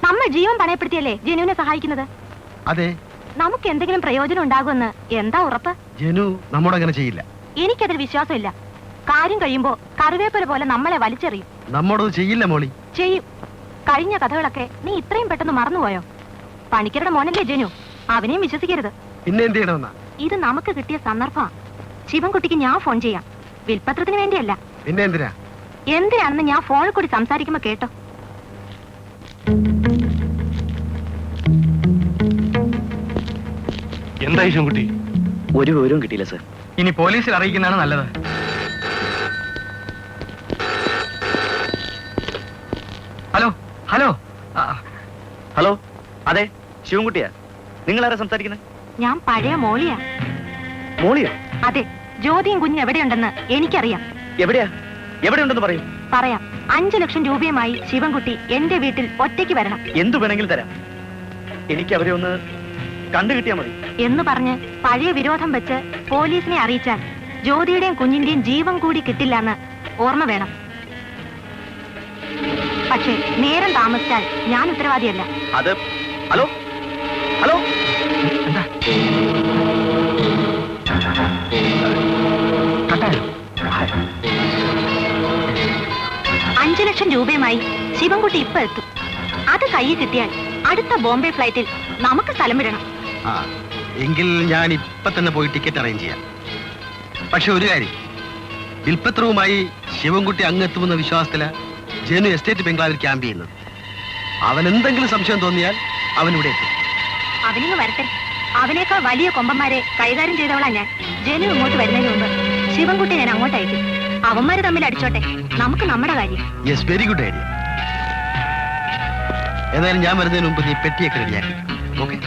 നമ്മൾ ജീവൻ പണയപ്പെടുത്തിയല്ലേ ജനുവിനെ സഹായിക്കുന്നത്. അതെ. നമുക്ക് എന്തെങ്കിലും പ്രയോജനം ഉണ്ടാകുമെന്ന് എന്താ ഉറപ്പ്? ജനു നമ്മോട് അങ്ങനെ ചെയ്യില്ല. എനിക്കതിൽ വിശ്വാസമില്ല. കാര്യം കഴിയുമ്പോ കറിവേപ്പര പോലെ നമ്മളെ വലിച്ചെറിയും. നമ്മോടത് ചെയ്യില്ല മോളി. ചെയ്യും. കഴിഞ്ഞ കഥകളൊക്കെ നീ ഇത്രയും പെട്ടെന്ന് മറന്നുപോയോ? പണിക്കരുടെ മോനല്ലേ ജനു, അവനെയും വിശ്വസിക്കരുത്. പിന്നെ എന്ത് ചെയ്യണമെന്നാ? ഇത് നമുക്ക് കിട്ടിയ സന്ദർഭം. ശിവൻകുട്ടിക്ക് ഞാൻ ഫോൺ ചെയ്യാം. വിൽപത്രത്തിന് വേണ്ടിയല്ല. പിന്നെ എന്തിനാ? എന്തിനാണെന്ന് ഞാൻ ഫോണിൽ കൂടി സംസാരിക്കുമ്പോ കേട്ടോ. എന്തായി ശിവൻകുട്ടി? ഒരു വിവരവും കിട്ടിയില്ല സർ. ഇനി പോലീസിൽ അറിയിക്കുന്നതാണ് നല്ലത്. ഹലോ ഹലോ ഹലോ, അതെ ശിവൻകുട്ടിയാ. നിങ്ങൾ ആരാ സംസാരിക്കുന്നത്? ഞാൻ പഴയ മോളിയാ. മോളിയോ? അതെ. ജ്യോതിയും കുഞ്ഞും എവിടെയുണ്ടെന്ന് എനിക്കറിയാം. എവിടെയാ? എവിടെയുണ്ടെന്ന് പറയൂ. പറയാം. 5 ലക്ഷം രൂപയുമായി ശിവൻകുട്ടി എന്റെ വീട്ടിൽ ഒറ്റയ്ക്ക് വരണം. എന്തു വേണമെങ്കിലും തരാം. എനിക്ക് അവരെ ഒന്ന് കണ്ടു കിട്ടിയാൽ മതി എന്ന് പറഞ്ഞ് പഴയ വിരോധം വെച്ച് പോലീസിനെ അറിയിച്ചാൽ ജ്യോതിയുടെയും കുഞ്ഞിന്റെയും ജീവൻ കൂടി കിട്ടില്ലെന്ന് ഓർമ്മ വേണം. പക്ഷേ നേരം താമസിച്ചാൽ ഞാൻ ഉത്തരവാദിയല്ല. അത് ഹലോ ഹലോ, എന്താ? 5 ലക്ഷം രൂപയുമായി ശിവൻകുട്ടി ഇപ്പൊ എത്തും. അത് കയ്യിൽ കിട്ടിയാൽ അടുത്ത ബോംബെ ഫ്ലൈറ്റിൽ നമുക്ക് സ്ഥലം വിടണം. എങ്കിൽ ഞാൻ ഇപ്പൊ തന്നെ പോയി ടിക്കറ്റ് അറേഞ്ച് ചെയ്യാം. പക്ഷെ ഒരു കാര്യം, വിൽപത്രവുമായി ശിവൻകുട്ടി അങ്ങെത്തുമെന്ന വിശ്വാസത്തില ജനു എസ്റ്റേറ്റ് ബംഗ്ലാവിൽ ക്യാമ്പ് ചെയ്യുന്നത്. അവൻ എന്തെങ്കിലും സംശയം തോന്നിയാൽ അവൻ ഇവിടെ എത്തും. അവനിങ്ങ് വരട്ടെ. അവനേക്കാൾ വലിയ കൊമ്പന്മാരെ കൈകാര്യം ചെയ്തവളാ ഞാൻ. ജനു ഇങ്ങോട്ട് വരുന്നതിന് മുമ്പ് ശിവൻകുട്ടി ഞാൻ അങ്ങോട്ട് അയക്കും. അവന്മാര് തമ്മിൽ അടിച്ചോട്ടെ, നമുക്ക് നമ്മുടെ കാര്യം. Yes, very good idea. ഏതായാലും ഞാൻ വരുന്നതിന് മുമ്പ് നീ പെട്ടിയൊക്കെ റെഡിയാക്കി. ഓക്കെ?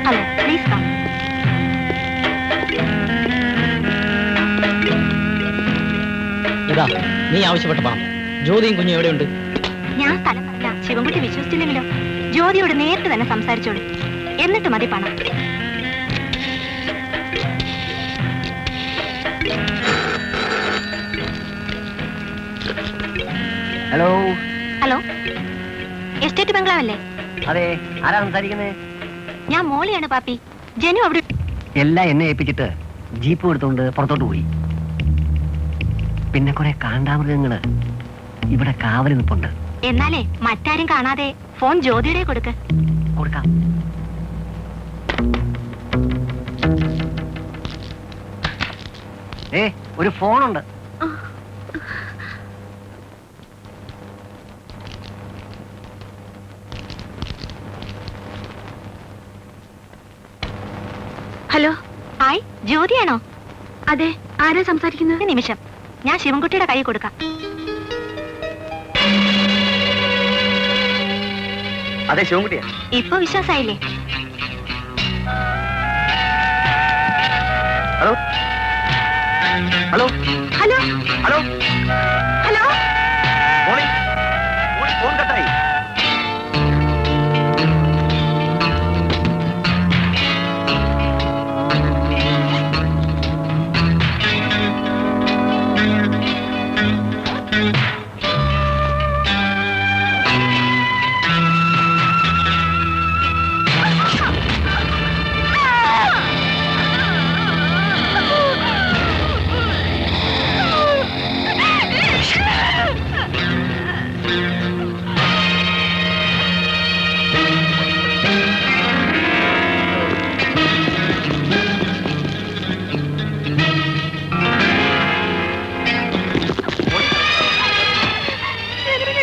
Hello, please come. ഇതാ നീ ആവശ്യപ്പെട്ട പണം. ജ്യോതിയും കുഞ്ഞും എവിടെയുണ്ട്? ഞാൻ സ്ഥലം പറഞ്ഞ ശിവൻകുട്ടി വിശ്വസിച്ചില്ലെങ്കിലോ? ജ്യോതിയോട് നേരിട്ട് തന്നെ സംസാരിച്ചോളൂ, എന്നിട്ട് മതി പണം. ഹലോ. ഹലോ, എസ്റ്റേറ്റ് ബംഗ്ലാവല്ലേ? അതെ, ആരാ സംസാരിക്കുന്നത്? ഞാൻ മോളിയാണ് പാപ്പി. ജനു അവിടെ. എല്ലാം എന്നെ ഏൽപ്പിച്ചിട്ട് ജീപ്പ് എടുത്തോണ്ട് പുറത്തോട്ട് പോയി. പിന്നെ കുറെ കാണ്ടാമൃഗങ്ങള് ഇവിടെ കാവല് നിൽപ്പുണ്ട്. എന്നാലേ മറ്റാരും കാണാതെ ഫോൺ ജ്യോതിയുടെ കൊടുക്ക്. കൊടുക്കാം. ഒരു ഫോണുണ്ട്. ഹലോ, ഹായ്, ജ്യോതിയാണോ? അതെ, ആരാ സംസാരിക്കുന്നത്? നിമിഷം, ഞാൻ ശിവൻകുട്ടിയുടെ കൈ കൊടുക്കാം. അതെ, ശിവൻകുട്ടിയാ. ഇപ്പൊ വിശ്വാസായില്ലേ? Hello hello hello hello hello. Molly, Molly, phone കട്ടായി.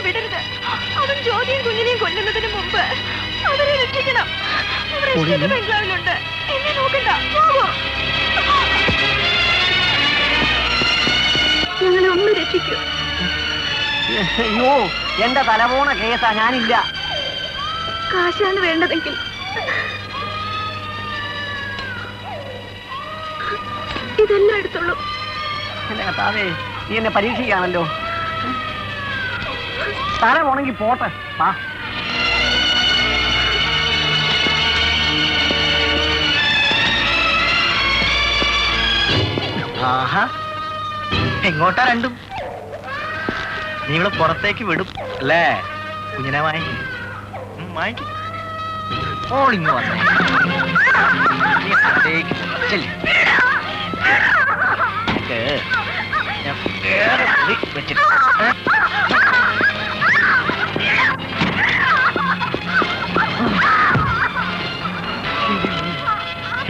വിടരുത്. അവൻ ജ്യോതിയും കുഞ്ഞിനെയും കൊല്ലുന്നതിന് മുമ്പ് അവരെ രക്ഷിക്കണം. അവർ എസ്റ്റേറ്റ് ബംഗ്ലാവിലുണ്ട്. എന്നെ നോക്കണ്ട, പോകൂ. ഞങ്ങളെ ഒന്ന് രക്ഷിക്കൂ. അയ്യോ, എന്റെ തലപോണ കേസാ, ഞാനില്ല. കാശാണ് വേണ്ടതെങ്കിൽ ഇതെല്ലാം എടുത്തുള്ളൂ. എന്റെ കർത്താവേ, നീ എന്നെ പരീക്ഷിക്കുകയാണല്ലോ. തല പോണെങ്കിൽ പോട്ടെ. ആഹാ, എങ്ങോട്ടാ രണ്ടും? നീ ഇവിടെ പുറത്തേക്ക് വിടും അല്ലേ? കുഞ്ഞിനെ വാങ്ങിക്കും. ഓളിങ്ങ് വന്നേ. നീ അകത്തേക്ക് ചെല്ല്. ഞാൻ വേറെ കുറി വെച്ചിട്ട്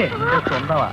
എന്റെ സ്വന്തമാ.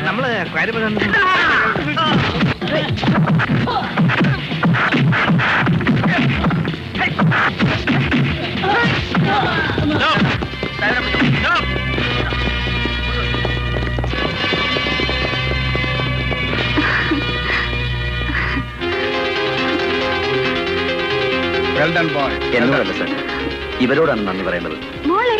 നമ്മള് കാര്യം എന്നോടല്ല സർ, ഇവരോടാണ് നന്ദി പറയേണ്ടത്. മോളെ